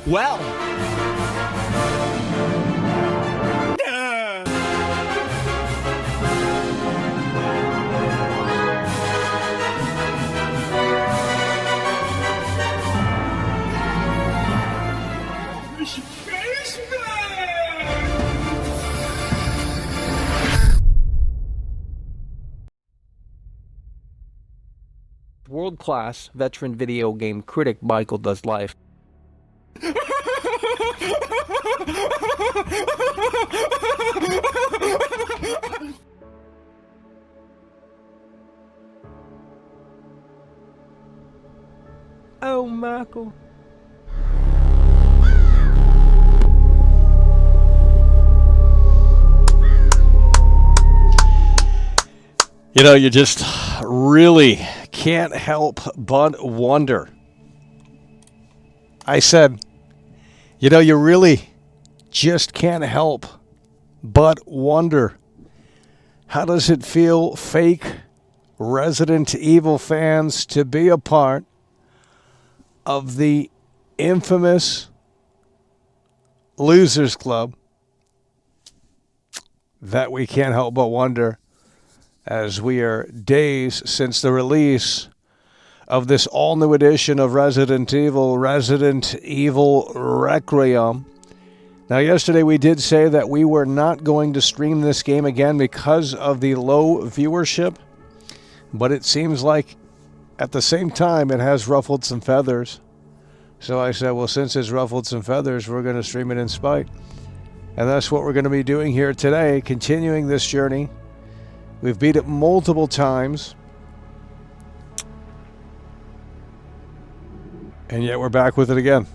Well. World-class veteran video game critic Michael Does Life. Oh, Michael. You know, you just really can't help but wonder. I said, you know, you really just can't help but wonder. How does it feel, fake Resident Evil fans, to be a part of the infamous Losers Club? That we can't help but wonder, as we are days since the release of this all-new edition of Resident Evil Requiem. Now, yesterday we did say that we were not going to stream this game again because of the low viewership, but it seems like at the same time it has ruffled some feathers. So I said, well, since it's ruffled some feathers, we're going to stream it in spite. And that's what we're going to be doing here today, continuing this journey. We've beat it multiple times. And yet we're back with it again.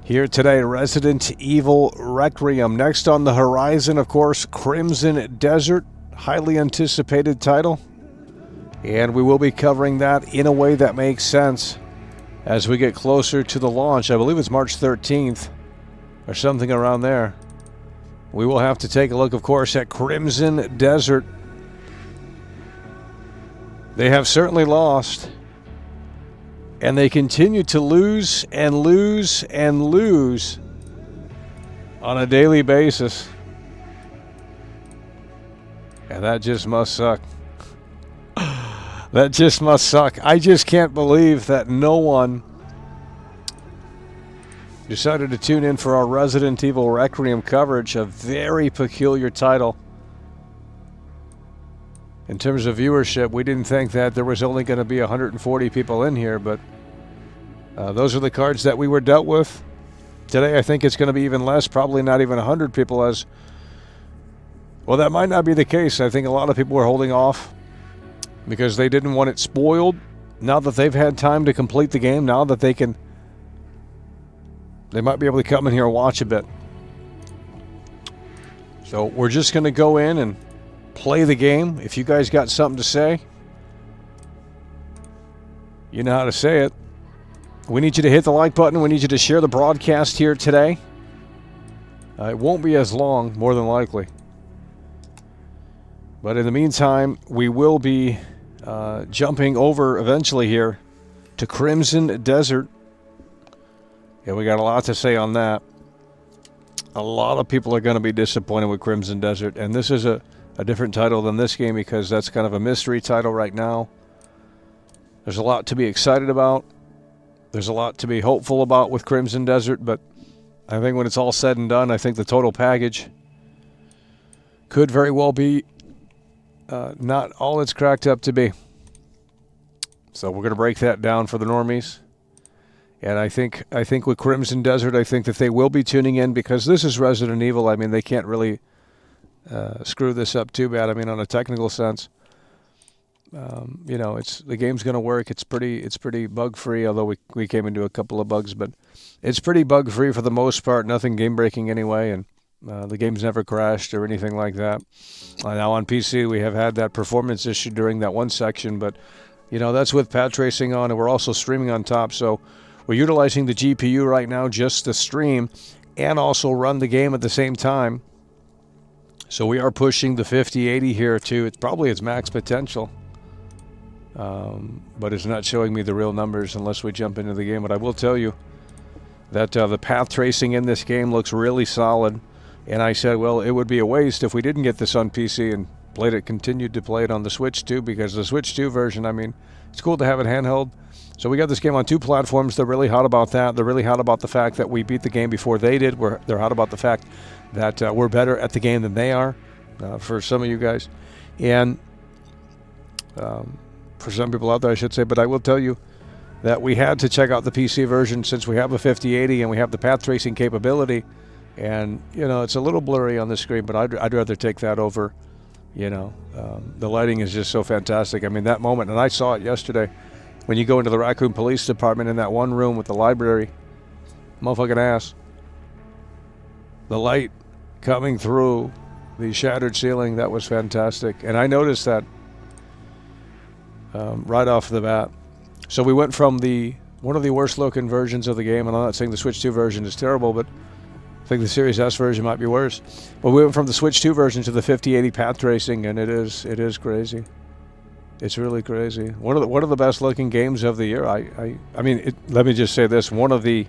Here today, Resident Evil Requiem. Next on the horizon, of course, Crimson Desert. Highly anticipated title. And we will be covering that in a way that makes sense as we get closer to the launch. I believe it's March 13th or something around there. We will have to take a look, of course, at Crimson Desert. They have certainly lost, and they continue to lose and lose and lose on a daily basis. And that just must suck. That just must suck. I just can't believe that no one decided to tune in for our Resident Evil Requiem coverage, a very peculiar title. In terms of viewership, we didn't think that there was only going to be 140 people in here, but those are the cards that we were dealt with. Today, I think it's going to be even less, probably not even 100 people, as well, that might not be the case. I think a lot of people were holding off because they didn't want it spoiled. Now that they've had time to complete the game, now that they might be able to come in here and watch a bit. So we're just going to go in and play the game. If you guys got something to say, you know how to say it. We need you to hit the like button. We need you to share the broadcast here today. It won't be as long, more than likely. But in the meantime, we will be jumping over eventually here to Crimson Desert. Yeah, we got a lot to say on that. A lot of people are going to be disappointed with Crimson Desert, and this is a different title than this game because that's kind of a mystery title right now. There's a lot to be excited about. There's a lot to be hopeful about with Crimson Desert, but I think when it's all said and done, I think the total package could very well be not all it's cracked up to be. So we're going to break that down for the normies. And I think with Crimson Desert, I think that they will be tuning in because this is Resident Evil. I mean, they can't really screw this up too bad. I mean, on a technical sense, you know, the game's going to work. It's pretty bug free. Although we came into a couple of bugs, but it's pretty bug free for the most part. Nothing game breaking anyway, and the game's never crashed or anything like that. Now on PC, we have had that performance issue during that one section, but you know that's with patch tracing on, and we're also streaming on top. So we're utilizing the GPU right now just to stream and also run the game at the same time. So we are pushing the 5080 here to probably its max potential. But it's not showing me the real numbers unless we jump into the game. But I will tell you, that the path tracing in this game looks really solid. And I said, well, it would be a waste if we didn't get this on PC and continued to play it on the Switch 2, because the Switch 2 version, I mean, it's cool to have it handheld. So we got this game on 2 platforms. They're really hot about that. They're really hot about the fact that we beat the game before they did. They're hot about the fact that we're better at the game than they are, for some of you guys. And for some people out there, I should say. But I will tell you that we had to check out the PC version since we have a 5080 and we have the path tracing capability. And, you know, it's a little blurry on the screen, but I'd rather take that over, you know. The lighting is just so fantastic. I mean, that moment, and I saw it yesterday, when you go into the Raccoon Police Department in that one room with the library, motherfucking ass. The light coming through the shattered ceiling, that was fantastic. And I noticed that right off the bat. So we went from one of the worst looking versions of the game, and I'm not saying the Switch 2 version is terrible, but I think the Series S version might be worse. But we went from the Switch 2 version to the 5080 path tracing, and it is crazy. It's really crazy. One of the best looking games of the year. I mean, let me just say this: one of the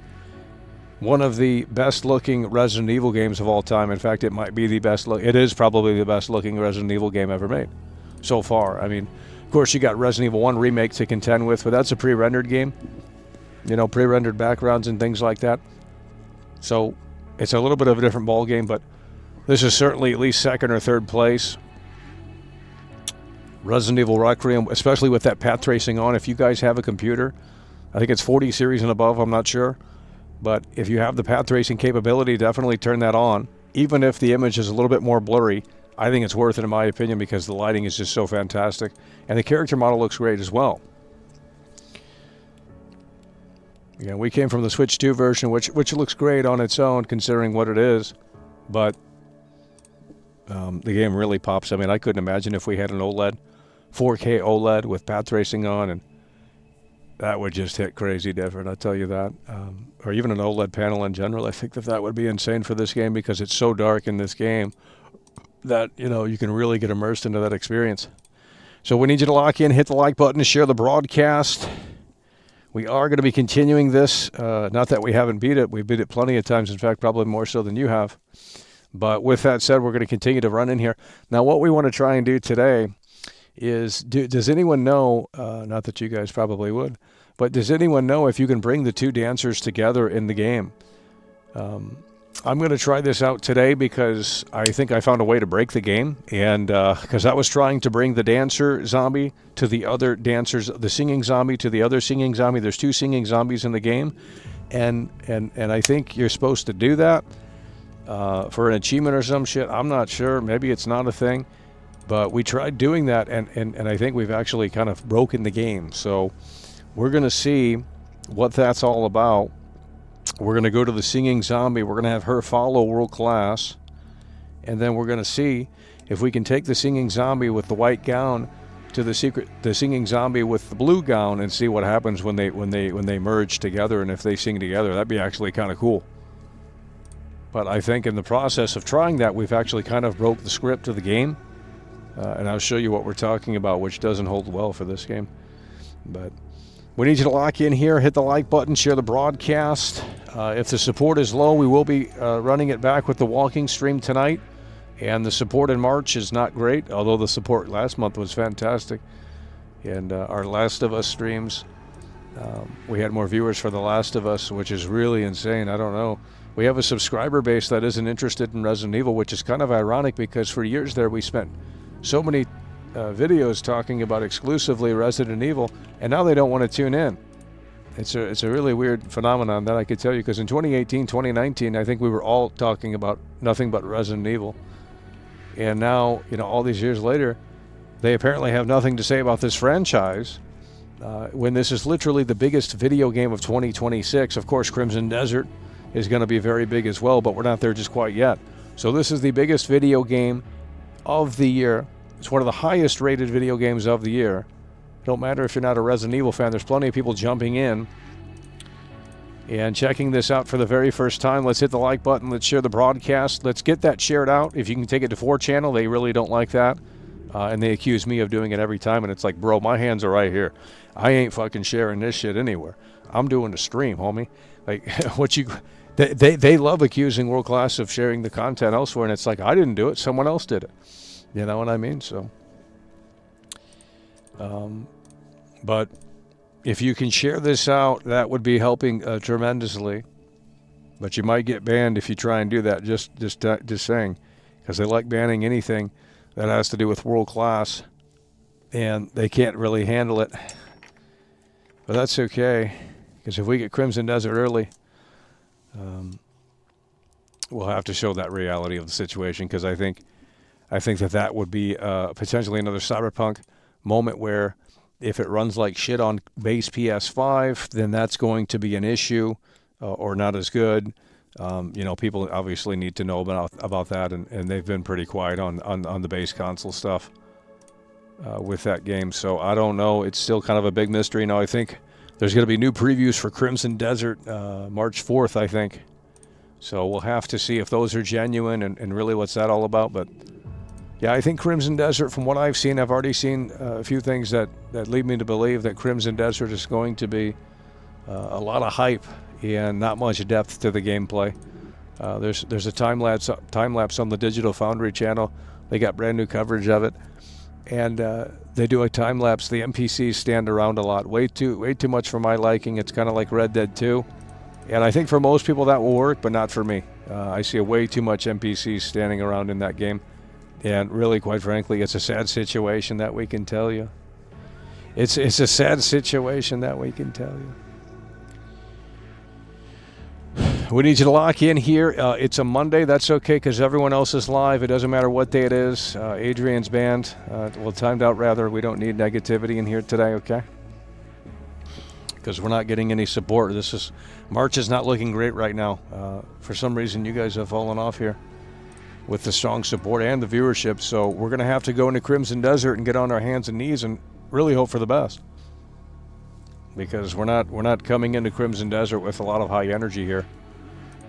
best looking Resident Evil games of all time. In fact, it might be the best look. It is probably the best looking Resident Evil game ever made so far. I mean, of course, you got Resident Evil 1 remake to contend with, but that's a pre-rendered game. You know, pre-rendered backgrounds and things like that. So it's a little bit of a different ball game, but this is certainly at least second or third place. Resident Evil Requiem, especially with that path tracing on. If you guys have a computer, I think it's 40 series and above, I'm not sure. But if you have the path tracing capability, definitely turn that on. Even if the image is a little bit more blurry, I think it's worth it in my opinion, because the lighting is just so fantastic. And the character model looks great as well. Yeah, we came from the Switch 2 version, which looks great on its own, considering what it is. But the game really pops. I mean, I couldn't imagine if we had an OLED, 4K OLED with path tracing on, and that would just hit crazy different, I'll tell you that. Or even an OLED panel in general. I think that would be insane for this game, because it's so dark in this game that, you know, you can really get immersed into that experience. So we need you to lock in, hit the like button, share the broadcast. We are going to be continuing this. Not that we haven't beat it. We've beat it plenty of times. In fact, probably more so than you have. But with that said, we're going to continue to run in here. Now, what we want to try and do today is, does anyone know, not that you guys probably would, but does anyone know if you can bring the two dancers together in the game? I'm going to try this out today because I think I found a way to break the game. And because I was trying to bring the dancer zombie to the other dancers, the singing zombie to the other singing zombie. There's two singing zombies in the game. And I think you're supposed to do that for an achievement or some shit. I'm not sure. Maybe it's not a thing. But we tried doing that, and I think we've actually kind of broken the game. So we're going to see what that's all about. We're going to go to the singing zombie. We're going to have her follow World Class. And then we're going to see if we can take the singing zombie with the white gown to the singing zombie with the blue gown, and see what happens when they merge together, and if they sing together. That'd be actually kind of cool. But I think in the process of trying that, we've actually kind of broke the script of the game. And I'll show you what we're talking about, which doesn't hold well for this game. But we need you to lock in here, hit the like button, share the broadcast. If the support is low, we will be running it back with the walking stream tonight. And the support in March is not great, although the support last month was fantastic. And our Last of Us streams, we had more viewers for The Last of Us, which is really insane. I don't know. We have a subscriber base that isn't interested in Resident Evil, which is kind of ironic, because for years there we spent so many videos talking about exclusively Resident Evil, and now they don't want to tune in. It's a really weird phenomenon, that I could tell you, because in 2018, 2019, I think we were all talking about nothing but Resident Evil. And now, you know, all these years later, they apparently have nothing to say about this franchise, when this is literally the biggest video game of 2026. Of course, Crimson Desert is going to be very big as well, but we're not there just quite yet. So this is the biggest video game of the year. It's one of the highest rated video games of the year. Don't matter if you're not a Resident Evil fan, there's plenty of people jumping in and checking this out for the very first time. Let's hit the like button. Let's share the broadcast. Let's get that shared out. If you can take it to 4 channel, they really don't like that. And they accuse me of doing it every time, and it's like, bro, my hands are right here. I ain't fucking sharing this shit anywhere. I'm doing the stream, homie. Like, what you... They love accusing World Class of sharing the content elsewhere, and it's like, I didn't do it. Someone else did it. You know what I mean? So... but if you can share this out, that would be helping tremendously. But you might get banned if you try and do that. Just saying, because they like banning anything that has to do with World Class, and they can't really handle it. But that's okay, because if we get Crimson Desert early, we'll have to show that reality of the situation. Because I think that would be potentially another Cyberpunk moment where if it runs like shit on base PS5, then that's going to be an issue or not as good. People obviously need to know about that, and they've been pretty quiet on the base console stuff with that game. So I don't know. It's still kind of a big mystery. Now I think there's going to be new previews for Crimson Desert March 4th, I think. So we'll have to see if those are genuine and really what's that all about. But yeah, I think Crimson Desert, from what I've seen, I've already seen a few things that lead me to believe that Crimson Desert is going to be a lot of hype and not much depth to the gameplay. There's a time lapse on the Digital Foundry channel. They got brand new coverage of it, and they do a time lapse. The NPCs stand around a lot, way too much for my liking. It's kind of like Red Dead 2, and I think for most people that will work, but not for me. I see way too much NPCs standing around in that game. And really, quite frankly, it's a sad situation that we can tell you. It's a sad situation that we can tell you. We need you to lock in here. It's a Monday. That's okay, because everyone else is live. It doesn't matter what day it is. Adrian's banned. Timed out, rather. We don't need negativity in here today, okay? Because we're not getting any support. March is not looking great right now. For some reason, you guys have fallen off here with the strong support and the viewership. So we're going to have to go into Crimson Desert and get on our hands and knees and really hope for the best. Because we're not coming into Crimson Desert with a lot of high energy here,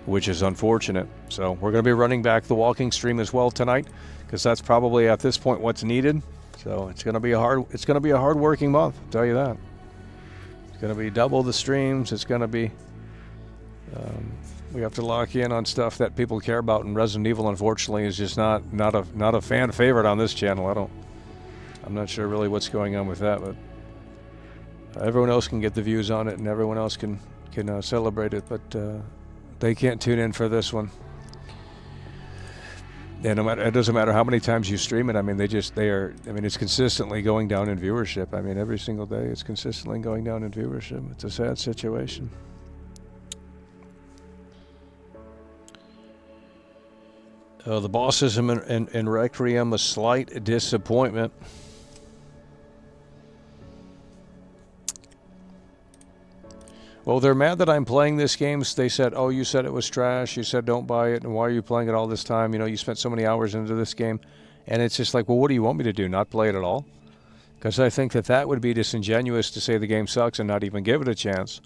which is unfortunate. So we're going to be running back the walking stream as well tonight, because that's probably at this point what's needed. So it's going to be a hard working month, I'll tell you that. It's going to be double the streams. It's going to be we have to lock in on stuff that people care about, and Resident Evil, unfortunately, is just not a fan favorite on this channel. I'm not sure really what's going on with that, but everyone else can get the views on it, and everyone else can celebrate it, but they can't tune in for this one. And it doesn't matter how many times you stream it. I mean, it's consistently going down in viewership. I mean, every single day, it's consistently going down in viewership. It's a sad situation. The bosses in Requiem, a slight disappointment. Well, they're mad that I'm playing this game. They said, oh, you said it was trash. You said don't buy it. And why are you playing it all this time? You spent so many hours into this game. And it's just like, well, what do you want me to do? Not play it at all? Because I think that would be disingenuous to say the game sucks and not even give it a chance.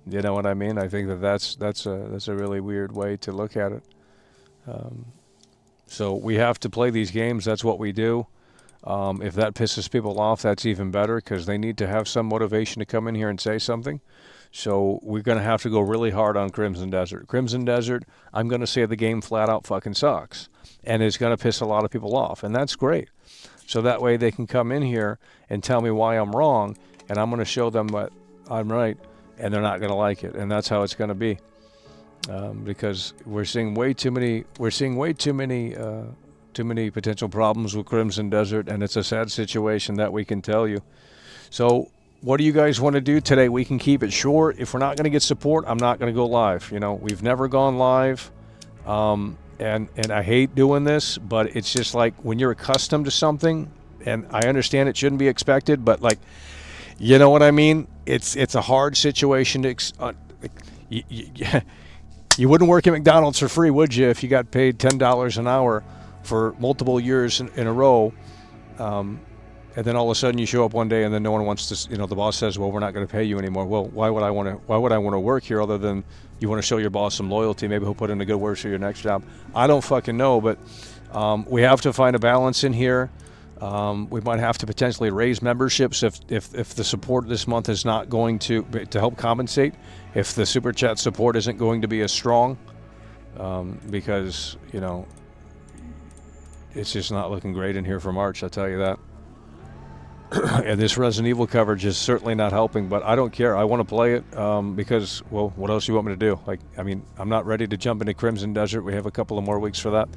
You know what I mean? I think that's a really weird way to look at it. So we have to play these games. That's what we do. If that pisses people off, that's even better, because they need to have some motivation to come in here and say something. So we're going to have to go really hard on Crimson Desert. Crimson Desert, I'm going to say the game flat out fucking sucks. And it's going to piss a lot of people off. And that's great. So that way they can come in here and tell me why I'm wrong. And I'm going to show them that I'm right. And they're not going to like it. And that's how it's going to be. Because we're seeing way too many potential problems with Crimson Desert, and it's a sad situation that we can tell you. So what do you guys want to do today? We can keep it short. If we're not going to get support, I'm not going to go live. We've never gone live, and I hate doing this, but it's just like when you're accustomed to something, and I understand it shouldn't be expected, but like, you know what I mean? It's a hard situation to you wouldn't work at McDonald's for free, would you, if you got paid $10 an hour for multiple years in a row, and then all of a sudden you show up one day and then no one wants to, the boss says, well, we're not going to pay you anymore. Well, why would I want to work here, other than you want to show your boss some loyalty? Maybe he'll put in a good word for your next job. I don't fucking know, but we have to find a balance in here. We might have to potentially raise memberships if the support this month is not going to help compensate. If the Super Chat support isn't going to be as strong, because, you know, it's just not looking great in here for March, I'll tell you that. And this Resident Evil coverage is certainly not helping, but I don't care. I want to play it because, well, what else do you want me to do? Like, I mean, I'm not ready to jump into Crimson Desert. We have a couple of more weeks for that.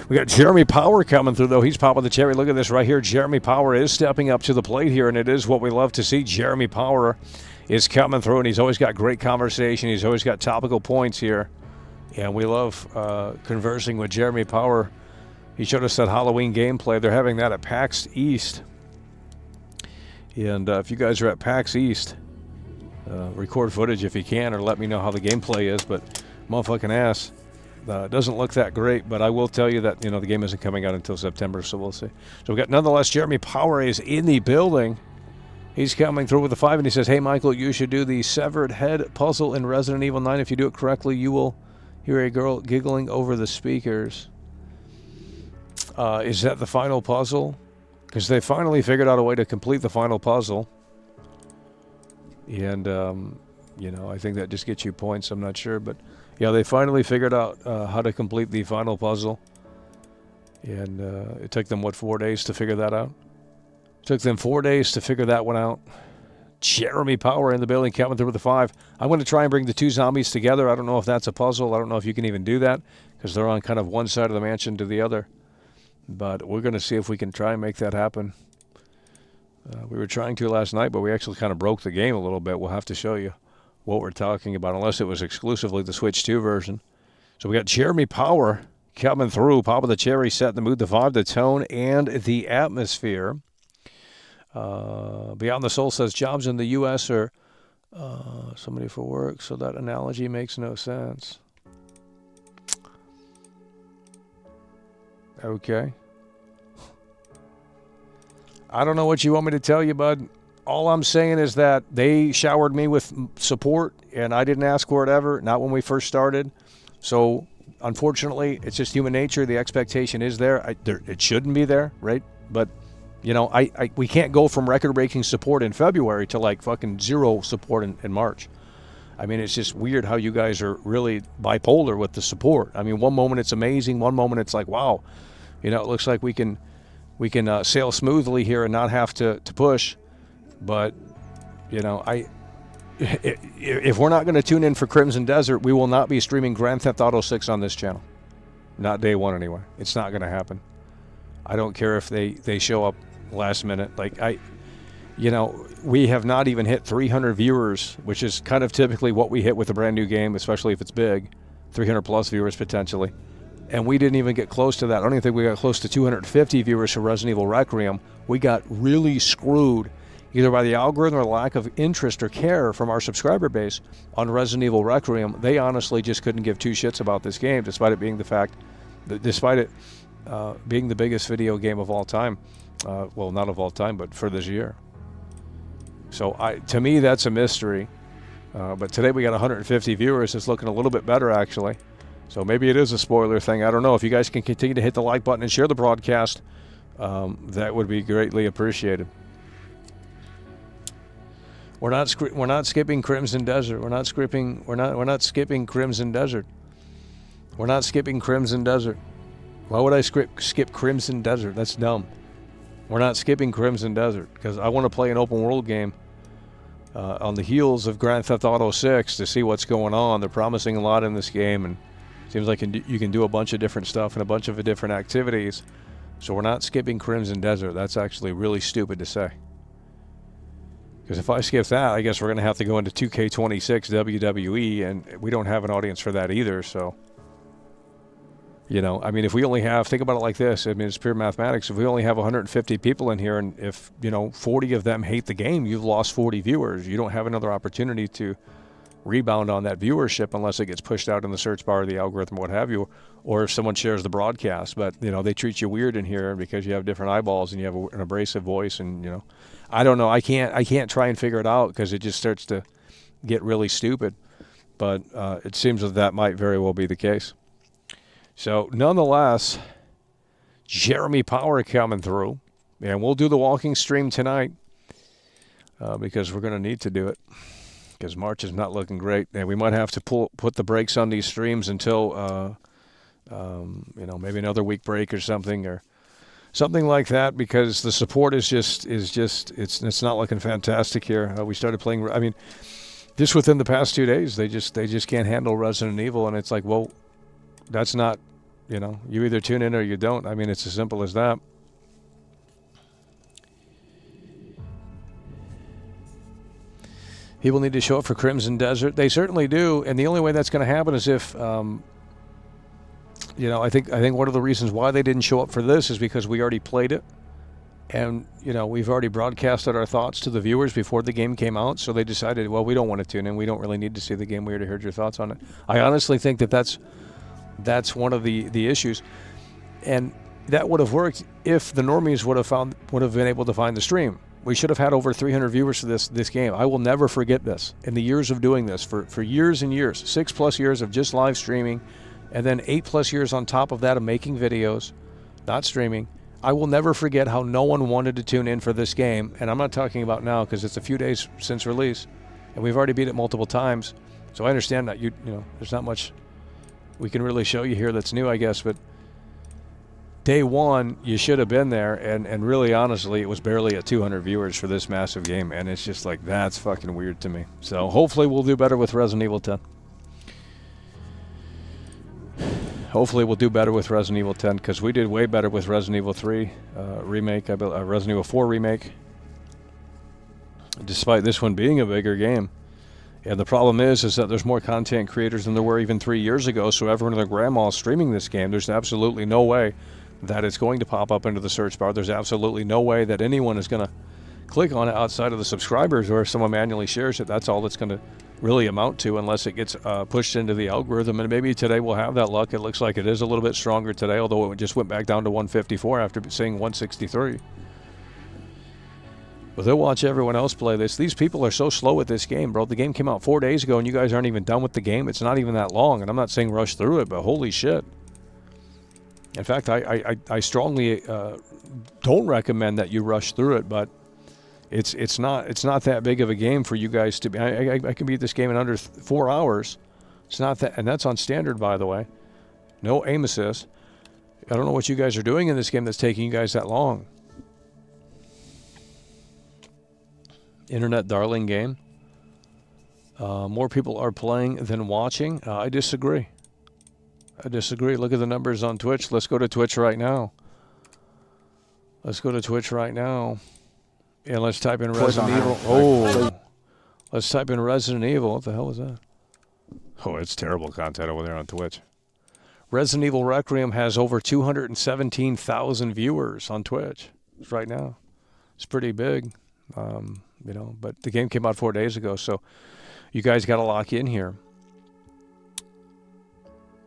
We got Jeremy Power coming through, though. He's popping the cherry. Look at this right here. Jeremy Power is stepping up to the plate here, and it is what we love to see. Jeremy Power is coming through, and he's always got great conversation. He's always got topical points here, and we love conversing with Jeremy Power. He showed us that Halloween gameplay. They're having that at PAX East. And if you guys are at PAX East, record footage if you can, or let me know how the gameplay is. But motherfucking ass, it doesn't look that great. But I will tell you that, you know, the game isn't coming out until September, so we'll see. So we got, nonetheless, Jeremy Power is in the building. He's coming through with a 5, and he says, "Hey, Michael, you should do the severed head puzzle in Resident Evil 9. If you do it correctly, you will hear a girl giggling over the speakers." Is that the final puzzle? Because they finally figured out a way to complete the final puzzle. And, you know, I think that just gets you points. I'm not sure. But, yeah, they finally figured out how to complete the final puzzle. And it took them, what, 4 days to figure that out? It took them 4 days to figure that one out. Jeremy Power in the building, coming through with the 5. I'm going to try and bring the two zombies together. I don't know if that's a puzzle. I don't know if you can even do that, because they're on kind of one side of the mansion to the other. But we're going to see if we can try and make that happen. We were trying to last night, but we actually kind of broke the game a little bit. We'll have to show you what we're talking about, unless it was exclusively the Switch 2 version. So we got Jeremy Power coming through. Pop of the cherry, set the mood, the vibe, the tone, and the atmosphere. Beyond the Soul says, jobs in the U.S. are somebody for work, so that analogy makes no sense. Okay. I don't know what you want me to tell you, bud. All I'm saying is that they showered me with support, and I didn't ask for it ever, not when we first started. So, unfortunately, it's just human nature. The expectation is there. It shouldn't be there, right? But, you know, we can't go from record-breaking support in February to, like, fucking zero support in March. I mean, it's just weird how you guys are really bipolar with the support. I mean, one moment it's amazing, one moment it's like, wow, you know, it looks like we can sail smoothly here and not have to push. But, you know, if we're not going to tune in for Crimson Desert, we will not be streaming Grand Theft Auto 6 on this channel. Not day one anyway. It's not going to happen. I don't care if they show up last minute. Like, you know, we have not even hit 300 viewers, which is kind of typically what we hit with a brand new game, especially if it's big. 300 plus viewers potentially. And we didn't even get close to that. I don't even think we got close to 250 viewers for Resident Evil Requiem. We got really screwed either by the algorithm or lack of interest or care from our subscriber base on Resident Evil Requiem. They honestly just couldn't give two shits about this game, despite it being being the biggest video game of all time. Well, not of all time, but for this year. So to me, that's a mystery. But today we got 150 viewers. It's looking a little bit better, actually. So maybe it is a spoiler thing. I don't know. If you guys can continue to hit the like button and share the broadcast, that would be greatly appreciated. We're not skipping Crimson Desert. We're not skipping Crimson Desert. We're not skipping Crimson Desert. Why would I skip Crimson Desert? That's dumb. We're not skipping Crimson Desert because I want to play an open world game on the heels of Grand Theft Auto 6 to see what's going on. They're promising a lot in this game, and it seems like you can do a bunch of different stuff and a bunch of different activities. So we're not skipping Crimson Desert. That's actually really stupid to say. Because if I skip that, I guess we're going to have to go into 2K26 WWE, and we don't have an audience for that either, so... You know, I mean, if we only have, think about it like this, I mean, it's pure mathematics. If we only have 150 people in here, and if, you know, 40 of them hate the game, you've lost 40 viewers. You don't have another opportunity to rebound on that viewership unless it gets pushed out in the search bar or the algorithm, what have you, or if someone shares the broadcast. But, you know, they treat you weird in here because you have different eyeballs and you have an abrasive voice, and, you know, I don't know. I can't try and figure it out because it just starts to get really stupid. But it seems that might very well be the case. So, nonetheless, Jeremy Power coming through. And we'll do the walking stream tonight because we're going to need to do it because March is not looking great. And we might have to put the brakes on these streams until, maybe another week break or something like that because the support is it's not looking fantastic here. We started playing, I mean, just within the past 2 days, they just can't handle Resident Evil. And it's like, well, that's not, you either tune in or you don't. I mean, it's as simple as that. People need to show up for Crimson Desert. They certainly do, and the only way that's going to happen is if, I think one of the reasons why they didn't show up for this is because we already played it, and we've already broadcasted our thoughts to the viewers before the game came out. So they decided, well, we don't want to tune in. We don't really need to see the game. We already heard your thoughts on it. I honestly think that's one of the issues, and that would have worked if the normies would have been able to find the stream. We should have had over 300 viewers for this game. I will never forget this. In the years of doing this, for years and years, 6+ years of just live streaming, and then 8+ years on top of that of making videos, not streaming, I will never forget how no one wanted to tune in for this game. And I'm not talking about now because it's a few days since release, and we've already beat it multiple times. So I understand that there's not much we can really show you here that's new, I guess, but day one, you should have been there, and really, honestly, it was barely at 200 viewers for this massive game, and it's just like, that's fucking weird to me. So hopefully we'll do better with Resident Evil 10. Hopefully we'll do better with Resident Evil 10, because we did way better with Resident Evil 3 remake, Resident Evil 4 remake, despite this one being a bigger game. And the problem is that there's more content creators than there were even 3 years ago, so everyone and their grandma is streaming this game. There's absolutely no way that it's going to pop up into the search bar. There's absolutely no way that anyone is going to click on it outside of the subscribers, or if someone manually shares it. That's all it's going to really amount to, unless it gets pushed into the algorithm. And maybe today we'll have that luck. It looks like it is a little bit stronger today, although it just went back down to 154 after seeing 163. But they'll watch everyone else play this. These people are so slow at this game, bro. The game came out 4 days ago, and you guys aren't even done with the game. It's not even that long, and I'm not saying rush through it, but holy shit. In fact, I strongly don't recommend that you rush through it, but it's not that big of a game for you guys to be. I can beat this game in under 4 hours. It's not that, and that's on standard, by the way. No aim assist. I don't know what you guys are doing in this game that's taking you guys that long. Internet darling game. More people are playing than watching. I disagree. Look at the numbers on Twitch. Let's go to Twitch right now. And let's type in Resident Evil. Oh, let's type in Resident Evil. What the hell is that? Oh, it's terrible content over there on Twitch. Resident Evil Requiem has over 217,000 viewers on Twitch right now. It's pretty big. But the game came out 4 days ago, so you guys got to lock in here.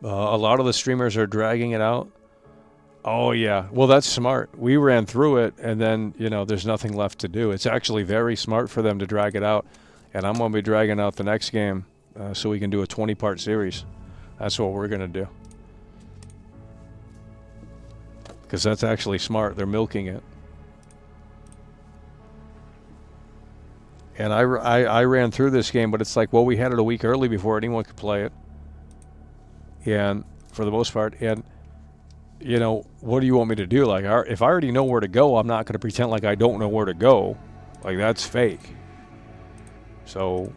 A lot of the streamers are dragging it out. Oh, yeah. Well, that's smart. We ran through it, and then, there's nothing left to do. It's actually very smart for them to drag it out, and I'm going to be dragging out the next game so we can do a 20-part series. That's what we're going to do. Because that's actually smart. They're milking it. And I ran through this game, but it's like, well, we had it a week early before anyone could play it. And for the most part, and what do you want me to do? Like, if I already know where to go, I'm not going to pretend like I don't know where to go. Like, that's fake. So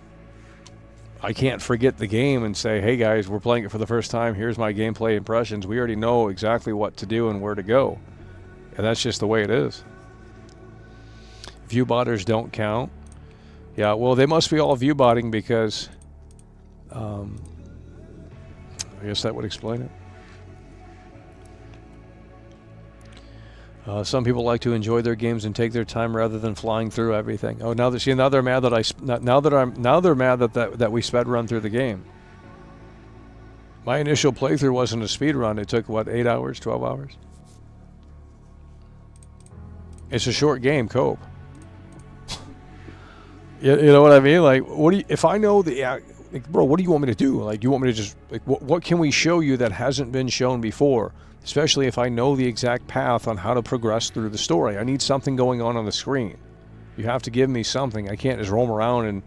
I can't forget the game and say, hey guys, we're playing it for the first time. Here's my gameplay impressions. We already know exactly what to do and where to go. And that's just the way it is. View botters don't count. Yeah, well, they must be all view botting because I guess that would explain it. Some people like to enjoy their games and take their time rather than flying through everything. Oh, now they're mad that we sped run through the game. My initial playthrough wasn't a speed run. It took 8 hours, 12 hours. It's a short game, cope. You know what I mean? Like, if I know like, bro, what do you want me to do? Like, you want me to just, like, what can we show you that hasn't been shown before? Especially if I know the exact path on how to progress through the story. I need something going on the screen. You have to give me something. I can't just roam around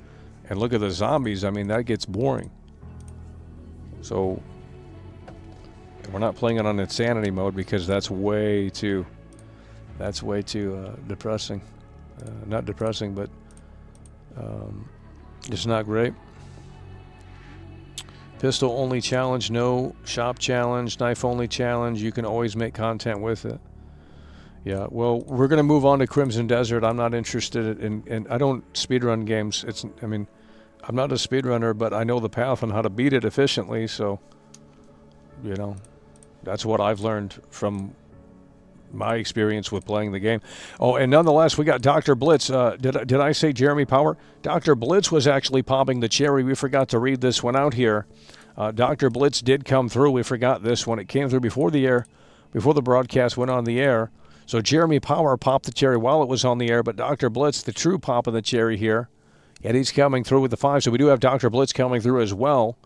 and look at the zombies. I mean, that gets boring. So, we're not playing it on insanity mode because that's way too depressing. Not depressing, but it's not great. Pistol only challenge, no. Shop challenge, knife only challenge. You can always make content with it. Yeah, well, we're going to move on to Crimson Desert. I'm not interested in I don't speedrun games. I'm not a speedrunner, but I know the path on how to beat it efficiently, so, you know, that's what I've learned from my experience with playing the game. Oh, and nonetheless, we got Dr. Blitz. Did I say Jeremy Power? Dr. Blitz was actually popping the cherry. We forgot to read this one out here. Dr. Blitz did come through. We forgot this one. It came through before the broadcast went on the air. So Jeremy Power popped the cherry while it was on the air, but Dr. Blitz, the true pop of the cherry here, and he's coming through with the 5. So we do have Dr. Blitz coming through as well.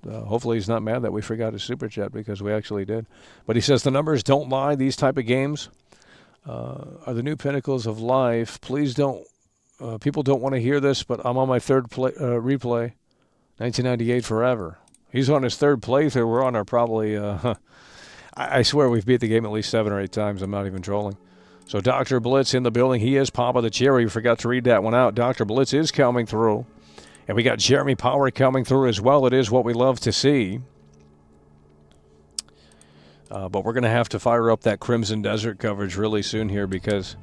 Hopefully he's not mad that we forgot his super chat because we actually did. But he says the numbers don't lie. These type of games are the new pinnacles of life. Please don't. People don't want to hear this, but I'm on my third replay. 1998 forever. He's on his third playthrough. We're on our probably. I swear we've beat the game at least 7 or 8 times. I'm not even trolling. So Dr. Blitz in the building. He is Papa the Cherry. We forgot to read that one out. Dr. Blitz is coming through. And we got Jeremy Power coming through as well. It is what we love to see. But we're going to have to fire up that Crimson Desert coverage really soon here because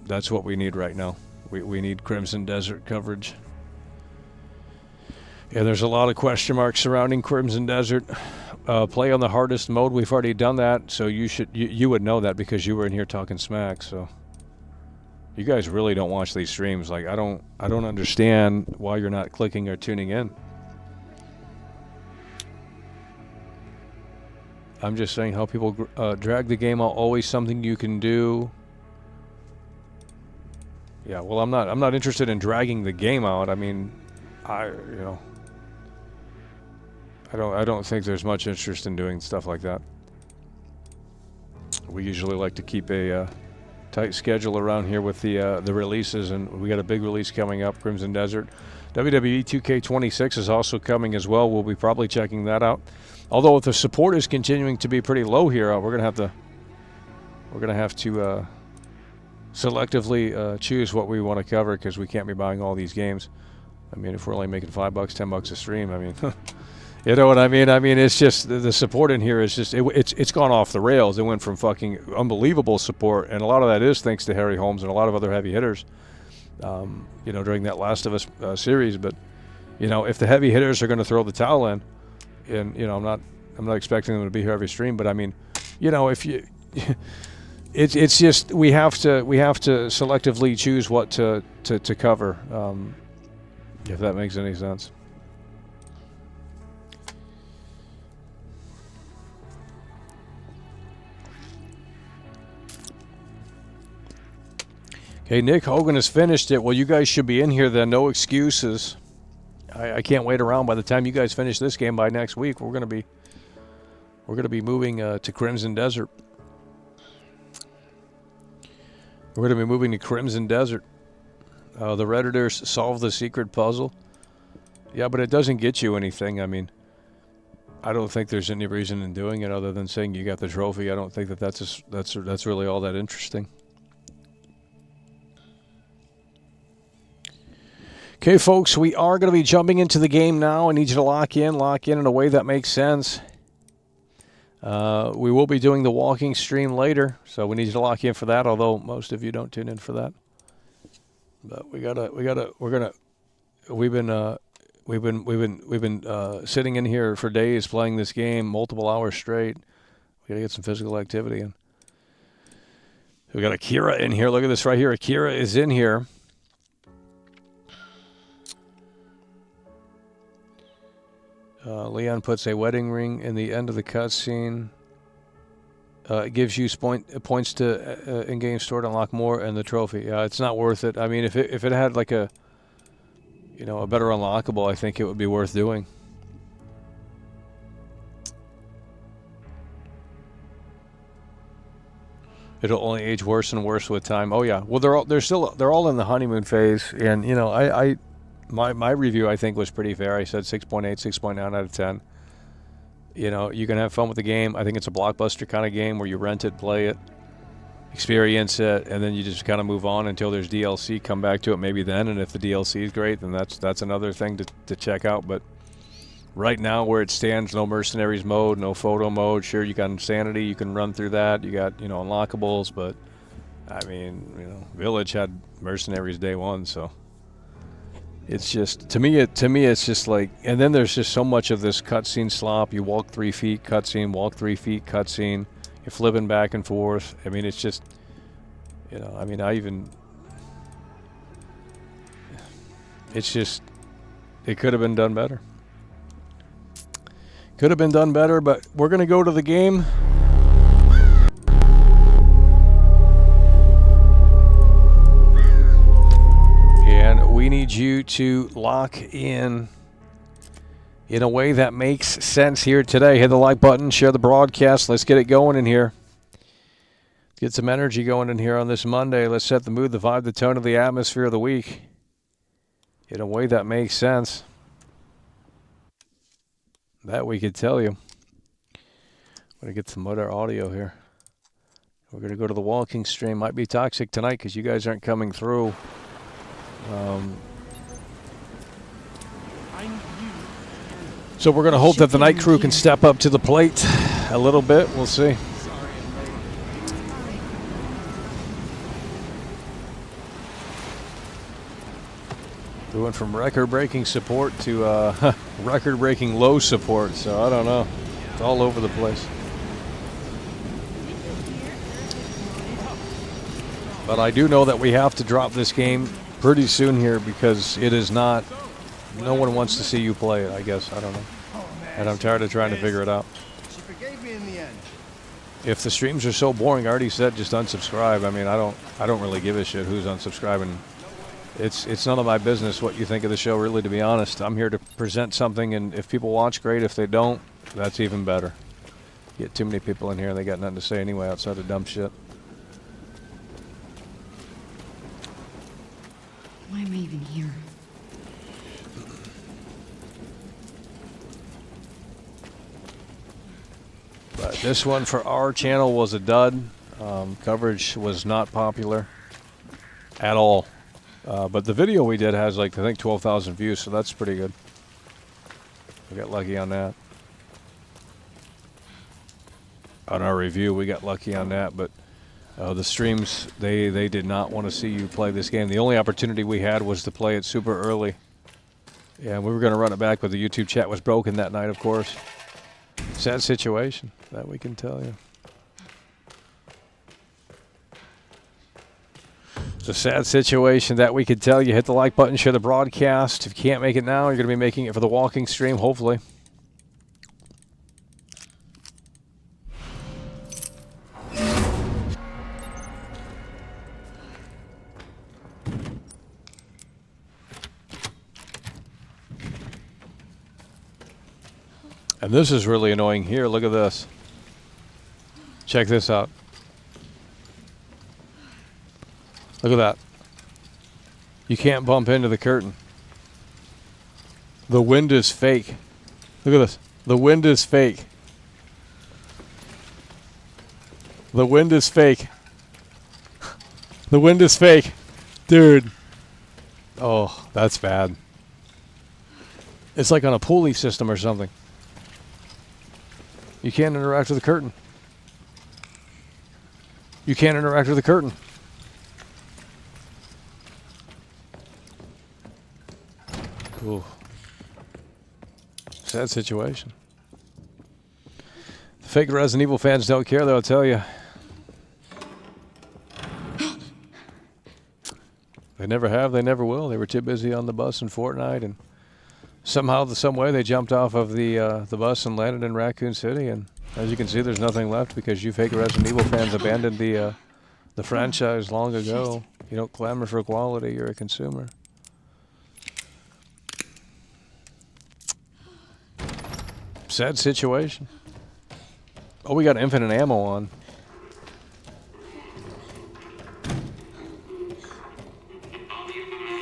that's what we need right now. We need Crimson Desert coverage. Yeah, there's a lot of question marks surrounding Crimson Desert. Play on the hardest mode. We've already done that, so you would know that because you were in here talking smack. So you guys really don't watch these streams. Like I don't understand why you're not clicking or tuning in. I'm just saying how people drag the game out. Always something you can do. Yeah, well, I'm not interested in dragging the game out. I mean, I don't think there's much interest in doing stuff like that. We usually like to keep a tight schedule around here with the releases, and we got a big release coming up, Crimson Desert. WWE 2K26 is also coming as well. We'll be probably checking that out. Although if the support is continuing to be pretty low here, we're gonna have to selectively choose what we want to cover because we can't be buying all these games. I mean, if we're only making $5, $10 a stream, I mean, you know what I mean? I mean, it's just the support in here is just it's gone off the rails. It went from fucking unbelievable support, and a lot of that is thanks to Harry Holmes and a lot of other heavy hitters. During that Last of Us series, but if the heavy hitters are going to throw the towel in, and I'm not expecting them to be here every stream, but I mean, if you, it's just we have to selectively choose what to cover, if that makes any sense. Okay, Nick Hogan has finished it. Well, you guys should be in here then. No excuses. I can't wait around. By the time you guys finish this game by next week, we're gonna be moving to Crimson Desert. We're gonna be moving to Crimson Desert. The Redditors solve the secret puzzle. Yeah, but it doesn't get you anything. I mean, I don't think there's any reason in doing it other than saying you got the trophy. I don't think that's really all that interesting. Okay, folks, we are going to be jumping into the game now. I need you to lock in in a way that makes sense. We will be doing the walking stream later, so we need you to lock in for that. Although most of you don't tune in for that, but we've been sitting in here for days playing this game, multiple hours straight. We got to get some physical activity in. We got Akira in here. Look at this right here. Akira is in here. Leon puts a wedding ring in the end of the cutscene. It gives you points to in-game store to unlock more and the trophy. Yeah, it's not worth it. I mean, if it had like a, you know, a better unlockable, I think it would be worth doing. It'll only age worse and worse with time. Oh yeah. Well, they're all in the honeymoon phase, and you know, my review I think was pretty fair. I said 6.8, 6.9 out of 10. You know, you can have fun with the game. I think it's a blockbuster kind of game where you rent it, play it, experience it, and then you just kind of move on until there's DLC. Come back to it maybe then, and if the DLC is great, then that's another thing to check out. But right now, where it stands, no mercenaries mode, no photo mode. Sure, you got insanity, you can run through that. You got, you know, unlockables, but I mean, you know, Village had mercenaries day one, so it's just to me it's just like, and then there's just so much of this cutscene slop. You walk 3 feet, cutscene, walk 3 feet, cutscene. You're flipping back and forth. I mean, it's just, you know, I mean, it's just, it could have been done better. Could have been done better, but we're going to go to the game. And we need you to lock in a way that makes sense here today. Hit the like button, share the broadcast. Let's get it going in here. Get some energy going in here on this Monday. Let's set the mood, the vibe, the tone of the atmosphere of the week in a way that makes sense. That we could tell you. I'm going to get some other audio here. We're going to go to the walking stream. Might be toxic tonight because you guys aren't coming through. So we're going to hope that the night crew can step up to the plate a little bit. We'll see. We went from record-breaking support to record-breaking low support, so I don't know. It's all over the place. But I do know that we have to drop this game pretty soon here because it is not... No one wants to see you play it, I guess. I don't know. And I'm tired of trying to figure it out. She forgave me in the end. If the streams are so boring, I already said just unsubscribe. I mean, I don't really give a shit who's unsubscribing. It's none of my business what you think of the show, really, to be honest. I'm here to present something, and if people watch, great. If they don't, that's even better. Get too many people in here, and they got nothing to say anyway outside of dumb shit. Why am I even here? But this one for our channel was a dud. Coverage was not popular at all. But the video we did has, like, I think 12,000 views, so that's pretty good. We got lucky on that. On our review, we got lucky on that, but the streams, they did not want to see you play this game. The only opportunity we had was to play it super early. Yeah, we were going to run it back, but the YouTube chat was broken that night, of course. Sad situation, that we can tell you. It's a sad situation that we could tell you. Hit the like button, share the broadcast. If you can't make it now, you're going to be making it for the walking stream, hopefully. And this is really annoying here. Look at this. Check this out. Look at that. You can't bump into the curtain. The wind is fake. Look at this. The wind is fake. The wind is fake. The wind is fake. Dude. Oh, that's bad. It's like on a pulley system or something. You can't interact with the curtain. You can't interact with the curtain. Ooh. Sad situation. The fake Resident Evil fans don't care, they'll tell you. They never have, they never will. They were too busy on the bus in Fortnite, and somehow, some way, they jumped off of the bus and landed in Raccoon City. And as you can see, there's nothing left because you fake Resident Evil fans abandoned the franchise long ago. You don't clamor for quality. You're a consumer. sad situation. Oh, we got infinite ammo on.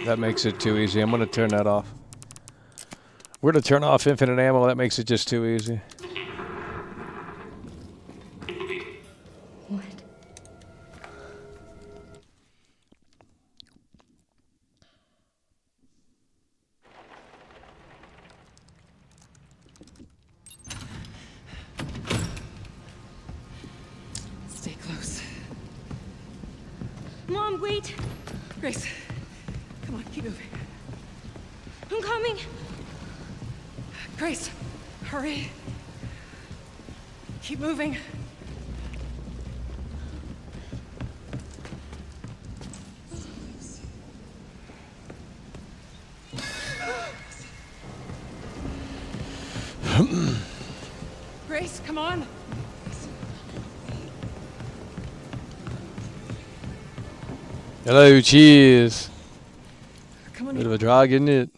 That makes it too easy. I'm going to turn that off. We're going to turn off infinite ammo. That makes it just too easy. What? Stay close. Mom, wait! Grace, come on, keep moving. I'm coming. Grace, hurry. Keep moving. Grace, come on. Hello, cheers. Come on. Bit of a drag, isn't it?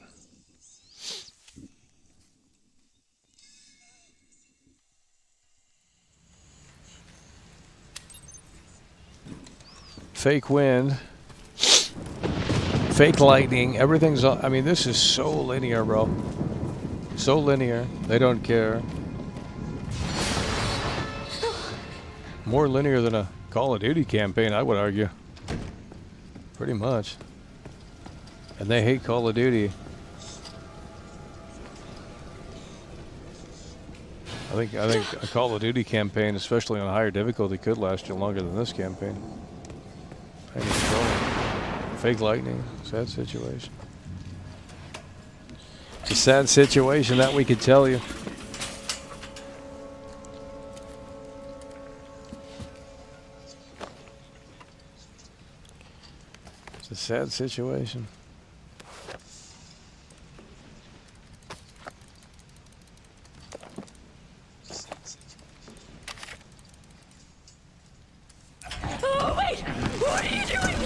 Fake wind. Fake lightning. Everything's all, I mean, this is so linear, bro. So linear. They don't care. More linear than a Call of Duty campaign, I would argue. Pretty much. And they hate Call of Duty. I think a Call of Duty campaign, especially on higher difficulty, could last you longer than this campaign. Fake lightning, sad situation. It's a sad situation, that we could tell you. It's a sad situation. Oh, wait! What are you doing?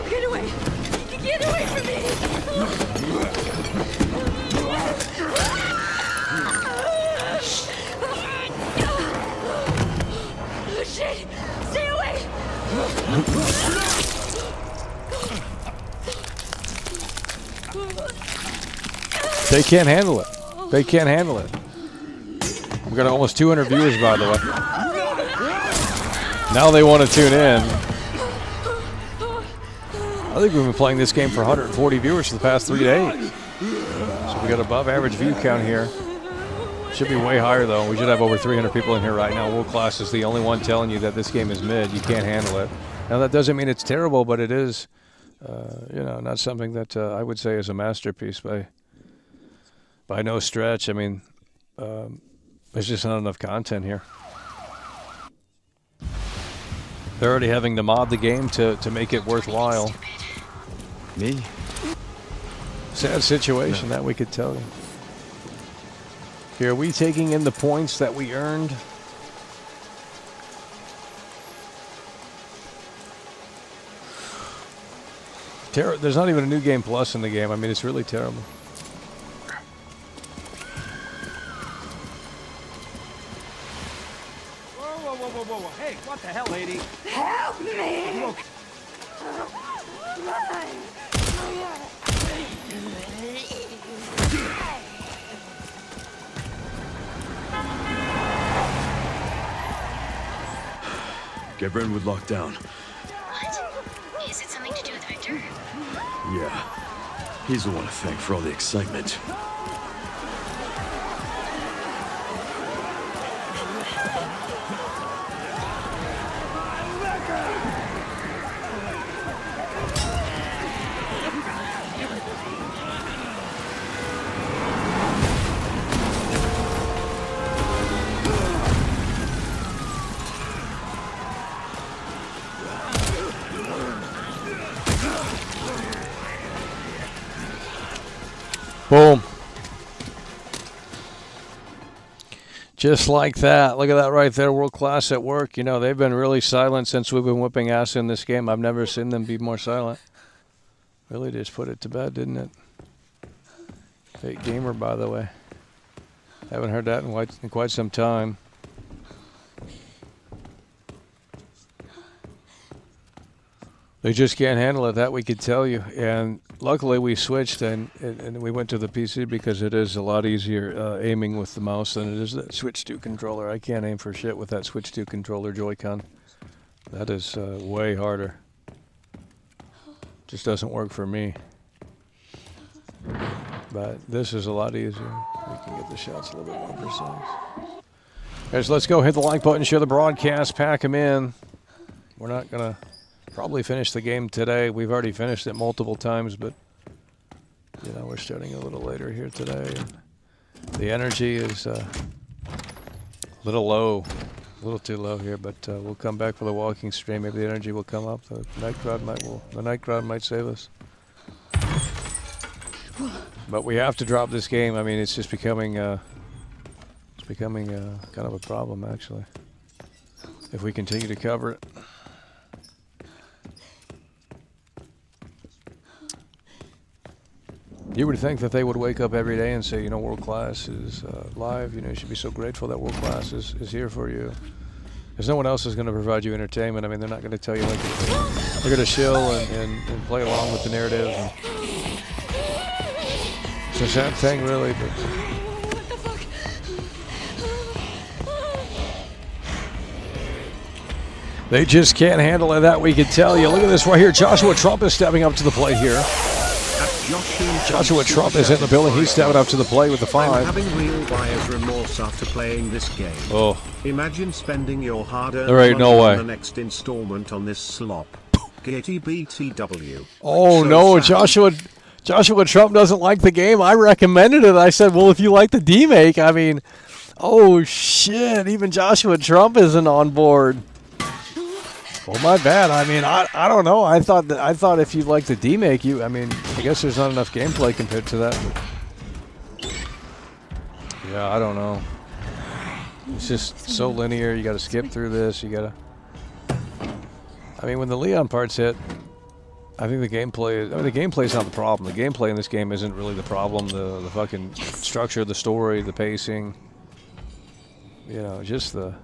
Get away! Get away from me! Oh, shit! Stay away! They can't handle it. They can't handle it. We've got almost 200 viewers, by the way. Now they want to tune in. I think we've been playing this game for 140 viewers for the past 3 days. So we got above average view count here. Should be way higher, though. We should have over 300 people in here right now. World Class is the only one telling you that this game is mid. You can't handle it. Now, that doesn't mean it's terrible, but it is, you know, not something that I would say is a masterpiece by no stretch. I mean, there's just not enough content here. They're already having to mod the game to make it worthwhile. Me? Sad situation, that we could tell you. Here, are we taking in the points that we earned? There's not even a new game plus in the game. I mean, it's really terrible. Whoa. Hey, what the hell, lady? Help me! You okay? Get Brentwood locked down. What? Is it something to do with Victor? Yeah. He's the one to thank for all the excitement. Boom. Just like that. Look at that right there. World class at work. You know, they've been really silent since we've been whipping ass in this game. I've never seen them be more silent. Really just put it to bed, didn't it? Fake gamer, by the way. Haven't heard that in quite some time. They just can't handle it, that we could tell you. And luckily we switched and we went to the PC because it is a lot easier aiming with the mouse than it is that Switch 2 controller. I can't aim for shit with that Switch 2 controller Joy-Con. That is way harder. Just doesn't work for me. But this is a lot easier. We can get the shots a little bit more precise. Guys, let's go hit the like button, share the broadcast, pack them in. We're not going to probably finish the game today. We've already finished it multiple times, but you know, we're starting a little later here today. And the energy is a little low, a little too low here, but we'll come back for the walking stream. Maybe the energy will come up. The night crowd might save us. But we have to drop this game. I mean, it's just becoming kind of a problem, actually, if we continue to cover it. You would think that they would wake up every day and say, you know, World Class is live. You know, you should be so grateful that World Class is here for you. Because no one else is going to provide you entertainment. I mean, they're not going to tell you like they're going to chill and play along with the narrative. And it's a sad thing, really. But What the fuck? they just can't handle it, that we can tell you. Look at this right here. Joshua Trump is stepping up to the plate here. Joshua Trump is in the building. He's stepping up to the plate with the 5. I'm having real buyer's remorse after playing this game. Oh. Imagine spending your hard-earned There ain't money no way. on the next installment on this slop. GTBTW. Oh, So no. sad. Joshua Trump doesn't like the game. I recommended it. I said, well, if you like the D-Make, I mean, oh, shit. Even Joshua Trump isn't on board. Well, my bad. I mean, I don't know. I thought if you like the D-Make, I mean, I guess there's not enough gameplay compared to that. But yeah, I don't know. It's just so linear. You got to skip through this. You got to. I mean, when the Leon parts hit, I think the gameplay. The gameplay is not the problem. The gameplay in this game isn't really the problem. The fucking structure, the story, the pacing. You know, just the.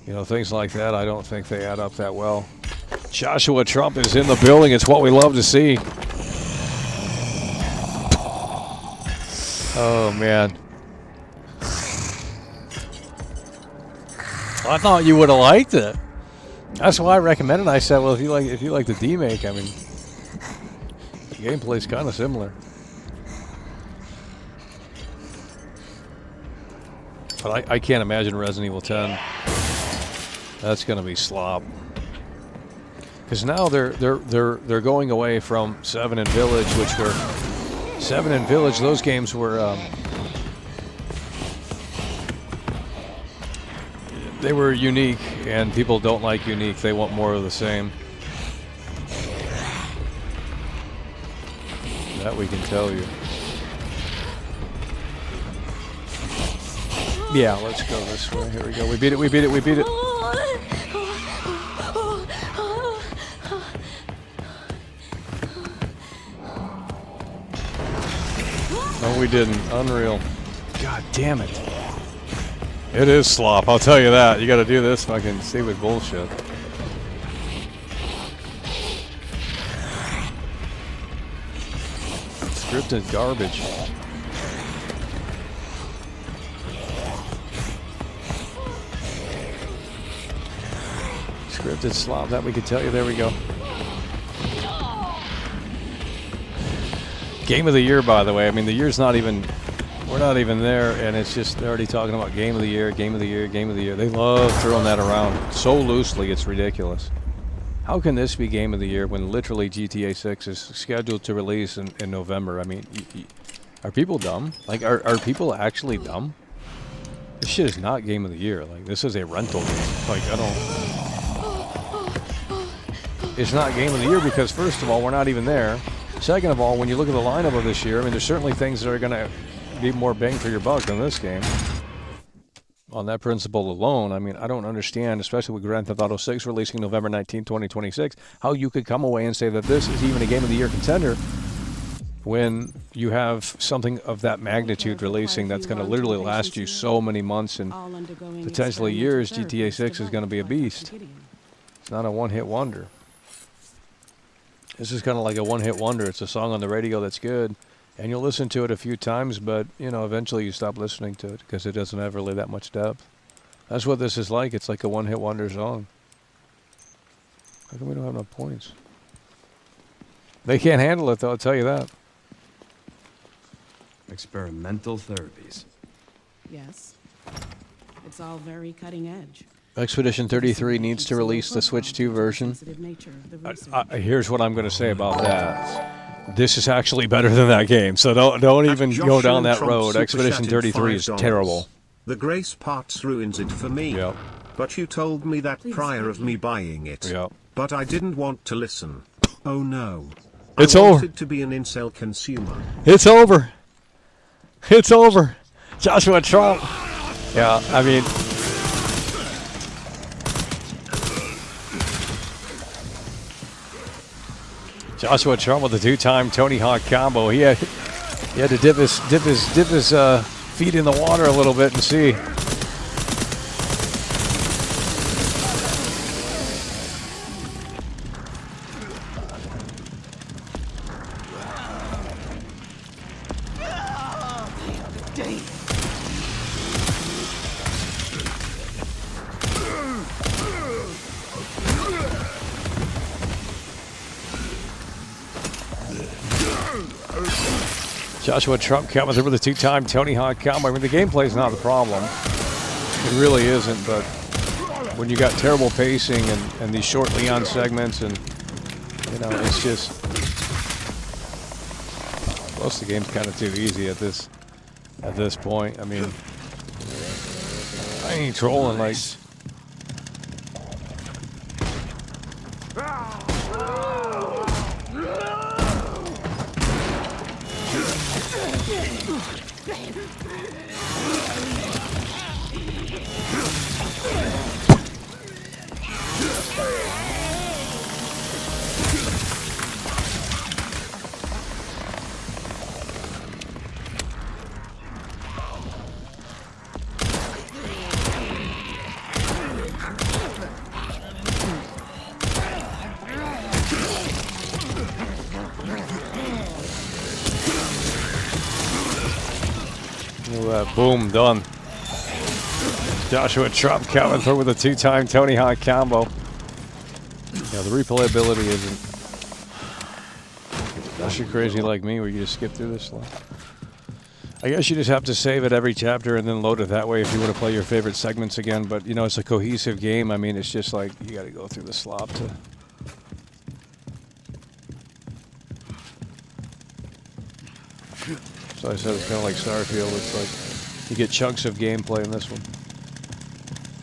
You know, things like that, I don't think they add up that well. Joshua Trump is in the building. It's what we love to see. Oh, man. I thought you would have liked it. That's why I recommended it. I said, well, if you like the D-Make, I mean, the gameplay's kind of similar. But I can't imagine Resident Evil 10. That's gonna be slop. Because now they're going away from 7 and Village, which were 7 and Village. Those games were they were unique, and people don't like unique. They want more of the same. That we can tell you. Yeah, let's go this way. Here we go. We beat it. We beat it. We beat it. No, we didn't. Unreal. God damn it. It is slop, I'll tell you that. You gotta do this fucking stupid bullshit. Scripted garbage. Scripted slop, that we could tell you. There we go. Game of the year, by the way. I mean, the year's not even, we're not even there, and it's just, they're already talking about game of the year, game of the year, game of the year. They love throwing that around so loosely, it's ridiculous. How can this be game of the year when literally GTA 6 is scheduled to release in November? I mean, are people dumb? Like, are people actually dumb? This shit is not game of the year. Like, this is a rental game. Like, I don't... It's not game of the year because, first of all, we're not even there. Second of all, when you look at the lineup of this year, I mean, there's certainly things that are going to be more bang for your buck than this game. On that principle alone, I mean, I don't understand, especially with Grand Theft Auto 6 releasing November 19, 2026, how you could come away and say that this is even a Game of the Year contender when you have something of that magnitude releasing that's going to literally last you so many months and potentially years. GTA 6 is going to be a beast. It's not a one-hit wonder. This is kind of like a one-hit wonder. It's a song on the radio that's good, and you'll listen to it a few times, but, you know, eventually you stop listening to it because it doesn't have really that much depth. That's what this is like. It's like a one-hit wonder song. How come we don't have enough points? They can't handle it, though, I'll tell you that. Experimental therapies. Yes. It's all very cutting edge. Expedition 33 needs to release the Switch 2 version. Here's what I'm going to say about that. This is actually better than that game, so don't even go down that road. Expedition 33 is terrible. The Grace parts ruins it for me. Yep. But you told me that prior of me buying it. Yep. But I didn't want to listen. Oh no. It's I over. wanted to be an incel consumer. It's over. It's over. Joshua Trump. Yeah, I mean... Joshua Trump with the two-time Tony Hawk combo. He had to dip his feet in the water a little bit and see. Joshua Trump coming through with a two-time Tony Hawk combo. I mean, the gameplay's not the problem. It really isn't, but when you got terrible pacing and these short Leon segments and, you know, it's just... Plus, the game's kind of too easy at this point. I mean, I ain't trolling like... Boom, done. Joshua Trump coming through with a two-time Tony Hawk combo. Yeah, the replayability isn't. Unless you're crazy like me where you just skip through this stuff. I guess you just have to save it every chapter and then load it that way if you want to play your favorite segments again. But, you know, it's a cohesive game. I mean, it's just like you got to go through the slop to... So I said it's kind of like Starfield. It's like you get chunks of gameplay in this one.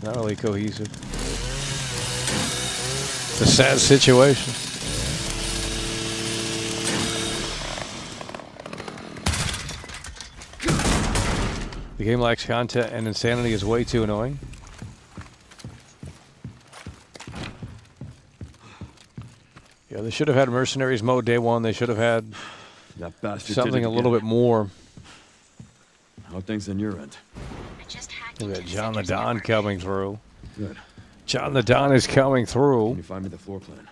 Not really cohesive. It's a sad situation. The game lacks content and insanity is way too annoying. Yeah, they should have had Mercenaries mode day one. They should have had That bastard something did a it little again. bit more. How are things on your end? I just hacked Look into at the John the center's Don network. coming through. Good. John the Don is coming Can through. you find me the floor plan?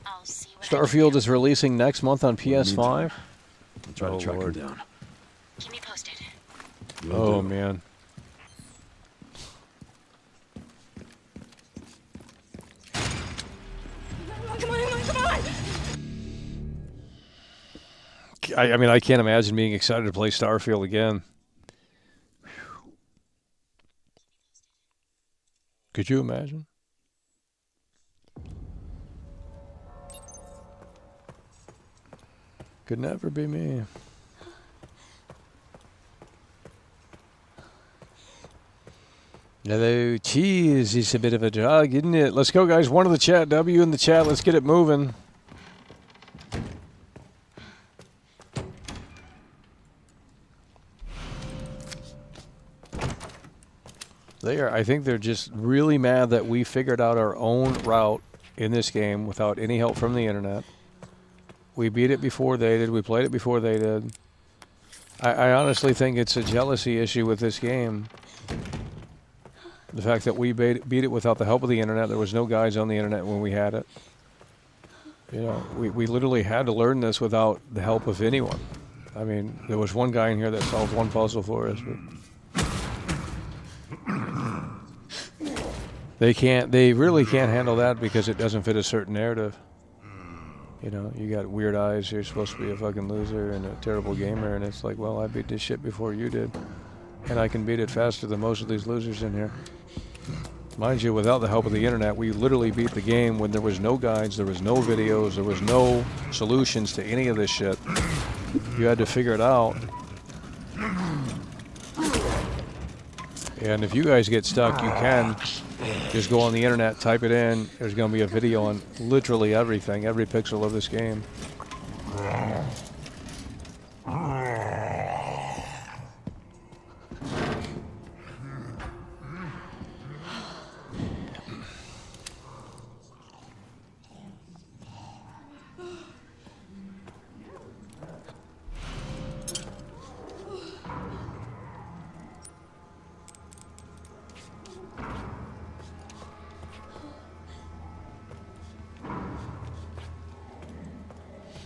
I'll see what I can Starfield do. is releasing next month on PS5. I'll try Oh, to track Lord. him down. Keep me posted. Will Oh, do. man. Come on! I mean, I can't imagine being excited to play Starfield again. Whew. Could you imagine? Could never be me. Hello, cheese is a bit of a drug, isn't it? Let's go, guys. One in the chat. W in the chat. Let's get it moving. I think they're just really mad that we figured out our own route in this game without any help from the internet. We beat it before they did. We played it before they did. I honestly think it's a jealousy issue with this game. The fact that we beat it without the help of the internet. There was no guides on the internet when we had it. You know, we literally had to learn this without the help of anyone. I mean, there was one guy in here that solved one puzzle for us, but they really can't handle that because it doesn't fit a certain narrative. You know, you got weird eyes, you're supposed to be a fucking loser and a terrible gamer, and it's like, well, I beat this shit before you did. And I can beat it faster than most of these losers in here. Mind you, without the help of the internet, we literally beat the game when there was no guides, there was no videos, there was no solutions to any of this shit. You had to figure it out. And if you guys get stuck, you can just go on the internet, type it in. There's going to be a video on literally everything, every pixel of this game.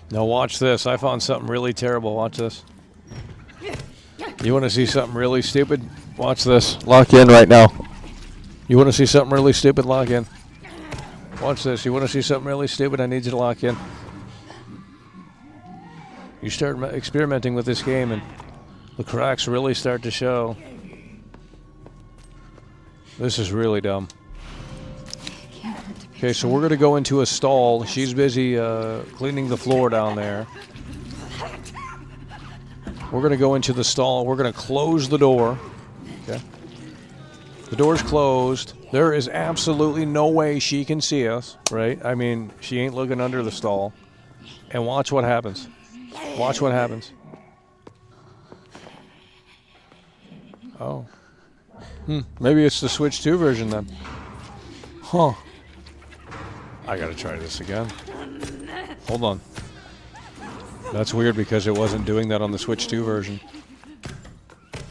Now watch this. I found something really terrible. Watch this. You want to see something really stupid? Watch this. Lock in right now. You want to see something really stupid? Lock in. Watch this. You want to see something really stupid? I need you to lock in. You start experimenting with this game and the cracks really start to show. This is really dumb. Okay, so we're going to go into a stall. She's busy cleaning the floor down there. We're going to go into the stall. We're going to close the door. Okay. The door's closed. There is absolutely no way she can see us, right? I mean, she ain't looking under the stall. And watch what happens. Watch what happens. Oh. Maybe it's the Switch 2 version then. Huh. I gotta try this again. Hold on. That's weird because it wasn't doing that on the Switch 2 version.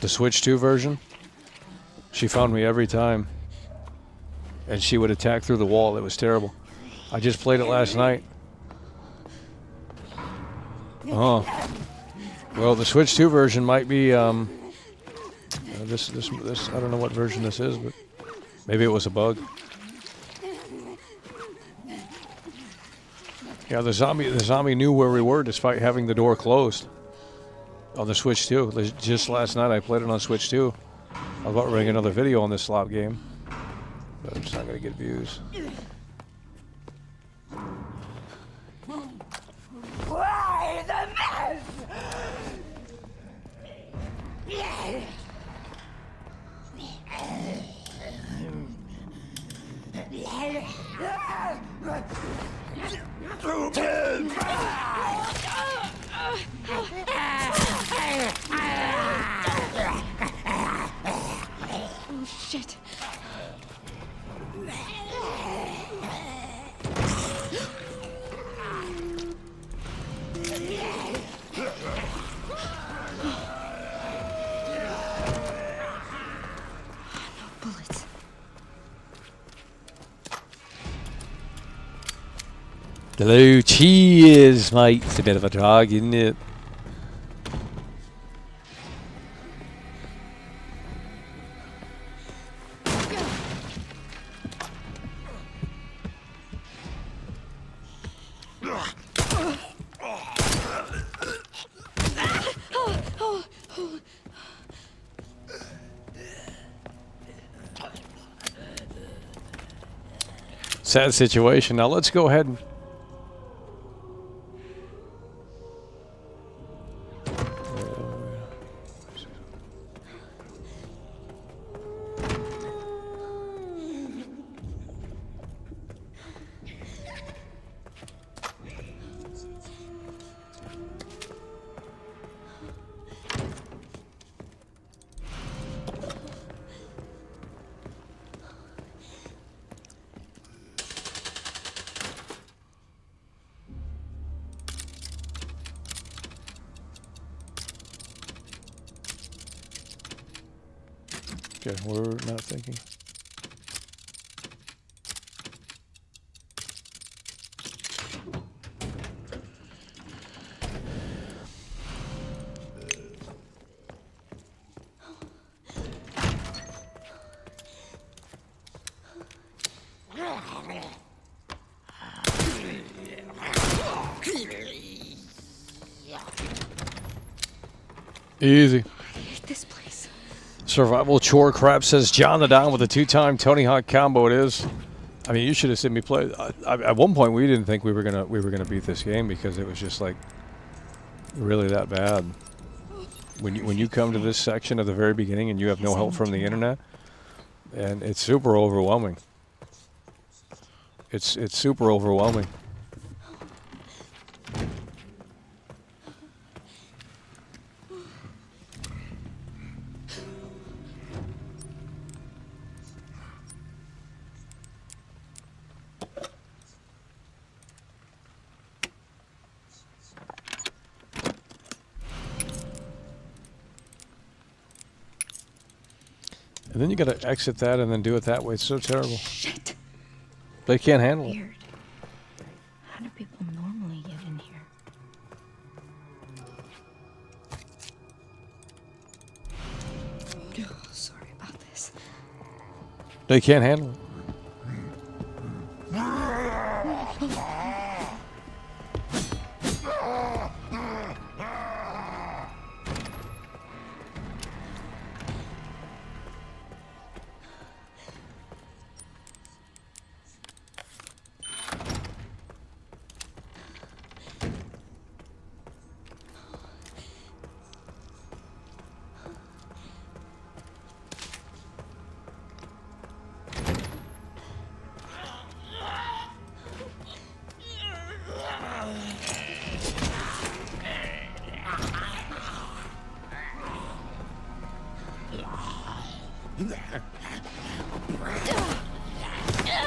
The Switch 2 version, she found me every time. And she would attack through the wall. It was terrible. I just played it last night. Oh. Well, the Switch 2 version might be, this, I don't know what version this is, but maybe it was a bug. Yeah, the zombie knew where we were despite having the door closed on the Switch 2. Just last night I played it on Switch 2. I was about to bring another video on this slop game, but it's not going to get views. Why the mess? Oh, shit. Bullets. Hello, cheers, mate. It's a bit of a drag, isn't it? Sad situation. Now let's go ahead and Okay, we're not thinking. Easy. I hate this place. Survival chore crap, says John the Don with a 2-time Tony Hawk combo. It is. I mean, you should have seen me play. At one point, we didn't think we were gonna beat this game because it was just like really that bad. When you come to this section at the very beginning and you have no help from the internet, and it's super overwhelming. It's super overwhelming. And then you got to exit that and then do it that way. It's so terrible. Shit. They can't handle it. Weird. How do people normally get in here? Oh, sorry about this. They can't handle it.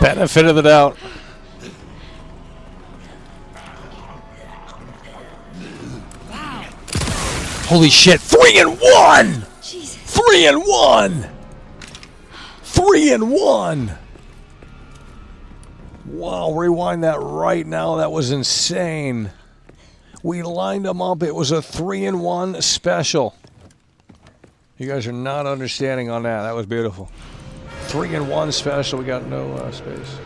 Benefit of the doubt. Holy shit! 3 and 1. Jesus. 3 and 1. 3 and 1. Wow! Rewind that right now. That was insane. We lined them up. It was a 3 and 1 special. You guys are not understanding on that. That was beautiful. 3 and 1 special. We got no space.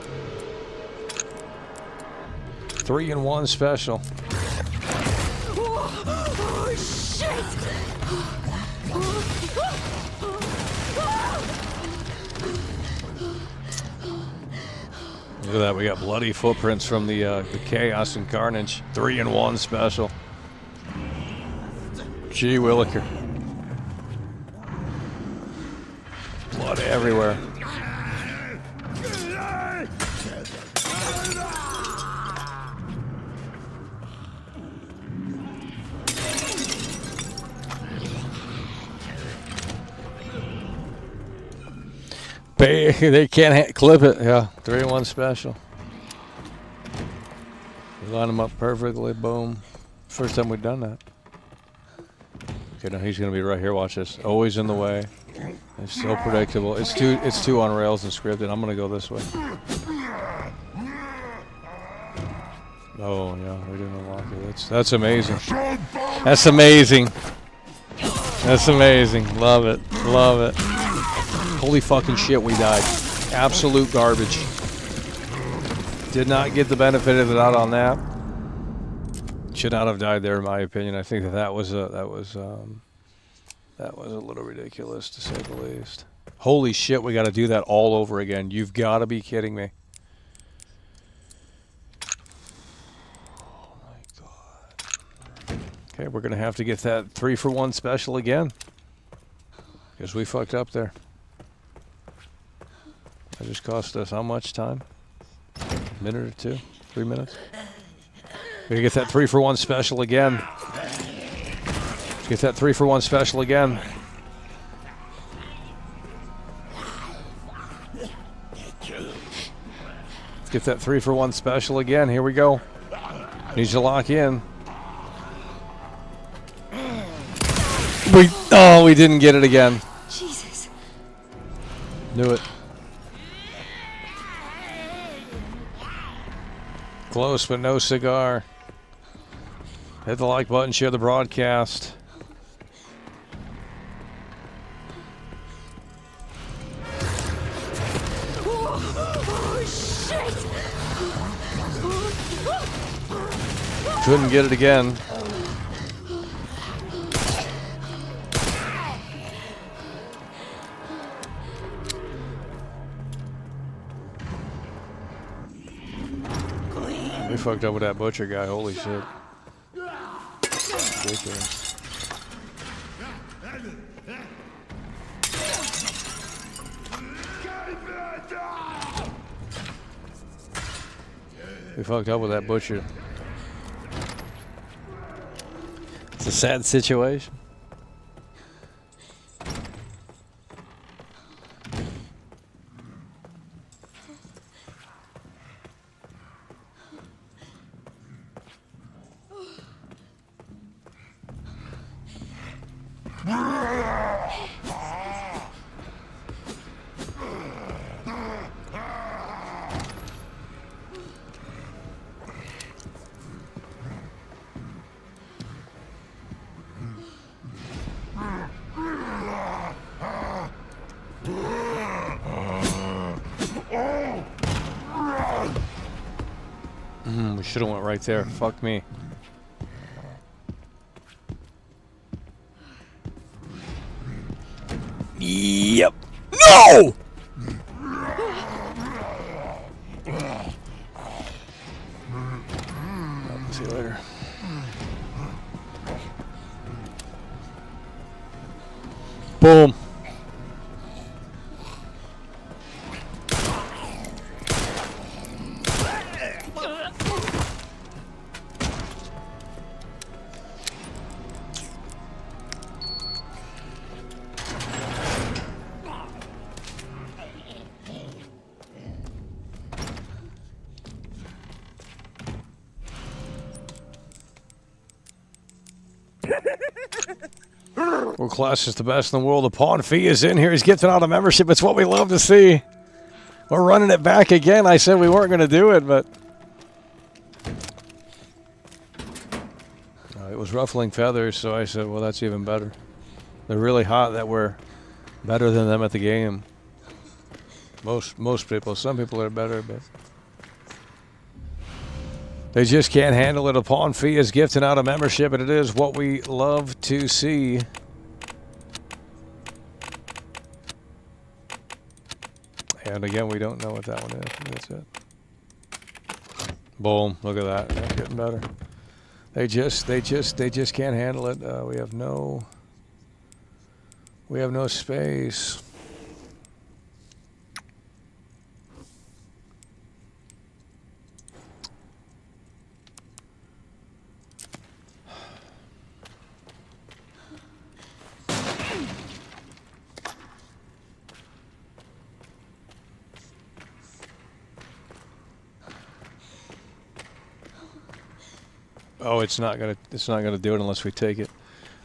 3 and 1 special. Oh, shit! Look at that. We got bloody footprints from the chaos and carnage. 3 and 1 special. Gee Williker. Blood everywhere. They can't clip it. Yeah, 3 and 1 special. We line them up perfectly. Boom. First time we've done that. Okay, now he's gonna be right here. Watch this. Always in the way. It's so predictable. It's too on rails and scripted. I'm gonna go this way. Oh yeah, we didn't unlock it. That's amazing. That's amazing. That's amazing. Love it. Love it. Holy fucking shit, we died. Absolute garbage. Did not get the benefit of the doubt on that. Should not have died there, in my opinion. I think that was a little ridiculous, to say the least. Holy shit, we got to do that all over again. You've got to be kidding me. Oh my god. Okay, we're gonna have to get that 3 for 1 special again, because we fucked up there. That just cost us how much time? A minute or 2? 3 minutes? We're gonna get that 3 for 1 special again. Let's get that 3 for 1 special again. Let's get that 3 for 1 special again. Here we go. Need to lock in. We didn't get it again. Jesus. Knew it. Close, but no cigar. Hit the like button, share the broadcast. Oh, shit! Couldn't get it again. We fucked up with that butcher guy. Holy shit. Ridiculous. We fucked up with that butcher. It's a sad situation. We should have went right there. Fuck me. Yep. No! See you later. Boom. World class is the best in the world. The pawn fee is in here. He's gifting out a membership. It's what we love to see. We're running it back again. I said we weren't going to do it, but it was ruffling feathers, so I said, well, that's even better. They're really hot that we're better than them at the game. Most people. Some people are better, but they just can't handle it. A pawn fee is gifting out a membership, and it is what we love to see. And again, we don't know what that one is. That's it. Boom! Look at that. That's getting better. They just can't handle it. We have no space. Oh, it's not gonna do it unless we take it.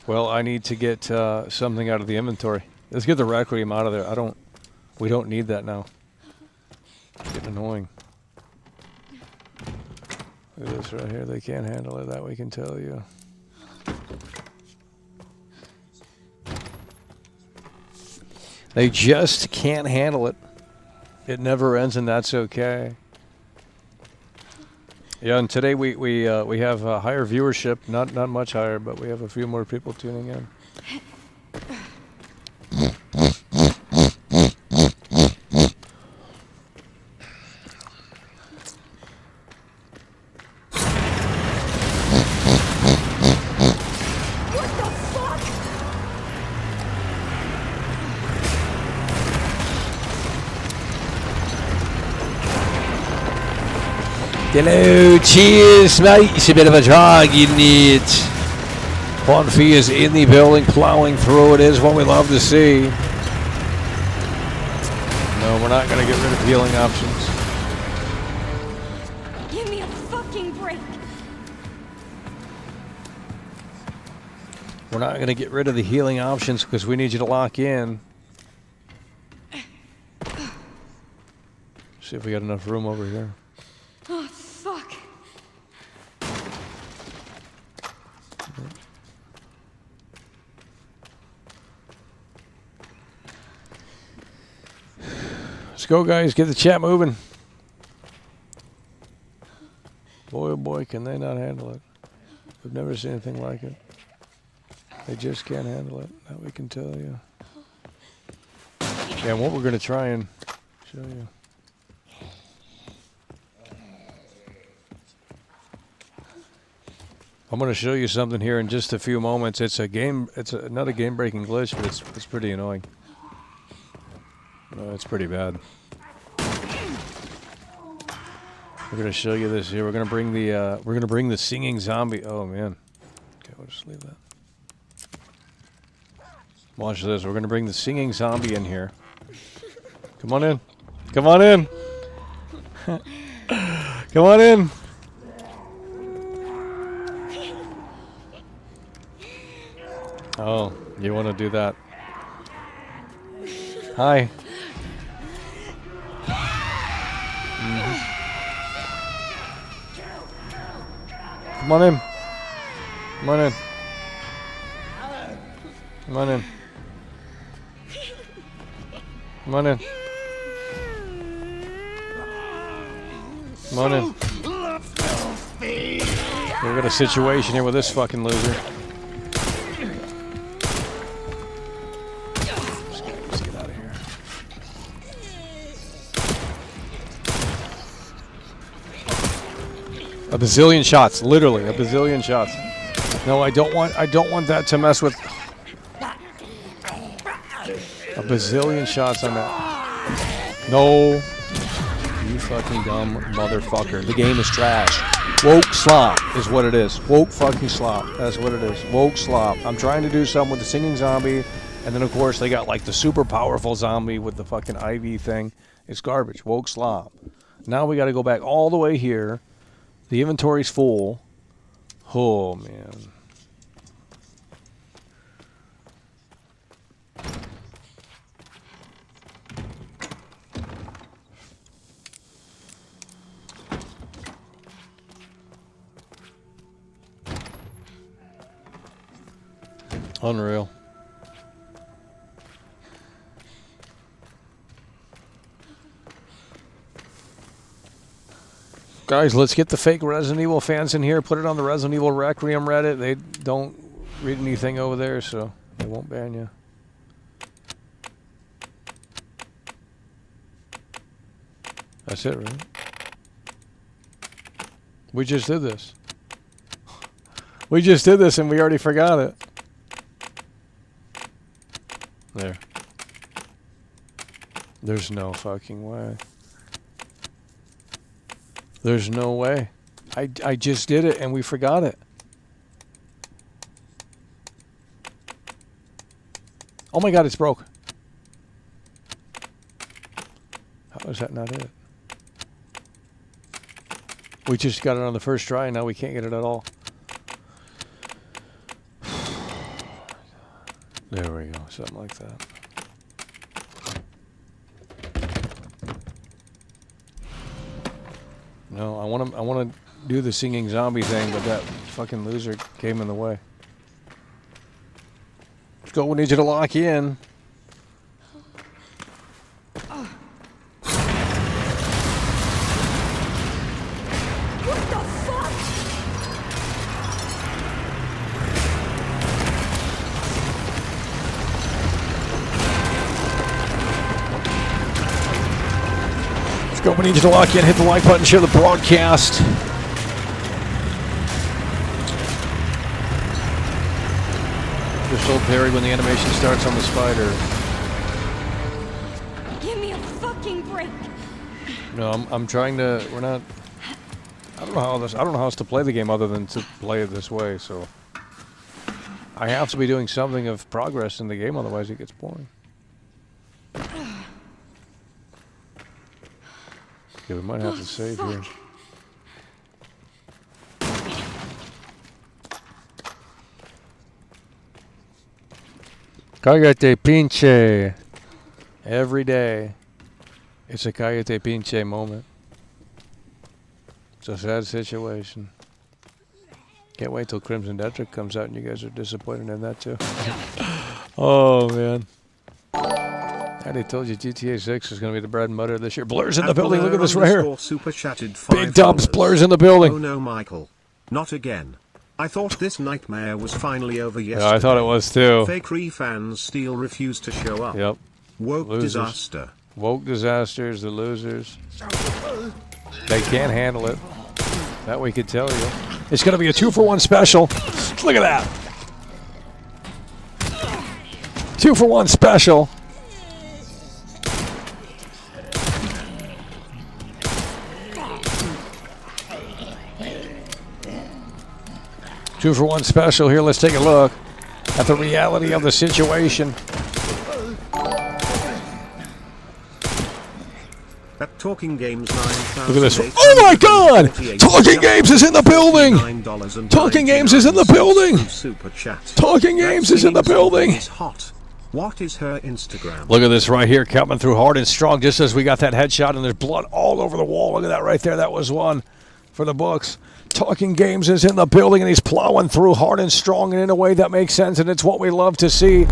Well, I need to get something out of the inventory. Let's get the Requiem out of there. We don't need that now. It's getting annoying. Look at this right here. They can't handle it. That we can tell you. They just can't handle it. It never ends, and that's okay. Yeah, and today we have a higher viewership, not much higher, but we have a few more people tuning in. Hello, cheers, mate. It's a bit of a drag, isn't it? Pawn fee is in the building, plowing through. It is what we love to see. No, we're not going to get rid of healing options. Give me a fucking break. We're not going to get rid of the healing options because we need you to lock in. See if we got enough room over here. Oh, fuck. Let's go, guys. Get the chat moving. Boy, oh boy, can they not handle it. We've never seen anything like it. They just can't handle it. That we can tell you. Yeah, and what we're going to try and show you. I'm going to show you something here in just a few moments. It's a game. It's not a game-breaking glitch, but it's pretty annoying. No, it's pretty bad. We're going to show you this here. We're going to bring the singing zombie. Oh man. Okay, we'll just leave that. Watch this. We're going to bring the singing zombie in here. Come on in. Come on in. Come on in. Oh, you want to do that? Hi. Come on in. Come on in. Come on in. Come on in. Come on in. We've got a situation here with this fucking loser. Let's get out of here. A bazillion shots, literally a bazillion shots. No, I don't want that to mess with. A bazillion shots on that. No. You fucking dumb motherfucker. The game is trash. Woke slop is what it is. Woke fucking slop. That's what it is. Woke slop. I'm trying to do something with the singing zombie, and then of course they got like the super powerful zombie with the fucking IV thing. It's garbage. Woke slop. Now we got to go back all the way here. The inventory's full. Oh man. Unreal. Guys, let's get the fake Resident Evil fans in here. Put it on the Resident Evil Requiem Reddit. They don't read anything over there, so they won't ban you. That's it, right? We just did this. We just did this and we already forgot it. There. There's no fucking way. There's no way. I just did it and we forgot it. Oh my god, it's broke. How is that not it? We just got it on the first try and now we can't get it at all. There we go, something like that. No, I want to do the singing zombie thing, but that fucking loser came in the way. Let's go. We need you to lock in. What the fuck? Let's go. We need you to lock in. Hit the like button. Share the broadcast. Just hold parry when the animation starts on the spider. Give me a fucking break. No, I'm trying to. We're not. I don't know how else to play the game other than to play it this way. So I have to be doing something of progress in the game, otherwise it gets boring. Yeah, we might have to save here. Cállate, pinche. Every day. It's a cállate pinche moment. It's a sad situation. Can't wait till Crimson Desert comes out and you guys are disappointed in that too. Oh, man. I already told you GTA 6 is going to be the bread and butter this year. Blur's in the building. Look at this right here. Super chatted Big dubs. Blur's in the building. Oh no, Michael. Not again. I thought this nightmare was finally over yesterday. Yeah, I thought it was too. Fake fans still refuse to show up. Yep. Woke Losers. disaster. Woke disasters, the losers. They can't handle it. That we could tell you. It's going to be a 2-for-1 special. Look at that. 2-for-1 special. Two-for-one special here. Let's take a look at the reality of the situation. At Talking Games 9,000. Look at this. Oh my God! Talking Games is in the building! Talking Games is in the building! Super chat. Talking Games is in the building! Is hot. What is her Instagram? Look at this right here, coming through hard and strong, just as we got that headshot, and there's blood all over the wall. Look at that right there. That was one for the books. Talking Games is in the building, and he's plowing through hard and strong, and in a way that makes sense, and it's what we love to see.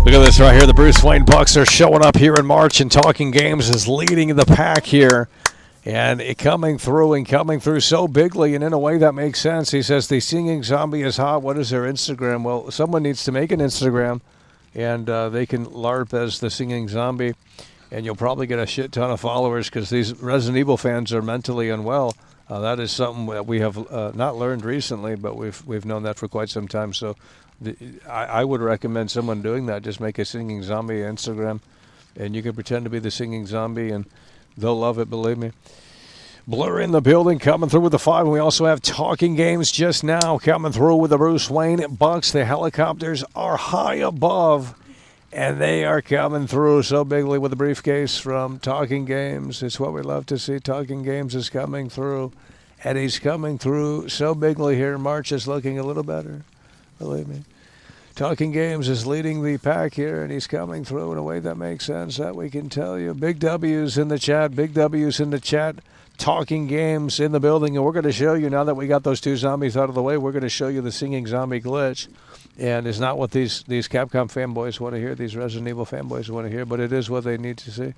Look at this right here. The Bruce Wayne Bucks are showing up here in March, and Talking Games is leading the pack here. And it coming through so bigly, and in a way that makes sense. He says the singing zombie is hot. What is their Instagram? Well, someone needs to make an Instagram, and they can LARP as the singing zombie, and you'll probably get a shit ton of followers because these Resident Evil fans are mentally unwell. That is something that we have not learned recently, but we've known that for quite some time. So I would recommend someone doing that. Just make a singing zombie Instagram, and you can pretend to be the singing zombie, and they'll love it, believe me. Blur in the building, coming through with the 5. And we also have Talking Games just now coming through with the Bruce Wayne Bucks. The helicopters are high above, and they are coming through so bigly with the briefcase from Talking Games. It's what we love to see. Talking Games is coming through, and he's coming through so bigly here. March is looking a little better, believe me. Talking Games is leading the pack here, and he's coming through in a way that makes sense, that we can tell you. Big W's in the chat. Big W's in the chat. Talking Games in the building, and we're going to show you, now that we got those two zombies out of the way, we're going to show you the singing zombie glitch. And it's not what these Capcom fanboys want to hear, these Resident Evil fanboys want to hear, but it is what they need to see.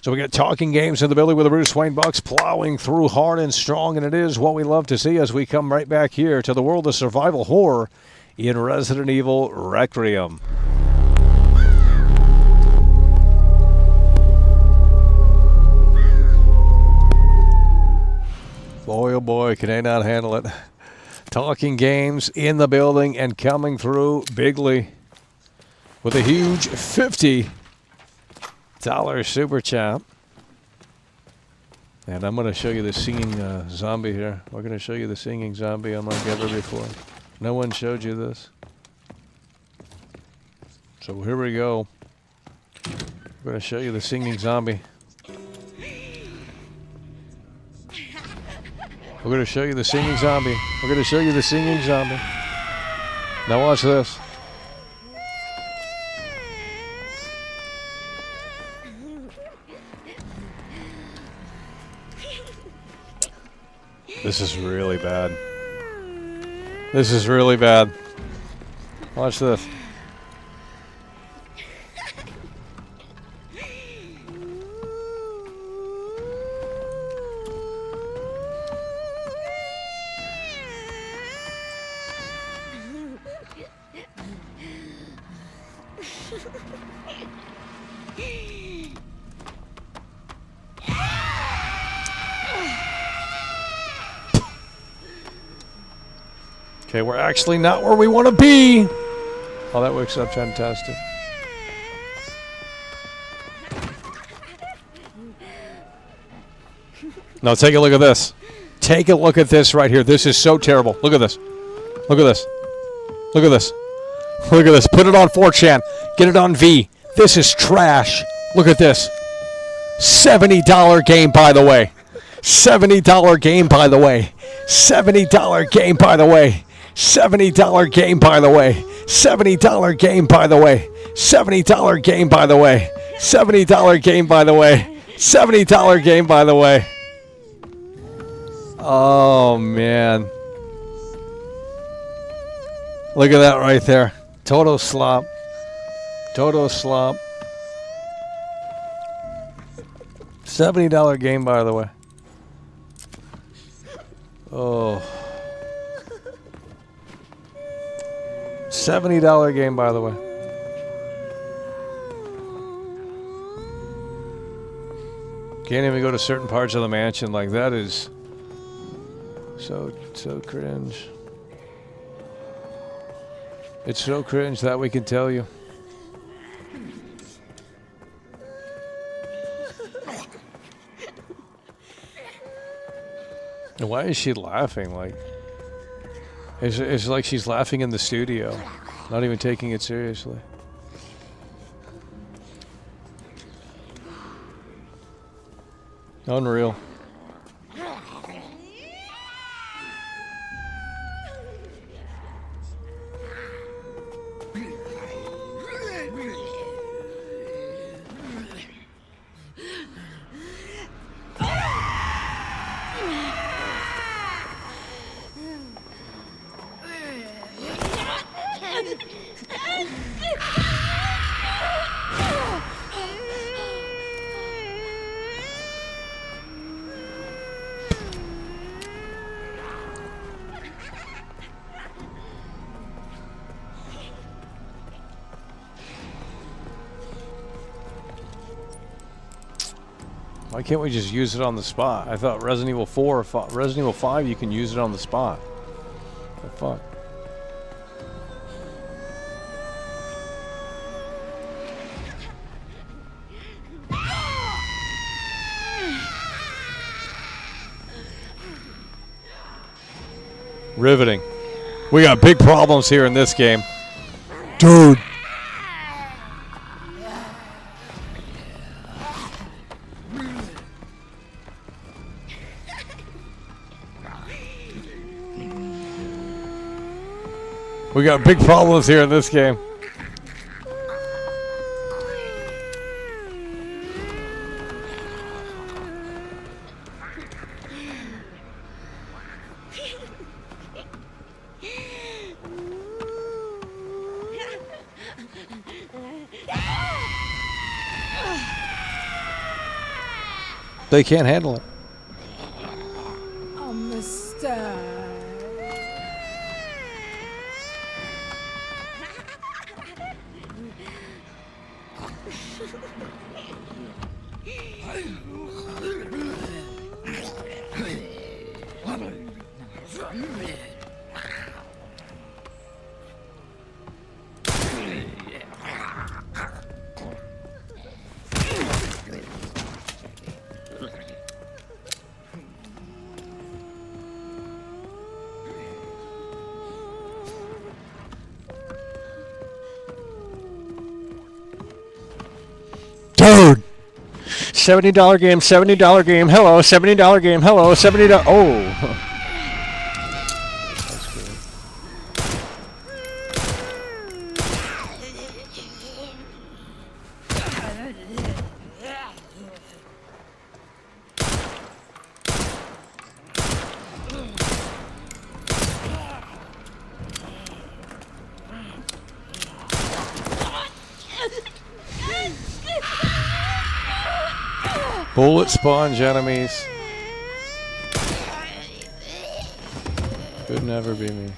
So we got Talking Games in the building with the Bruce Wayne Bucks plowing through hard and strong, and it is what we love to see as we come right back here to the world of survival horror in Resident Evil Requiem. Boy, oh boy, can they not handle it. Talking Games in the building and coming through bigly with a huge $50 super chat. And I'm going to show you the singing zombie here. We're going to show you the singing zombie unlike ever before. No one showed you this. So here we go. We're going to show you the singing zombie. We're going to show you the singing zombie. We're going to show you the singing zombie. Now watch this. This is really bad. This is really bad. Watch this. Okay, we're actually not where we want to be. Oh, that works out fantastic. Now take a look at this. Take a look at this right here. This is so terrible. Look at this. Look at this. Look at this. Look at this. Put it on 4chan. Get it on V. This is trash. Look at this. $70 game, by the way. $70 game, by the way. $70 game, by the way. $70 game, by the way. $70 game, by the way. $70 game, by the way. $70 game, by the way. $70 game, by the way. Oh, man. Look at that right there. Total slop. Total slop. $70 game, by the way. Oh. $70 game, by the way. Can't even go to certain parts of the mansion. Like, that is so cringe. It's so cringe that we can tell you. And why is she laughing? Like, it's like she's laughing in the studio, not even taking it seriously. Unreal. Why can't we just use it on the spot? I thought Resident Evil 4 or Resident Evil 5 you can use it on the spot. The fuck? Riveting. We got big problems here in this game. Dude. We got big problems here in this game. They can't handle it. Oh, mister. Dude! $70 game, $70 game, hello, $70 game, hello, $70. Oh! That's good. Bullet sponge enemies. Could never be me.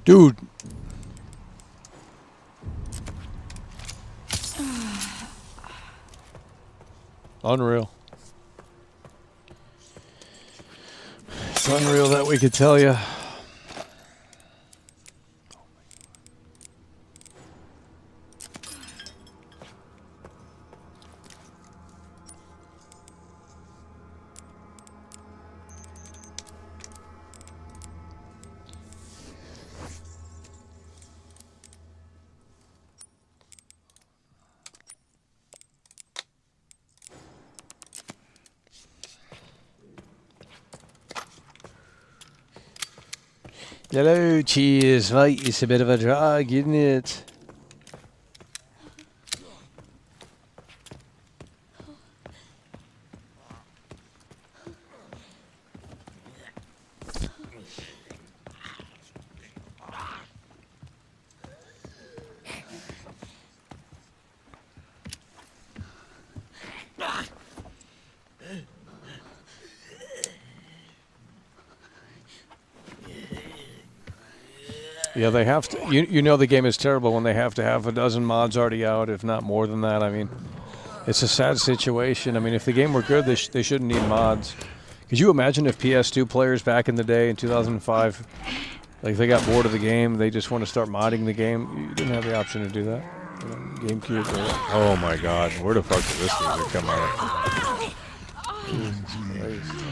Dude. Unreal. It's unreal that we could tell you. Hello, cheers, mate. It's a bit of a drag, isn't it? Yeah, they have to. You know the game is terrible when they have to have a dozen mods already out, if not more than that. I mean, it's a sad situation. I mean, if the game were good, they shouldn't need mods. Could you imagine if PS2 players back in the day in 2005, like they got bored of the game, they just want to start modding the game? You didn't have the option to do that. GameCube. Oh my God, where the fuck did this music come out? Jesus Christ.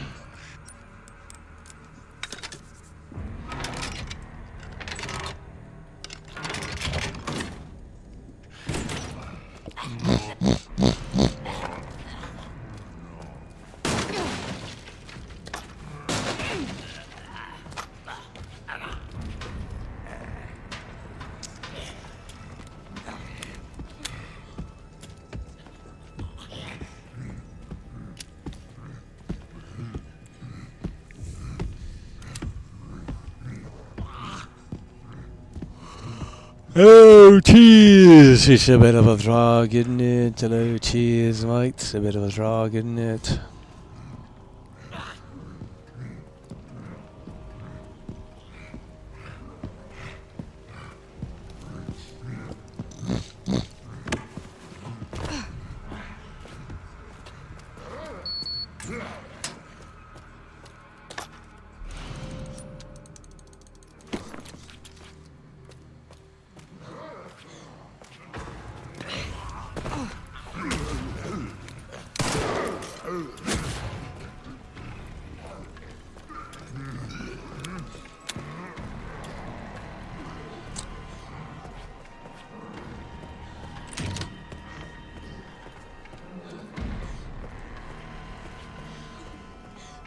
Oh, cheers! It's a bit of a drag, isn't it? Hello, cheers, mate. It's a bit of a drag, isn't it?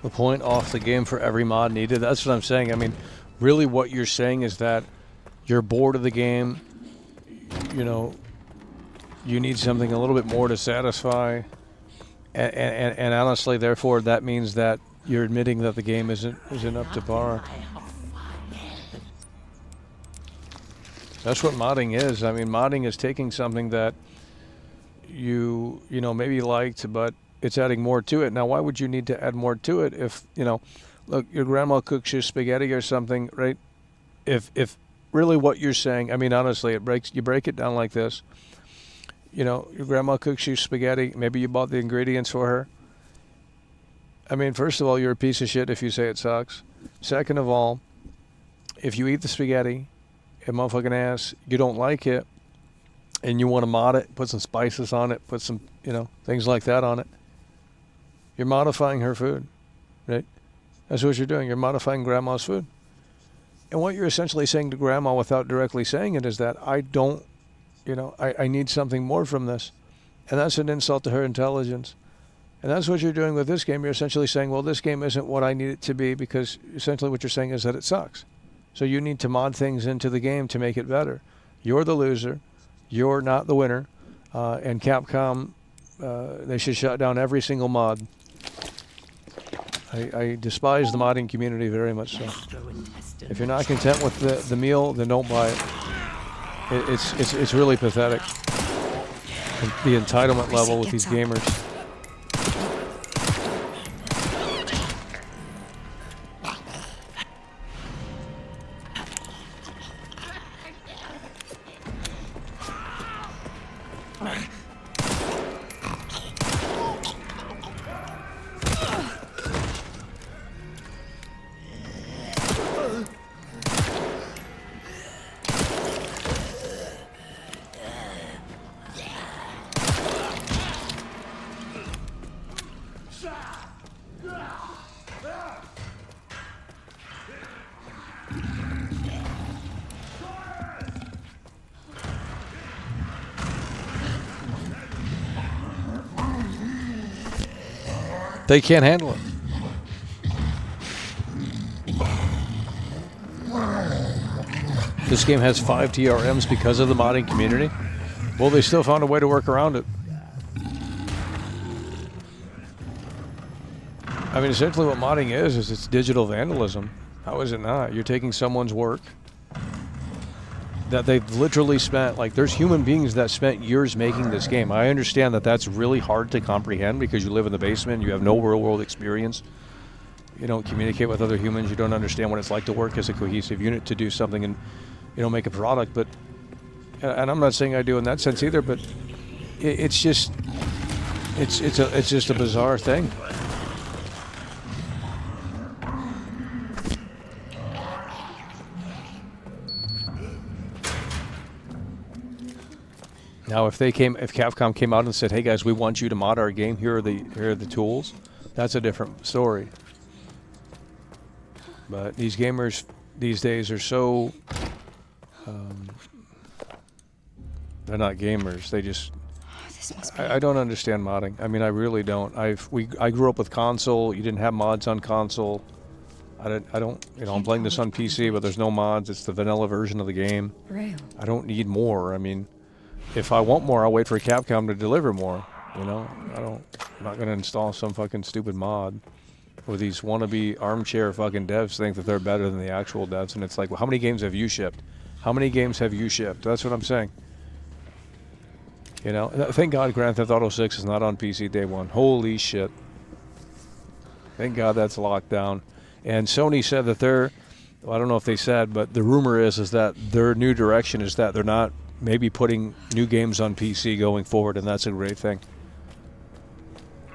The point off the game for every mod needed. That's what I'm saying. I mean, really what you're saying is that you're bored of the game. You know, you need something a little bit more to satisfy. And honestly, therefore, that means that you're admitting that the game isn't up to par. That's what modding is. I mean, modding is taking something that you know, maybe liked, but it's adding more to it. Now, why would you need to add more to it if, you know, look, your grandma cooks you spaghetti or something, right? If really what you're saying, I mean, honestly, you break it down like this. You know, your grandma cooks you spaghetti. Maybe you bought the ingredients for her. I mean, first of all, you're a piece of shit if you say it sucks. Second of all, if you eat the spaghetti, a motherfucking ass, you don't like it, and you want to mod it, put some spices on it, put some, you know, things like that on it, you're modifying her food, right? That's what you're doing. You're modifying grandma's food. And what you're essentially saying to grandma without directly saying it is that I don't, you know, I need something more from this. And that's an insult to her intelligence. And that's what you're doing with this game. You're essentially saying, well, this game isn't what I need it to be, because essentially what you're saying is that it sucks. So you need to mod things into the game to make it better. You're the loser. You're not the winner. And Capcom, they should shut down every single mod. I despise the modding community very much so. If you're not content with the meal, then don't buy it. It's really pathetic. The entitlement level with these gamers. They can't handle it. This game has 5 TRMs because of the modding community. Well, they still found a way to work around it. I mean, essentially what modding is it's digital vandalism. How is it not? You're taking someone's work that they've literally spent, like, there's human beings that spent years making this game. I understand that that's really hard to comprehend because you live in the basement, you have no real-world experience. You don't communicate with other humans, you don't understand what it's like to work as a cohesive unit to do something and, you know, make a product. But, and I'm not saying I do in that sense either, but it's just a bizarre thing. Now, if Capcom came out and said, "Hey guys, we want you to mod our game. Here are the tools," that's a different story. But these gamers these days are so they're not gamers. They just I don't understand modding. I mean, I really don't. I grew up with console. You didn't have mods on console. I don't. You know, I'm playing this on PC, but there's no mods. It's the vanilla version of the game. Braille. I don't need more. I mean, if I want more, I'll wait for Capcom to deliver more. You know, I'm not going to install some fucking stupid mod where these wannabe armchair fucking devs think that they're better than the actual devs. And it's like, well, how many games have you shipped? How many games have you shipped? That's what I'm saying. You know, thank God Grand Theft Auto 6 is not on PC day one. Holy shit. Thank God that's locked down. And Sony said that well, I don't know if they said, but the rumor is that their new direction is that they're not maybe putting new games on PC going forward, and that's a great thing.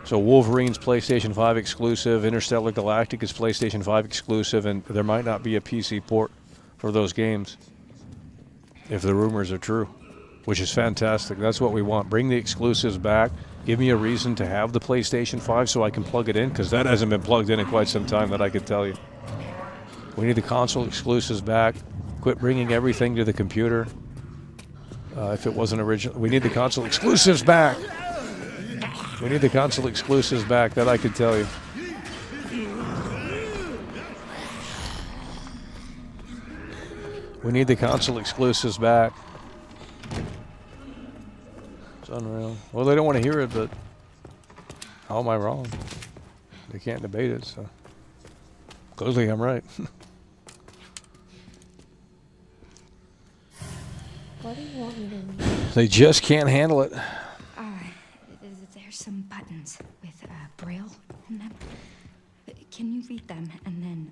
So Wolverine's PlayStation 5 exclusive, Interstellar Galactic is PlayStation 5 exclusive, and there might not be a PC port for those games if the rumors are true, which is fantastic. That's what we want. Bring the exclusives back. Give me a reason to have the PlayStation 5 so I can plug it in, because that hasn't been plugged in quite some time that I could tell you. We need the console exclusives back. Quit bringing everything to the computer. If it wasn't original, we need the console exclusives back. We need the console exclusives back, that I could tell you. We need the console exclusives back. It's unreal. Well, they don't want to hear it, but how am I wrong? They can't debate it, so clearly I'm right. What do you want me to read? They just can't handle it. There's some buttons with Braille in them. Can you read them and then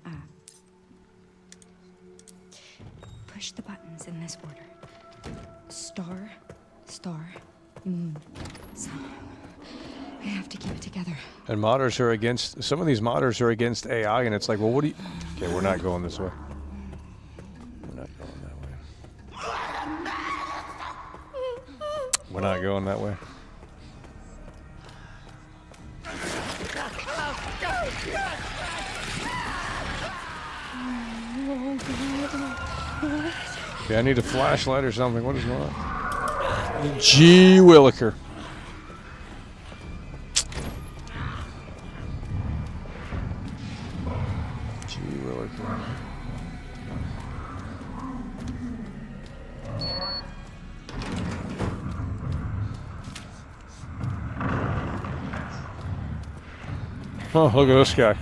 push the buttons in this order? Star, star, moon, sun. I have to keep it together. And modders are against, some of these modders are against AI, and it's like, well, what do you... Okay, we're not going this way. We're not going that way. We're not going that way. Okay, I need a flashlight or something. What is going on? Gee Williker. Gee Williker. Oh, look at this guy.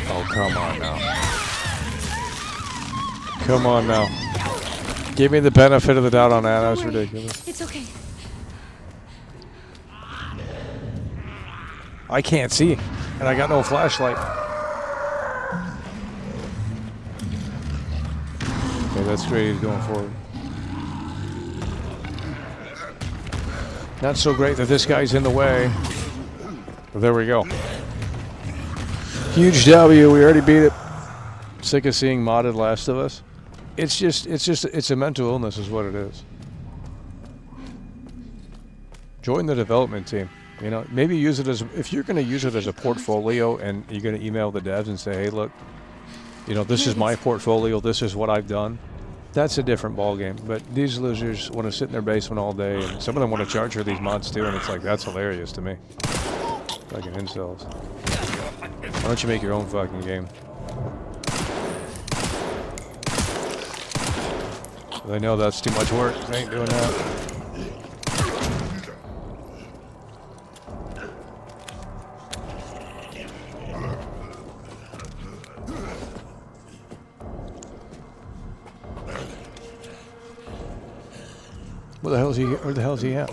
Oh, come on now. Come on now. Give me the benefit of the doubt on that. That was ridiculous. It's okay. I can't see, and I got no flashlight. that's great going forward. Not so great that this guy's in the way. But there we go. Huge W. We already beat it. Sick of seeing modded Last of Us. It's a mental illness is what it is. Join the development team. You know, maybe use it as, if you're going to use it as a portfolio and you're going to email the devs and say, hey, look, you know, this is my portfolio, this is what I've done. That's a different ballgame. But these losers want to sit in their basement all day, and some of them want to charge for these mods too, and it's like, that's hilarious to me. Fucking incels. Why don't you make your own fucking game? They know that's too much work. They ain't doing that. Where the hell is he at?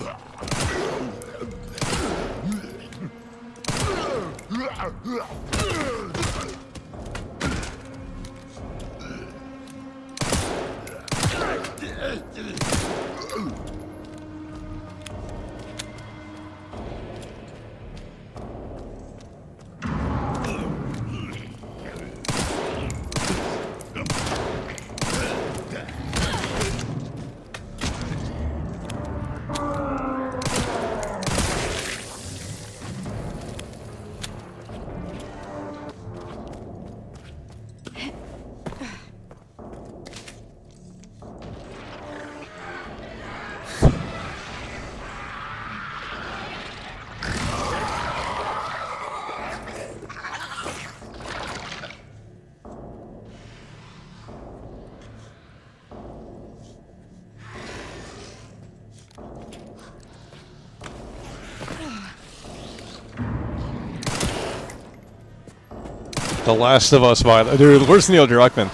The Last of Us violence. Dude, where's Neil Druckmann?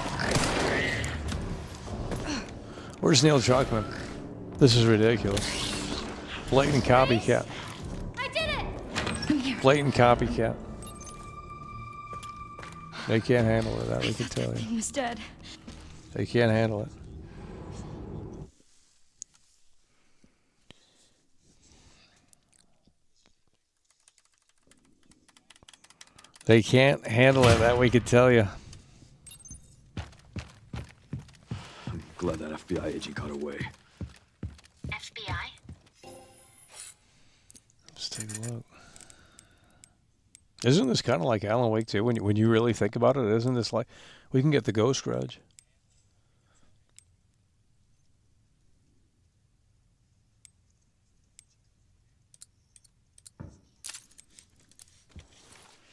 Where's Neil Druckmann? This is ridiculous. Blatant copycat. I did it! Blatant copycat. They can't handle it, that we can tell you. He was dead. They can't handle it. They can't handle it, that we could tell you. I'm glad that FBI agent got away. FBI? Let's take a look. Isn't this kind of like Alan Wake 2 when you really think about it? Isn't this like, we can get the Ghost Grudge?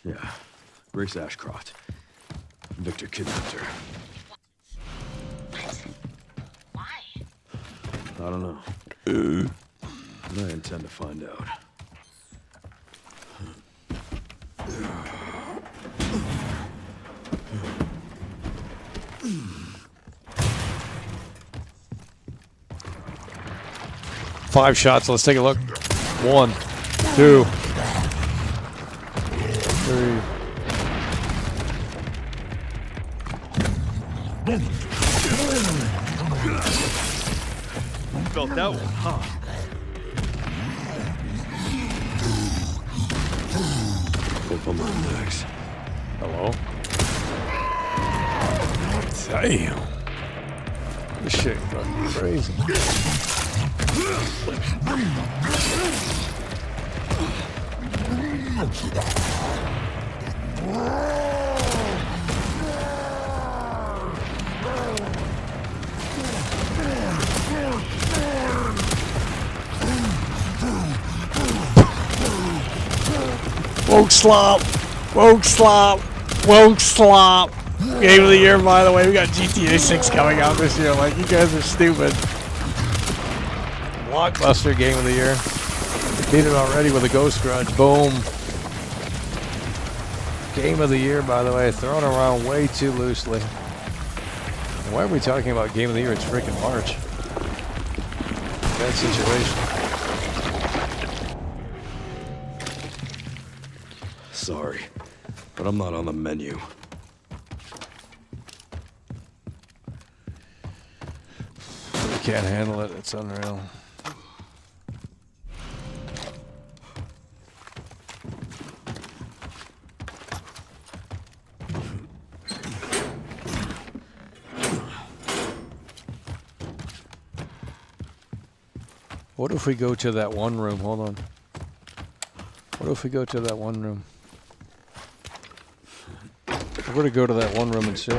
Yeah. Grace Ashcroft. Victor kidnapped her. What? Why? I don't know. And I intend to find out. Five shots, let's take a look. 1, 2, 3. Felt that one, huh? Hope I'm on next. Hello? Damn. This shit fucking crazy. Woke slop. Woke slop. Woke slop. Game of the year, by the way. We got GTA 6 coming out this year. Like, you guys are stupid. Blockbuster game of the year. Beat it already with a Ghost Grudge. Boom. Game of the year, by the way. Thrown around way too loosely. Why are we talking about game of the year? It's freaking March. Bad situation. Sorry, but I'm not on the menu. can't handle it. It's unreal. What if we go to that one room? Hold on. What if we go to that one room? We're going to go to that one room and see.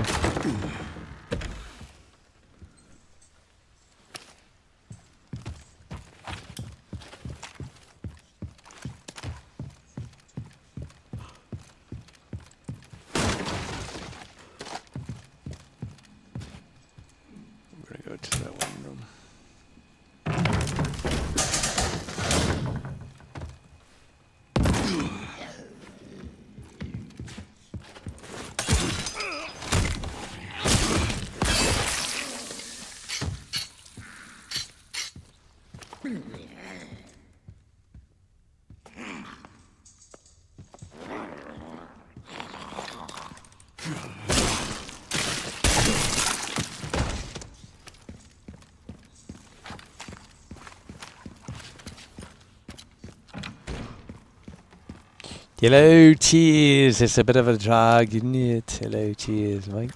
Hello, cheers. It's a bit of a drag, isn't it? Hello, cheers, mate.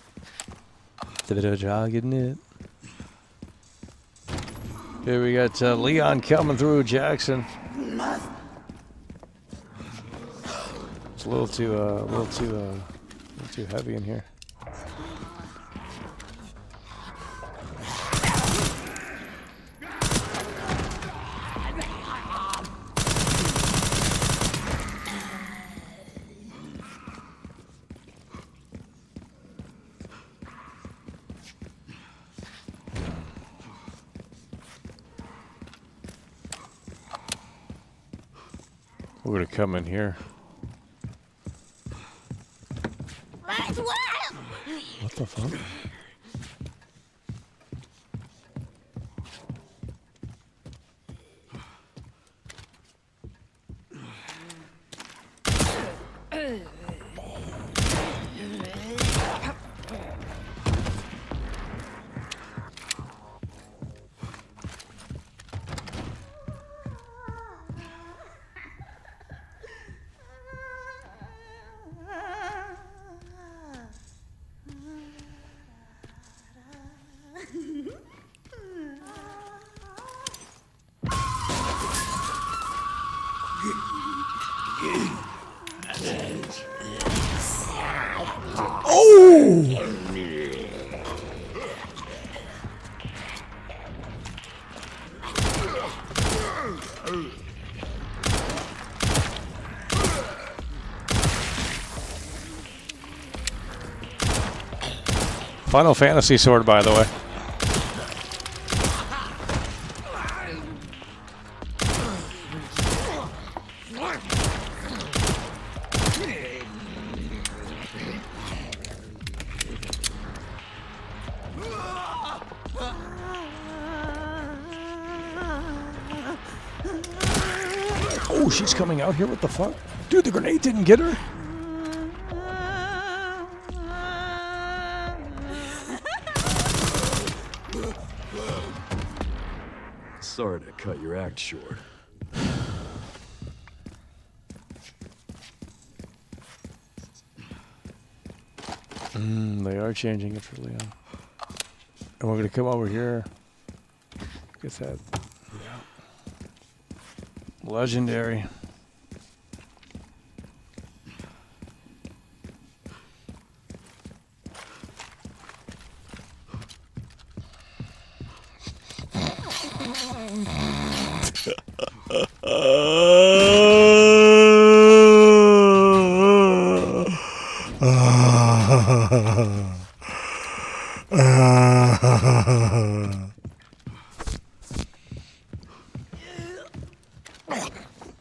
It's a bit of a drag, isn't it? Here we got Leon coming through Jackson. It's a little too heavy in here. We're gonna come in here. What the fuck? Final Fantasy sword, by the way. Oh, she's coming out here. What the fuck? Dude, the grenade didn't get her. Sorry to cut your act short. They are changing it for Leon. And we're gonna come over here. Get that. Legendary.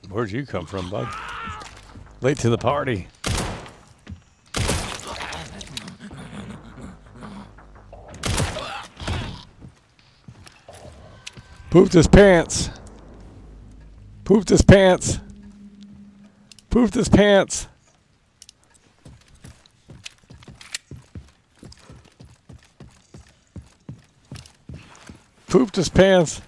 Where'd you come from, bud? Late to the party. Pooped his pants. Pooped his pants. Pooped his pants. pooped his pants.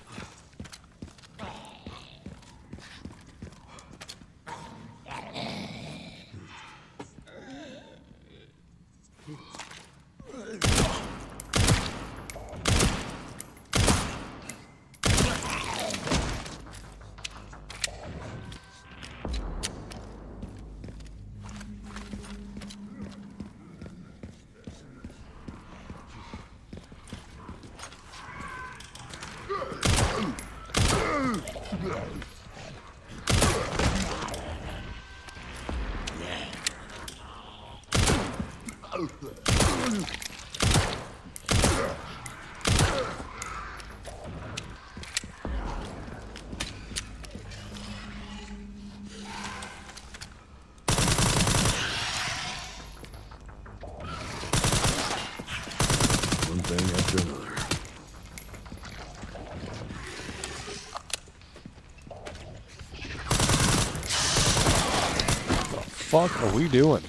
One thing after another. What the fuck are we doing?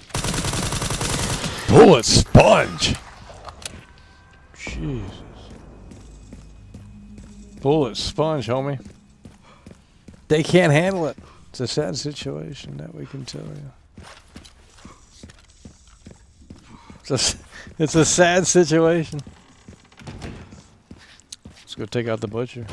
Bullet sponge. Jesus. Bullet sponge, homie. They can't handle it. It's a sad situation, that we can tell you. It's a sad situation. Let's go take out the butcher.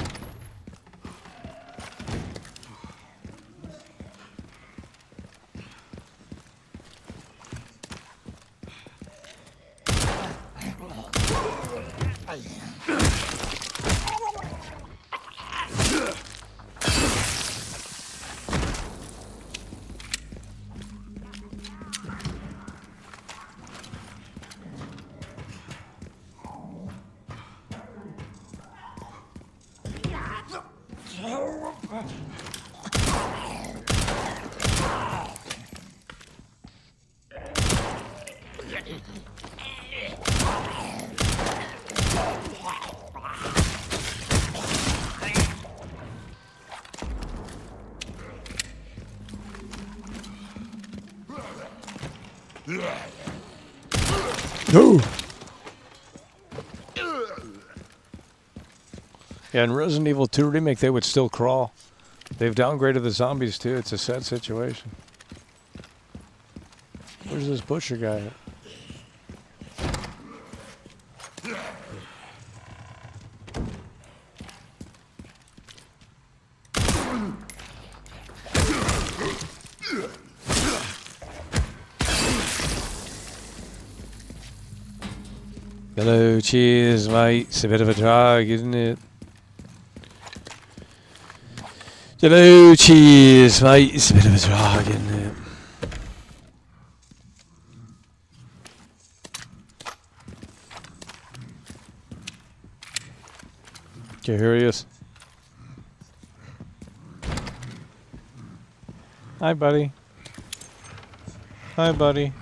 No. Yeah, in Resident Evil 2 Remake, they would still crawl. They've downgraded the zombies, too. It's a sad situation. Where's this butcher guy at? Hello, cheers, mate. It's a bit of a drag, isn't it? Hello, cheers, mate. It's a bit of a drag, isn't it? Okay, here he is. Hi, buddy. Hi, buddy.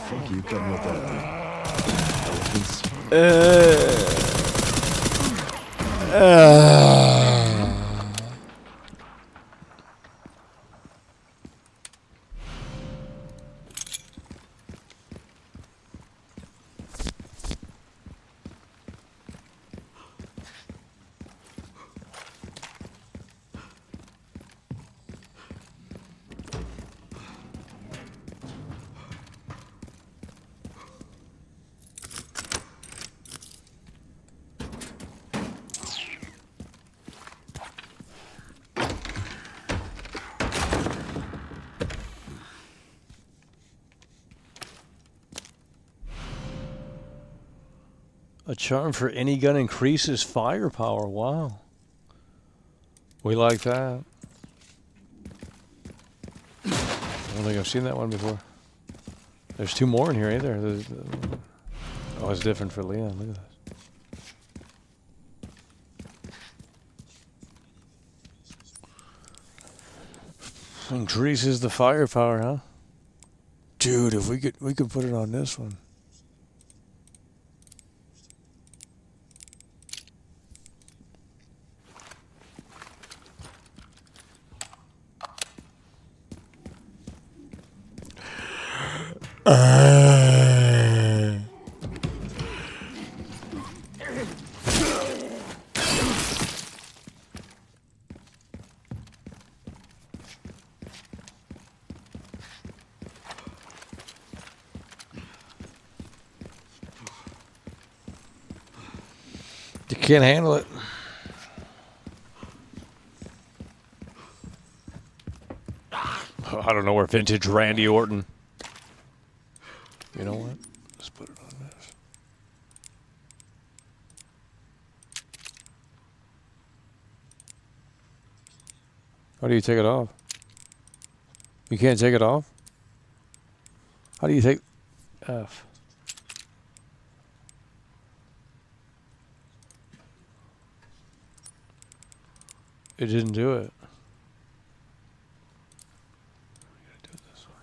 Fuck you, cutting with that. A charm for any gun increases firepower. Wow. We like that. I don't think I've seen that one before. There's two more in here, ain't there? Oh, it's different for Leon. Look at this. Increases the firepower, huh? Dude, if we could put it on this one. You can't handle it. I don't know where vintage Randy Orton. You know what? Let's put it on this. How do you take it off? You can't take it off? How do you take F? It didn't do it. I gotta do it this way.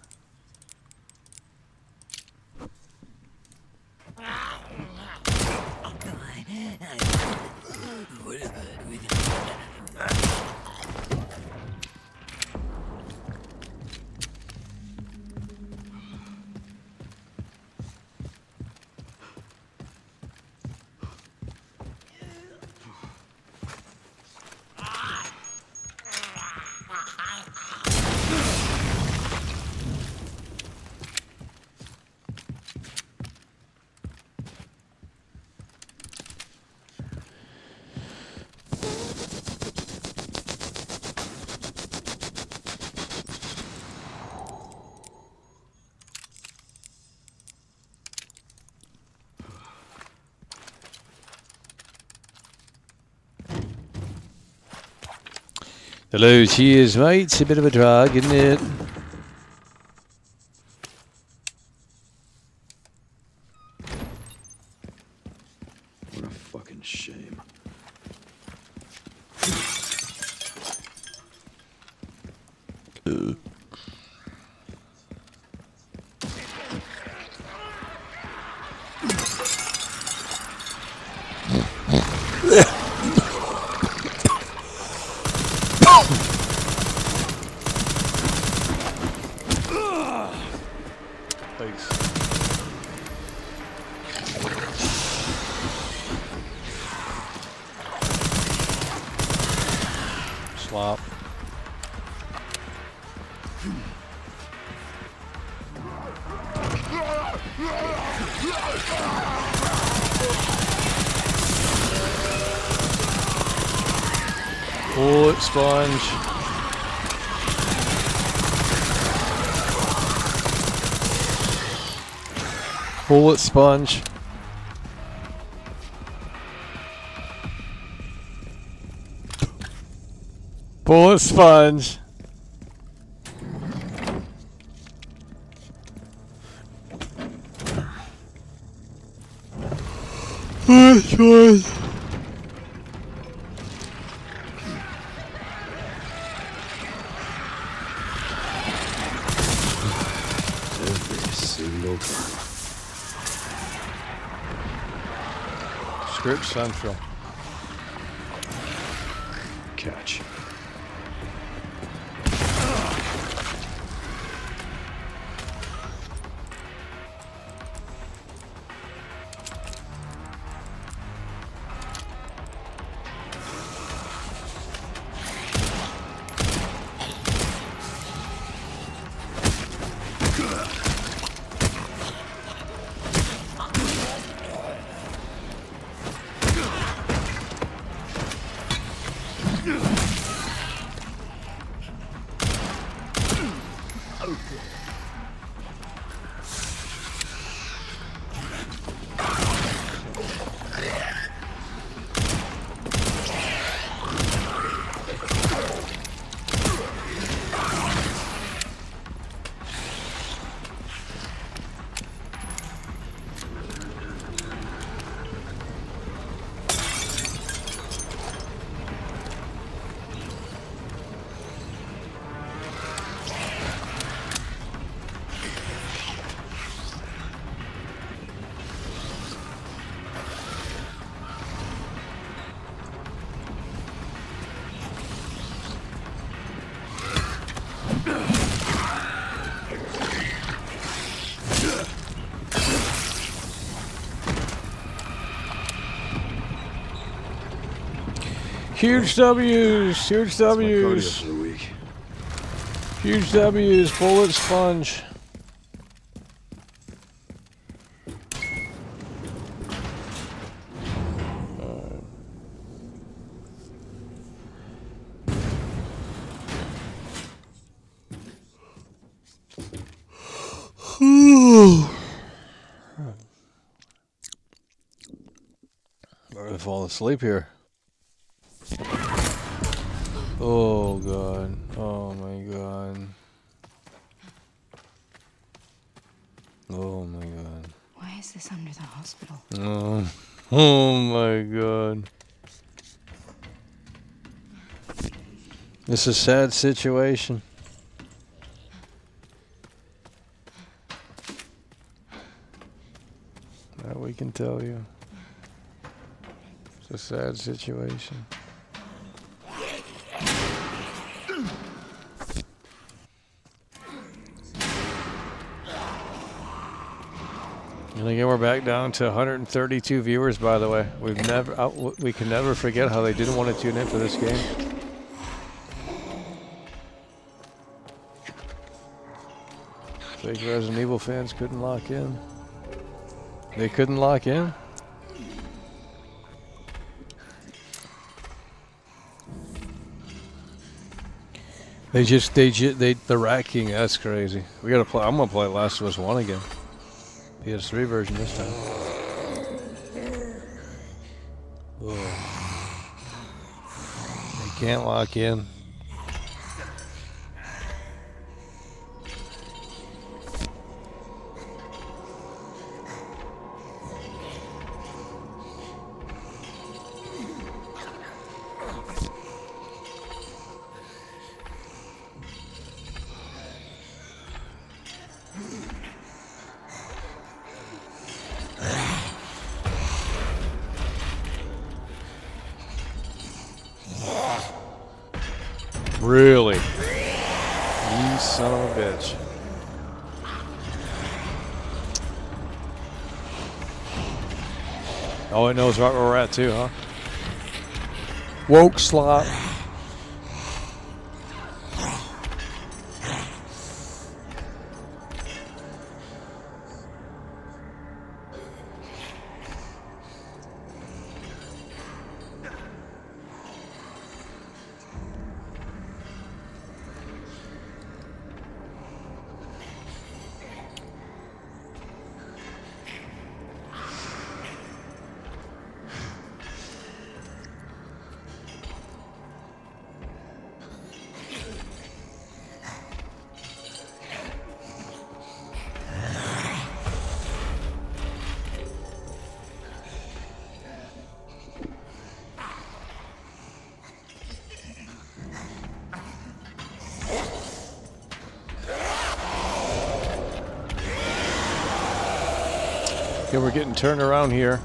Hello, cheers, mate. It's a bit of a drag, isn't it? What a fucking shame. Thanks. Slop. Bullet sponge. Bullet sponge. Bullet sponge. Bullet sponge. Every single time. Script Central. Catch. Huge W's. Huge That's my cardio W's. for the week. Huge W's. Bullet sponge. I'm gonna fall asleep here. Oh god. Oh my god. Oh my god. Why is this under the hospital? Oh, oh my god. This is a sad situation. That we can tell you. It's a sad situation. And again, we're back down to 132 viewers. By the way, we can never forget how they didn't want to tune in for this game. Fake Resident Evil fans couldn't lock in. They couldn't lock in. The racking. That's crazy. We gotta play. I'm gonna play Last of Us 1 again. PS3 version this time. Oh. They can't lock in. Really? You son of a bitch. Oh, it knows right where we're at too, huh? Woke slot. Okay, we're getting turned around here.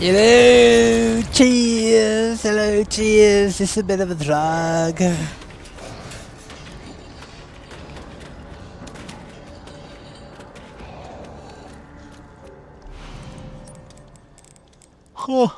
Hello, cheers, hello, cheers, this is a bit of a drag. Huh.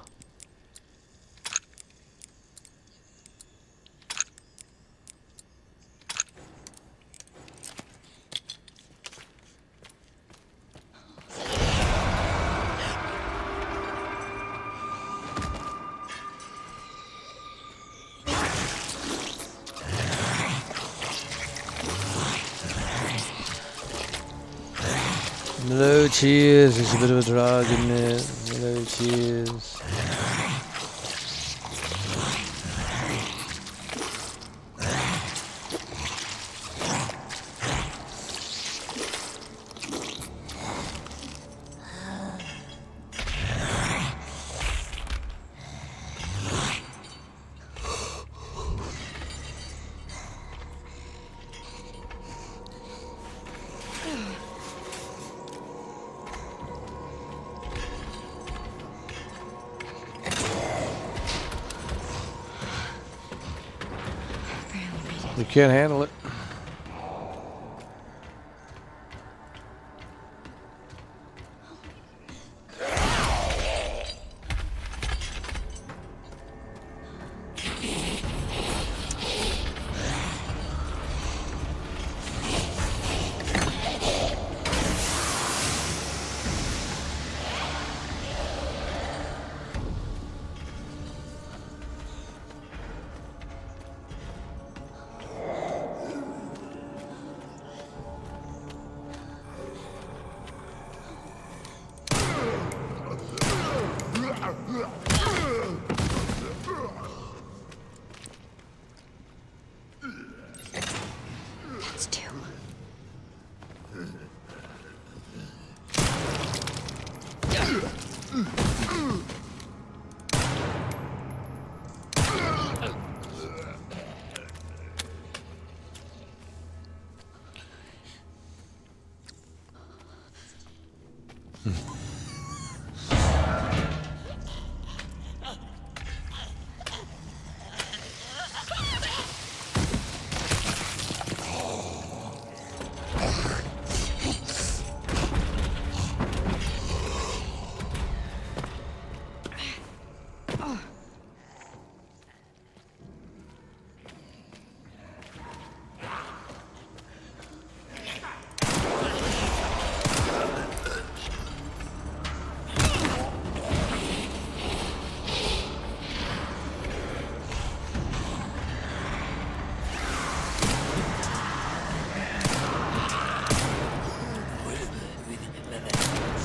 Hello, cheers. It's a bit of a drag, isn't it? Hello, cheers. You can't handle it. That's two.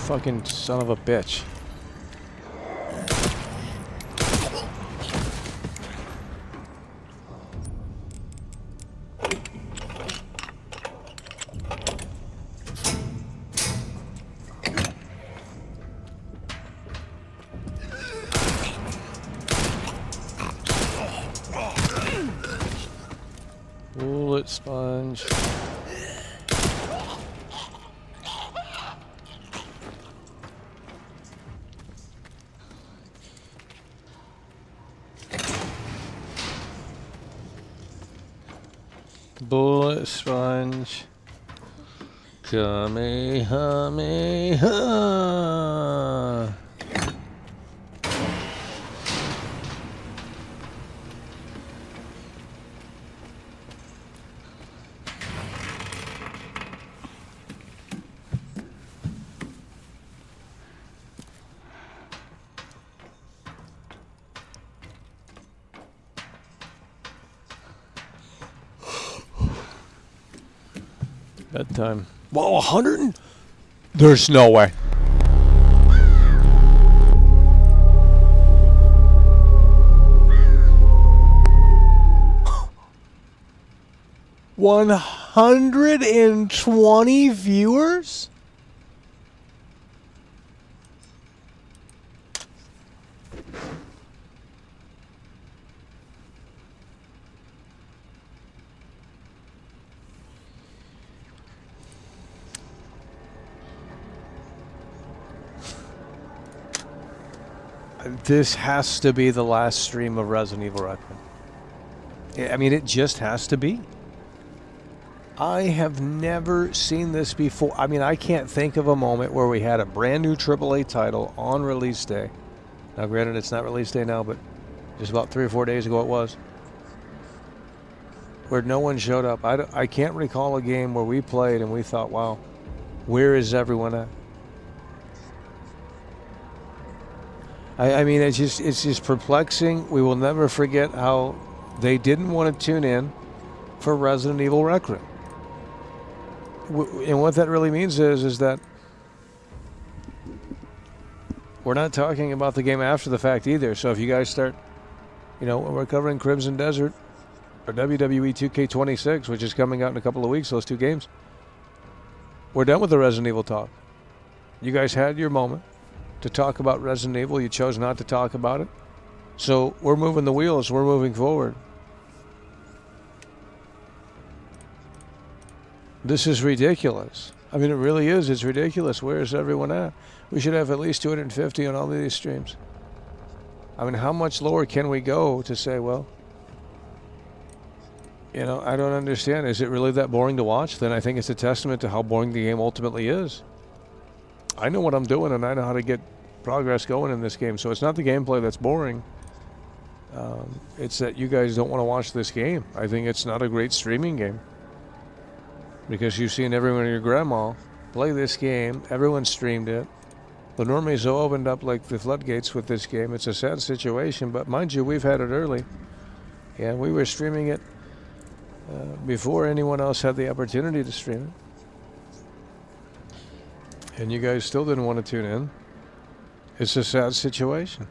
Fucking son of a bitch. Bullet sponge. Bullet sponge. Kamehameha. Bedtime. Whoa, 100? There's no way. $120 viewers? This has to be the last stream of Resident Evil Requiem. I mean, it just has to be. I have never seen this before. I mean, I can't think of a moment where we had a brand new AAA title on release day. Now, granted, it's not release day now, but just about 3 or 4 days ago it was. Where no one showed up. I can't recall a game where we played and we thought, wow, where is everyone at? I mean, it's just perplexing. We will never forget how they didn't want to tune in for Resident Evil Requiem. And what that really means is that we're not talking about the game after the fact either. So if you guys start, you know, we're covering Crimson Desert or WWE 2K26, which is coming out in a couple of weeks, those two games, we're done with the Resident Evil talk. You guys had your moment to talk about Resident Evil. You chose not to talk about it. So we're moving the wheels. We're moving forward. This is ridiculous. I mean, it really is. It's ridiculous. Where is everyone at? We should have at least 250 on all of these streams. I mean, how much lower can we go to say, well, You know, I don't understand. Is it really that boring to watch? Then I think it's a testament to how boring the game ultimately is. I know what I'm doing, and I know how to get progress going in this game. So it's not the gameplay that's boring. It's that you guys don't want to watch this game. I think it's not a great streaming game. Because you've seen everyone and your grandma play this game. Everyone streamed it. The normies have opened up like the floodgates with this game. It's a sad situation, but mind you, we've had it early. And we were streaming it before anyone else had the opportunity to stream it. And you guys still didn't want to tune in. It's a sad situation.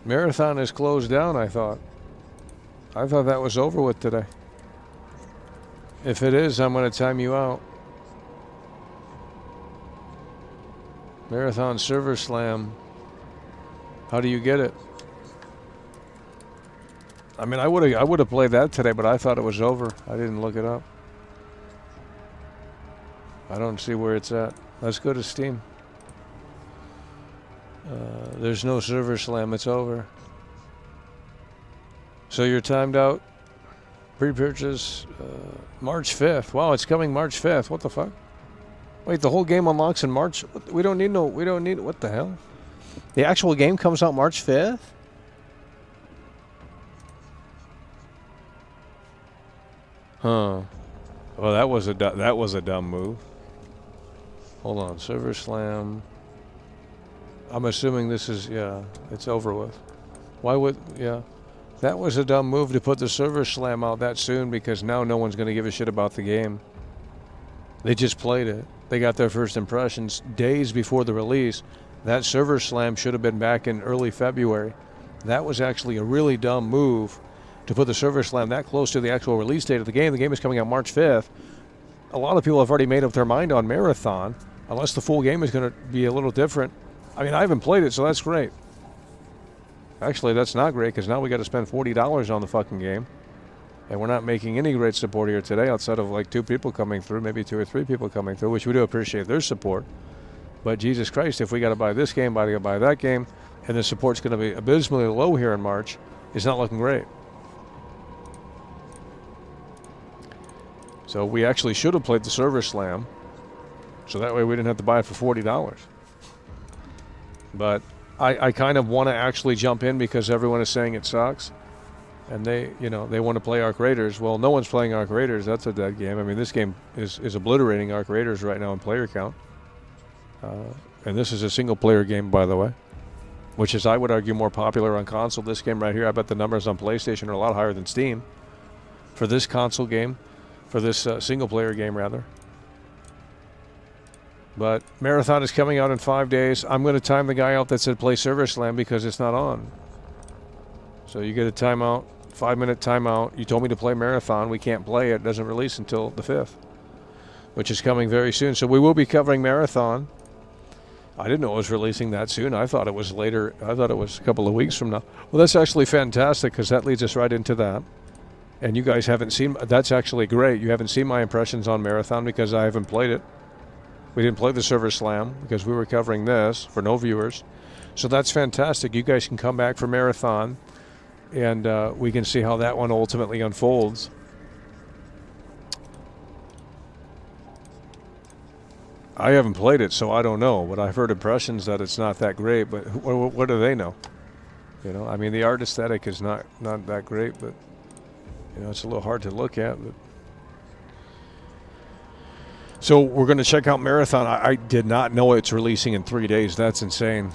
Marathon is closed down, I thought. I thought that was over with today. If it is, I'm going to time you out. Marathon Server Slam. How do you get it? I mean, I would have played that today, but I thought it was over. I didn't look it up. I don't see where it's at. Let's go to Steam. There's no Server Slam. It's over. So you're timed out. Pre-purchase March 5th. Wow, it's coming March 5th. What the fuck? Wait, the whole game unlocks in March? We don't need what the hell? The actual game comes out March 5th? Huh. Well, that was a dumb move. Hold on, Server Slam. I'm assuming this is, yeah, it's over with. Why would, yeah. That was a dumb move to put the Server Slam out that soon because now no one's going to give a shit about the game. They just played it. They got their first impressions days before the release. That Server Slam should have been back in early February. That was actually a really dumb move to put the Server Slam that close to the actual release date of the game. The game is coming out March 5th. A lot of people have already made up their mind on Marathon, unless the full game is going to be a little different. I mean, I haven't played it, so that's great. Actually, that's not great, because now we got to spend $40 on the fucking game. And we're not making any great support here today, outside of like 2 people coming through, maybe 2 or 3 people coming through, which we do appreciate their support. But Jesus Christ, if we got to buy this game, buy that game, and the support's going to be abysmally low here in March, it's not looking great. So we actually should have played the Server Slam, so that way we didn't have to buy it for $40. But I kind of want to actually jump in because everyone is saying it sucks. And they want to play Arc Raiders. Well, no one's playing Arc Raiders. That's a dead game. I mean, this game is obliterating Arc Raiders right now in player count. And this is a single-player game, by the way, which is, I would argue, more popular on console. This game right here, I bet the numbers on PlayStation are a lot higher than Steam for this console game, for this single-player game, rather. But Marathon is coming out in 5 days. I'm going to time the guy out that said play Server Slam because it's not on. So you get a timeout, 5-minute timeout. You told me to play Marathon. We can't play it. It doesn't release until the 5th, which is coming very soon. So we will be covering Marathon. I didn't know it was releasing that soon. I thought it was later. I thought it was a couple of weeks from now. Well, that's actually fantastic because that leads us right into that. And you guys haven't seen, that's actually great. You haven't seen my impressions on Marathon because I haven't played it. We didn't play the Server Slam because we were covering this for no viewers. So that's fantastic. You guys can come back for Marathon and we can see how that one ultimately unfolds. I haven't played it, so I don't know, but I've heard impressions that it's not that great, but what do they know? You know, I mean, the art aesthetic is not that great, but, you know, it's a little hard to look at. But so we're going to check out Marathon. I did not know it's releasing in 3 days. That's insane.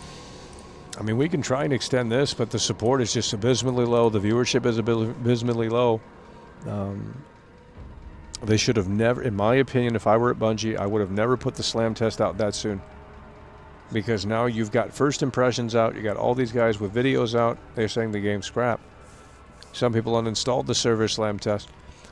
I mean, we can try and extend this, but the support is just abysmally low. The viewership is abysmally low. They should have never, in my opinion, if I were at Bungie, I would have never put the Slam test out that soon. Because now you've got first impressions out. You got all these guys with videos out. They're saying the game's crap. Some people uninstalled the Server Slam test.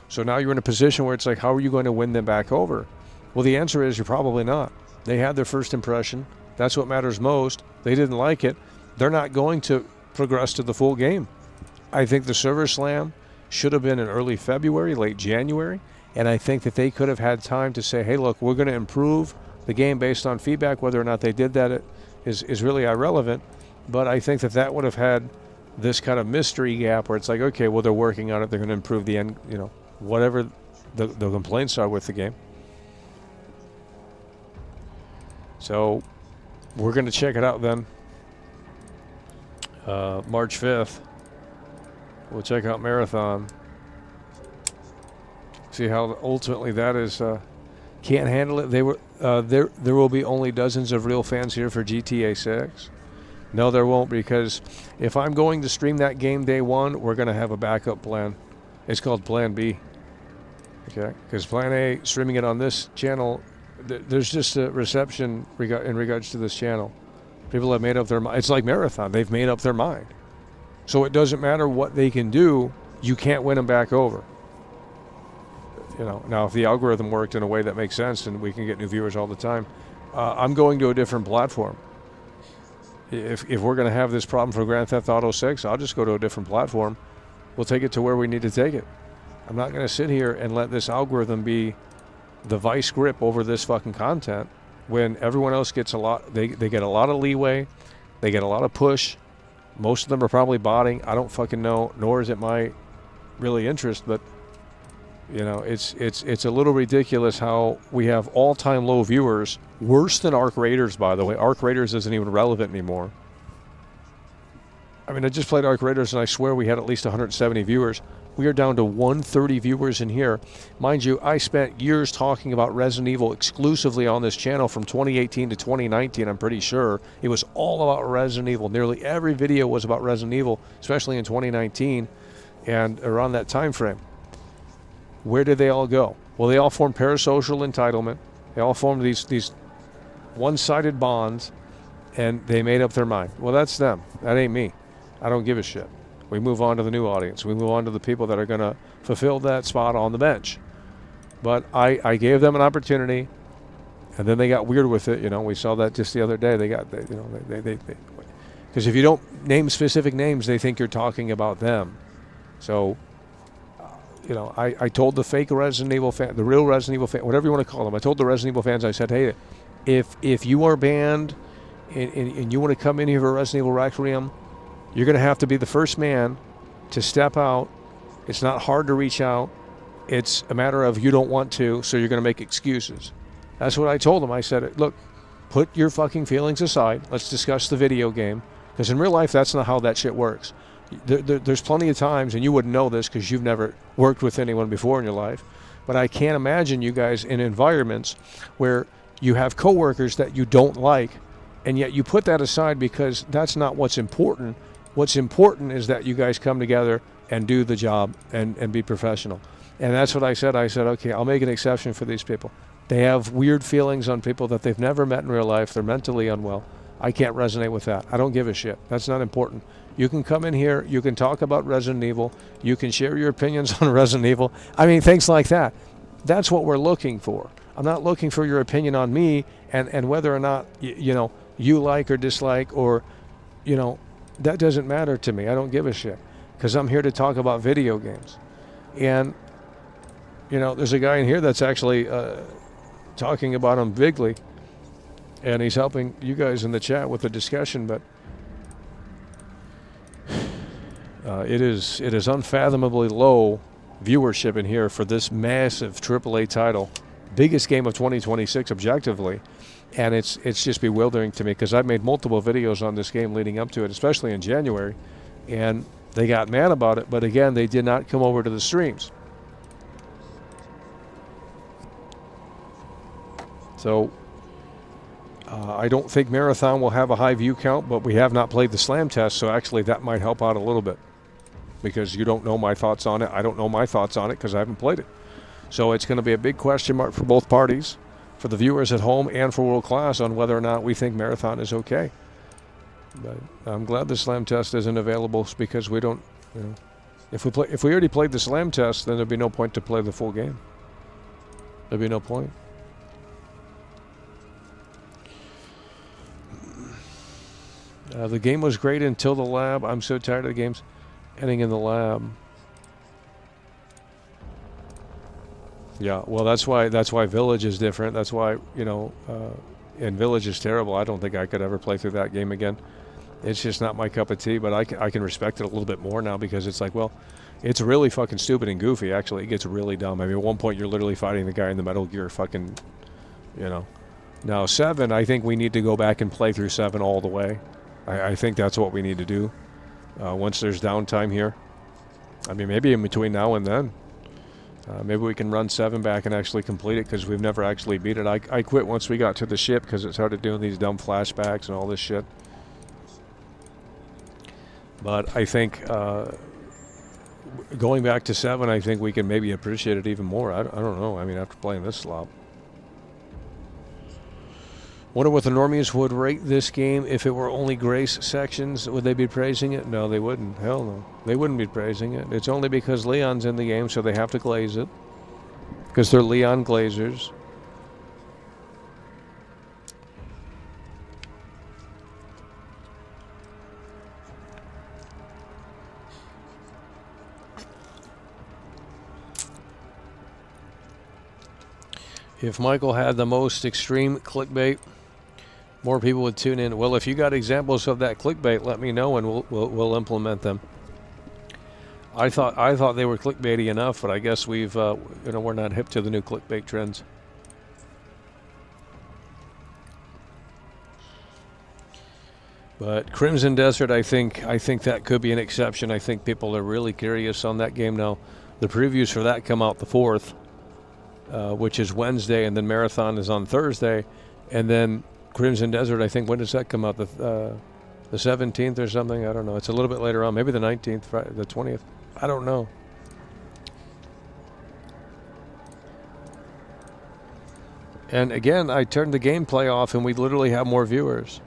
So now you're in a position where it's like, how are you going to win them back over? Well, the answer is you're probably not. They had their first impression. That's what matters most. They didn't like it. They're not going to progress to the full game. I think the Server Slam should have been in early February, late January. And I think that they could have had time to say, hey, look, we're going to improve the game based on feedback. Whether or not they did that is really irrelevant. But I think that would have had this kind of mystery gap where it's like, okay, well, they're working on it. They're going to improve the end, you know, whatever the complaints are with the game. So we're going to check it out then. March 5th. We'll check out Marathon. See how ultimately that is. Can't handle it. They were there will be only dozens of real fans here for GTA 6. No, there won't, because if I'm going to stream that game day one, we're going to have a backup plan. It's called Plan B. Okay, because Plan A, streaming it on this channel, there's just a reception in regards to this channel. People have made up their mind. It's like Marathon. They've made up their mind. So it doesn't matter what they can do. You can't win them back over. You know, now if the algorithm worked in a way that makes sense and we can get new viewers all the time, I'm going to a different platform. If we're going to have this problem for Grand Theft Auto 6, I'll just go to a different platform. We'll take it to where we need to take it. I'm not going to sit here and let this algorithm be the vice grip over this fucking content when everyone else gets a lot. They get a lot of leeway. They get a lot of push. Most of them are probably botting. I don't fucking know, nor is it my really interest, but you know, it's a little ridiculous how we have all-time low viewers, worse than Arc Raiders, by the way. Arc Raiders isn't even relevant anymore. I mean, I just played Arc Raiders, and I swear we had at least 170 viewers. We are down to 130 viewers in here. Mind you, I spent years talking about Resident Evil exclusively on this channel from 2018 to 2019, I'm pretty sure. It was all about Resident Evil. Nearly every video was about Resident Evil, especially in 2019 and around that time frame. Where did they all go? Well, they all formed parasocial entitlement. They all formed these one-sided bonds, and they made up their mind. Well, that's them. That ain't me. I don't give a shit. We move on to the new audience. We move on to the people that are going to fulfill that spot on the bench. But I gave them an opportunity, and then they got weird with it. You know, we saw that just the other day. Because if you don't name specific names, they think you're talking about them. So, you know, I told the fake Resident Evil fan, the real Resident Evil fan, whatever you want to call them, I told the Resident Evil fans, I said, hey, if you are banned and you want to come in here for Resident Evil Requiem, you're going to have to be the first man to step out. It's not hard to reach out. It's a matter of you don't want to, so you're going to make excuses. That's what I told them. I said, look, put your fucking feelings aside. Let's discuss the video game. Because in real life, that's not how that shit works. There's plenty of times, and you wouldn't know this because you've never worked with anyone before in your life, but I can't imagine you guys in environments where you have coworkers that you don't like, and yet you put that aside because that's not what's important. What's important is that you guys come together and do the job and be professional. And that's what I said. I said, okay, I'll make an exception for these people. They have weird feelings on people that they've never met in real life. They're mentally unwell. I can't resonate with that. I don't give a shit. That's not important. You can come in here. You can talk about Resident Evil. You can share your opinions on Resident Evil. I mean, things like that. That's what we're looking for. I'm not looking for your opinion on me and whether or not, you know, you like or dislike or, you know, that doesn't matter to me. I don't give a shit because I'm here to talk about video games. And, you know, there's a guy in here that's actually talking about him bigly, and he's helping you guys in the chat with the discussion, but it is unfathomably low viewership in here for this massive AAA title, biggest game of 2026 objectively, and it's just bewildering to me because I've made multiple videos on this game leading up to it, especially in January, and they got mad about it, but again, they did not come over to the streams. So I don't think Marathon will have a high view count, but we have not played the slam test, so actually that might help out a little bit because you don't know my thoughts on it. I don't know my thoughts on it because I haven't played it. So it's going to be a big question mark for both parties, for the viewers at home and for World Class, on whether or not we think Marathon is okay. But I'm glad the slam test isn't available because we don't, you know, if we already played the slam test, then there'd be no point to play the full game. There'd be no point. The game was great until the lab. I'm so tired of the games ending in the lab. Yeah, well, that's why Village is different. That's why, you know, and Village is terrible. I don't think I could ever play through that game again. It's just not my cup of tea, but I can respect it a little bit more now because it's like, well, it's really fucking stupid and goofy, actually. It gets really dumb. I mean, at one point, you're literally fighting the guy in the Metal Gear fucking, you know. Now, 7, I think we need to go back and play through 7 all the way. I think that's what we need to do once there's downtime here. I mean, maybe in between now and then. Maybe we can run 7 back and actually complete it because we've never actually beat it. I quit once we got to the ship because it started doing these dumb flashbacks and all this shit. But I think going back to 7, I think we can maybe appreciate it even more. I don't know. I mean, after playing this slop. Wonder what the normies would rate this game if it were only Grace sections. Would they be praising it? No, they wouldn't. Hell no. They wouldn't be praising it. It's only because Leon's in the game, so they have to glaze it. Because they're Leon Glazers. If Michael had the most extreme clickbait, more people would tune in. Well, if you got examples of that clickbait, let me know and we'll implement them. I thought they were clickbaity enough, but I guess we've we're not hip to the new clickbait trends. But Crimson Desert, I think that could be an exception. I think people are really curious on that game now. The previews for that come out the 4th, which is Wednesday, and then Marathon is on Thursday, and then Crimson Desert, I think, when does that come out? The 17th or something? I don't know. It's a little bit later on. Maybe the 19th, the 20th. I don't know. And again, I turned the gameplay off, and we literally have more viewers.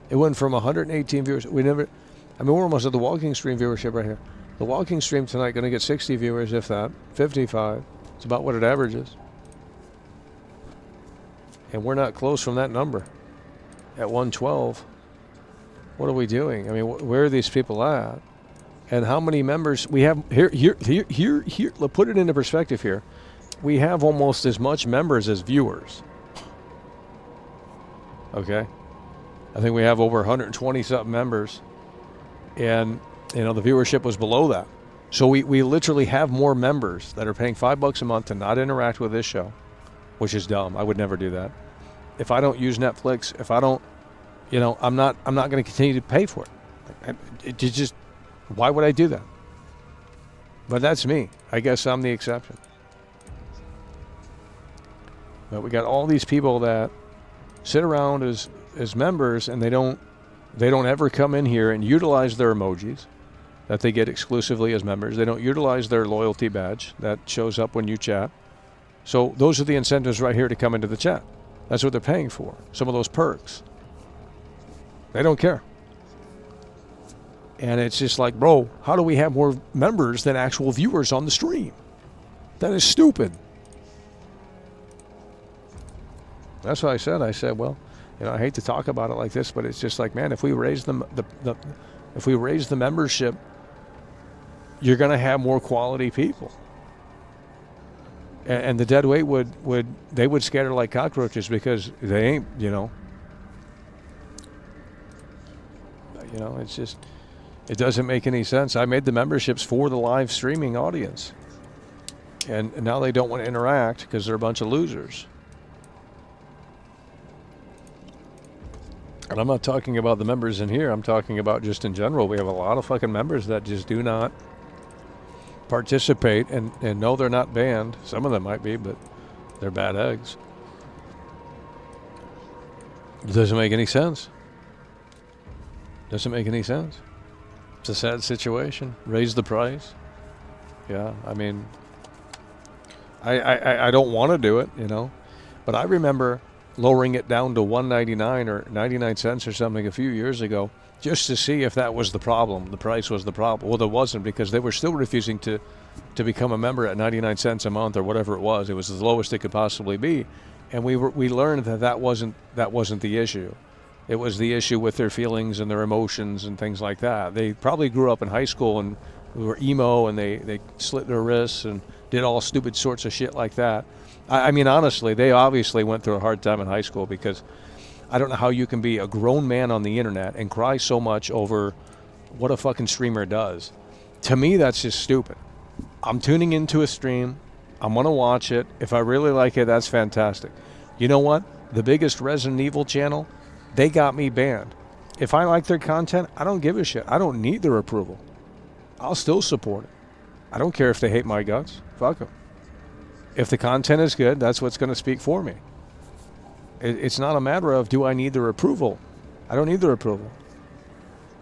It went from 118 viewers. We're almost at the walking stream viewership right here. The walking stream tonight going to get 60 viewers, if that. 55. It's about what it averages. And we're not close from that number. At 112. What are we doing? I mean, where are these people at? And how many members we have here? Let's put it into perspective here. We have almost as much members as viewers. Okay, I think we have over 120 something members, and the viewership was below that. So we literally have more members that are paying $5 a month to not interact with this show, which is dumb. I would never do that. If I don't use Netflix, if I don't, I'm not going to continue to pay for it. Why would I do that? But that's me. I guess I'm the exception. But we got all these people that sit around as members, and they don't ever come in here and utilize their emojis that they get exclusively as members. They don't utilize their loyalty badge that shows up when you chat. So those are the incentives right here to come into the chat. That's what they're paying for. Some of those perks. They don't care. And it's just like, bro, how do we have more members than actual viewers on the stream? That is stupid. That's what I said. I said, well, I hate to talk about it like this, but it's just like, man, if we raise the membership, you're going to have more quality people. And the dead weight would scatter like cockroaches because they ain't, it's just, it doesn't make any sense. I made the memberships for the live streaming audience. And now they don't want to interact because they're a bunch of losers. And I'm not talking about the members in here. I'm talking about just in general. We have a lot of fucking members that just do not participate, and no, they're not banned. Some of them might be, but they're bad eggs. It doesn't make any sense. Doesn't make any sense. It's a sad situation. Raise the price. Yeah, I mean, I don't want to do it, but I remember lowering it down to $1.99 or 99 cents or something a few years ago, just to see if that was the problem. The price was the problem. Well, there wasn't, because they were still refusing to become a member at 99 cents a month or whatever it was. It was the lowest it could possibly be, and we learned that wasn't the issue. It was the issue with their feelings and their emotions and things like that. They probably grew up in high school and were emo, and they slit their wrists and did all stupid sorts of shit like that. I mean, honestly, they obviously went through a hard time in high school, because I don't know how you can be a grown man on the internet and cry so much over what a fucking streamer does. To me, that's just stupid. I'm tuning into a stream. I'm going to watch it. If I really like it, that's fantastic. You know what? The biggest Resident Evil channel, they got me banned. If I like their content, I don't give a shit. I don't need their approval. I'll still support it. I don't care if they hate my guts. Fuck them. If the content is good, that's what's going to speak for me. It's not a matter of, do I need their approval? I don't need their approval.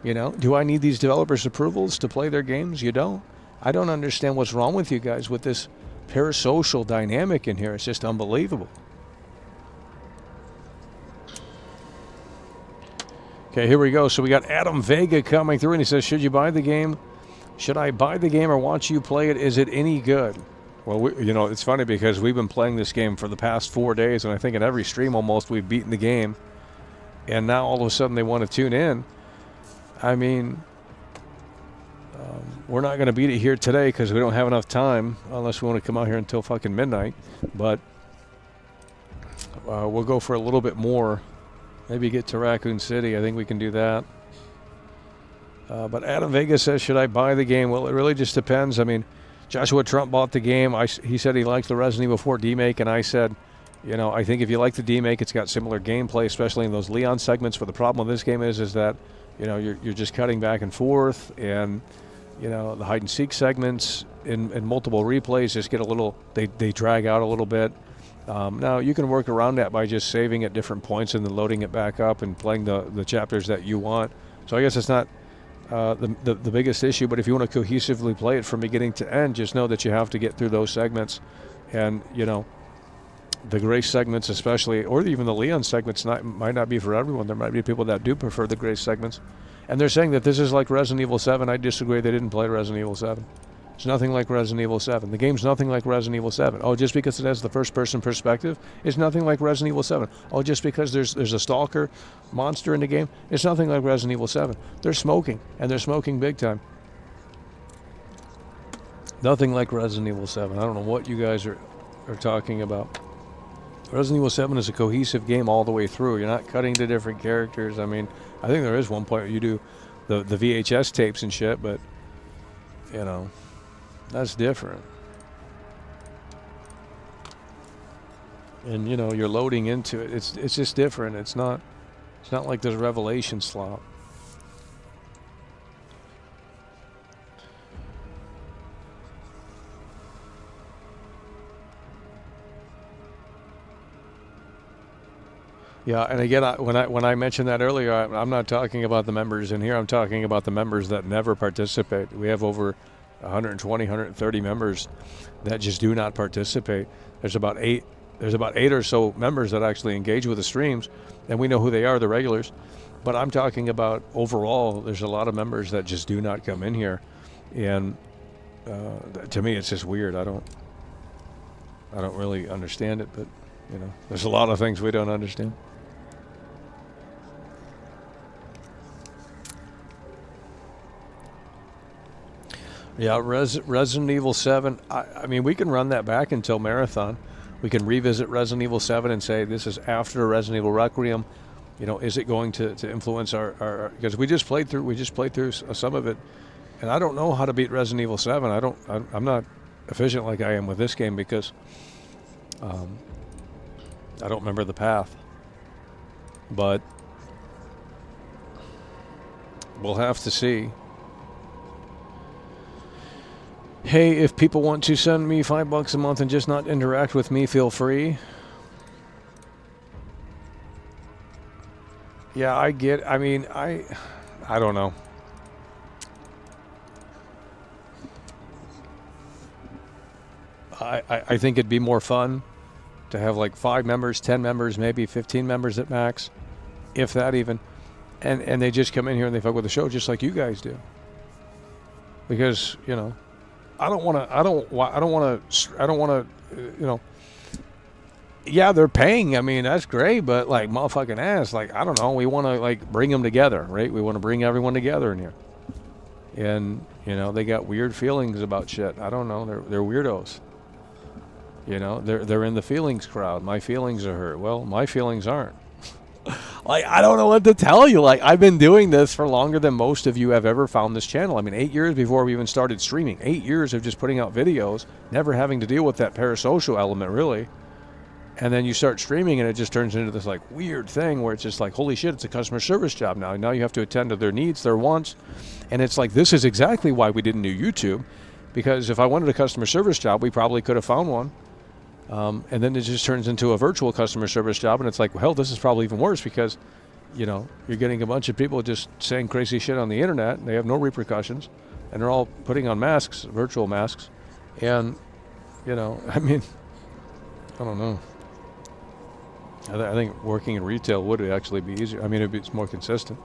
You know, do I need these developers' approvals to play their games? You don't. I don't understand what's wrong with you guys with this parasocial dynamic in here. It's just unbelievable. Okay, here we go. So we got Adam Vega coming through, and he says, should you buy the game? Should I buy the game or watch you play it? Is it any good? Well, you know, it's funny because we've been playing this game for the past 4 days, and I think in every stream almost we've beaten the game. And now all of a sudden they want to tune in. I mean, we're not going to beat it here today because we don't have enough time unless we want to come out here until fucking midnight. But we'll go for a little bit more. Maybe get to Raccoon City. I think we can do that. But Adam Vega says, should I buy the game? Well, it really just depends. I mean, Joshua Trump bought the game. He said he liked the Resident Evil 4 demake, and I said, you know, I think if you like the demake, it's got similar gameplay, especially in those Leon segments. But the problem with this game is that, you know, you're just cutting back and forth, and, you know, the hide and seek segments in multiple replays just get a little, they drag out a little bit. Now you can work around that by just saving at different points and then loading it back up and playing the chapters that you want. So I guess it's not the biggest issue, but if you want to cohesively play it from beginning to end, just know that you have to get through those segments. And, you know, the Grace segments especially, or even the Leon segments might not be for everyone. There might be people that do prefer the Grace segments. And they're saying that this is like Resident Evil 7. I disagree. They didn't play Resident Evil 7. It's nothing like Resident Evil 7. The game's nothing like Resident Evil 7. Oh, just because it has the first-person perspective, it's nothing like Resident Evil 7. Oh, just because there's a stalker monster in the game, it's nothing like Resident Evil 7. They're smoking, and they're smoking big time. Nothing like Resident Evil 7. I don't know what you guys are talking about. Resident Evil 7 is a cohesive game all the way through. You're not cutting to different characters. I mean, I think there is one point where you do the VHS tapes and shit, but, you know, that's different. And, you know, you're loading into it. It's just different. It's not like there's Revelation slop. Yeah, and again, when I mentioned that earlier, I'm not talking about the members in here. I'm talking about the members that never participate. We have over 120, 130 members that just do not participate. There's about eight or so members that actually engage with the streams, and we know who they are, the regulars. But I'm talking about overall, there's a lot of members that just do not come in here, and to me, it's just weird. I don't really understand it, but you know, there's a lot of things we don't understand. Yeah, Resident Evil 7, I mean, we can run that back until Marathon. We can revisit Resident Evil 7 and say, this is after Resident Evil Requiem. You know, is it going to influence our because we just played through some of it, and I don't know how to beat Resident Evil 7. I'm not efficient like I am with this game because I don't remember the path. But we'll have to see. Hey, if people want to send me $5 a month and just not interact with me, feel free. Yeah, I get. I mean, I don't know. I think it'd be more fun to have like 5 members, 10 members, maybe 15 members at max, if that even, and they just come in here and they fuck with the show just like you guys do. Because, you know, I don't want to, you know, yeah, they're paying. I mean, that's great, but like motherfucking ass, like, I don't know. We want to like bring them together, right? We want to bring everyone together in here. And, you know, they got weird feelings about shit. I don't know. They're weirdos. You know, they're in the feelings crowd. My feelings are hurt. Well, my feelings aren't. Like, I don't know what to tell you. Like, I've been doing this for longer than most of you have ever found this channel. I mean, 8 years before we even started streaming. 8 years of just putting out videos, never having to deal with that parasocial element, really. And then you start streaming, and it just turns into this, like, weird thing where it's just like, holy shit, it's a customer service job now. Now you have to attend to their needs, their wants. And it's like, this is exactly why we didn't do YouTube. Because if I wanted a customer service job, we probably could have found one. And then it just turns into a virtual customer service job, and it's like, well, hell, this is probably even worse because, you know, you're getting a bunch of people just saying crazy shit on the internet, and they have no repercussions, and they're all putting on masks, virtual masks, and, you know, I mean, I don't know. I think working in retail would actually be easier. I mean, it's more consistent.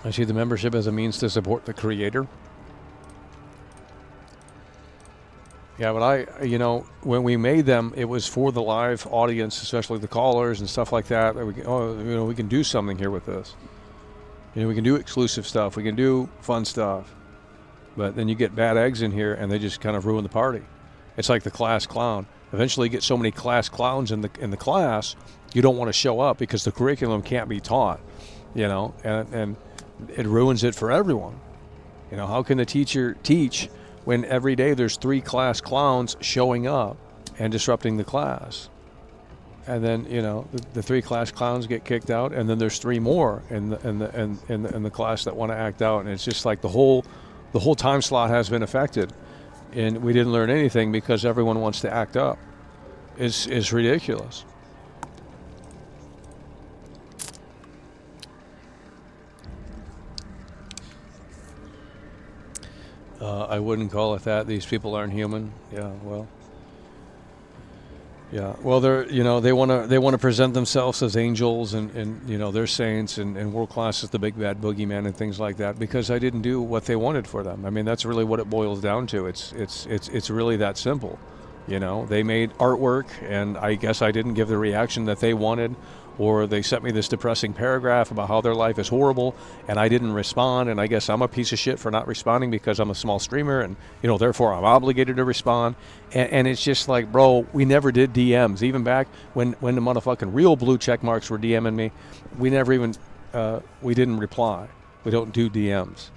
I see the membership as a means to support the creator. Yeah, but you know, when we made them, it was for the live audience, especially the callers and stuff like that. That we can, we can do something here with this. You know, we can do exclusive stuff. We can do fun stuff. But then you get bad eggs in here, and they just kind of ruin the party. It's like the class clown. Eventually, you get so many class clowns in the class, you don't want to show up because the curriculum can't be taught. You know, and it ruins it for everyone. You know, how can the teacher teach when every day there's 3 class clowns showing up and disrupting the class? And then, you know, the 3 class clowns get kicked out, and then there's 3 more in the class that want to act out, and it's just like the whole time slot has been affected, and we didn't learn anything because everyone wants to act up. It's ridiculous. I wouldn't call it that. These people aren't human. Yeah, well. Yeah, well, they're, you know, they want to present themselves as angels and you know, they're saints and world class is the big bad boogeyman and things like that because I didn't do what they wanted for them. I mean, that's really what it boils down to. It's really that simple. You know, they made artwork and I guess I didn't give the reaction that they wanted, or they sent me this depressing paragraph about how their life is horrible and I didn't respond, and I guess I'm a piece of shit for not responding because I'm a small streamer and, you know, therefore I'm obligated to respond. And it's just like, bro, we never did DMs. Even back when the motherfucking real blue check marks were DMing me, we never even, we didn't reply. We don't do DMs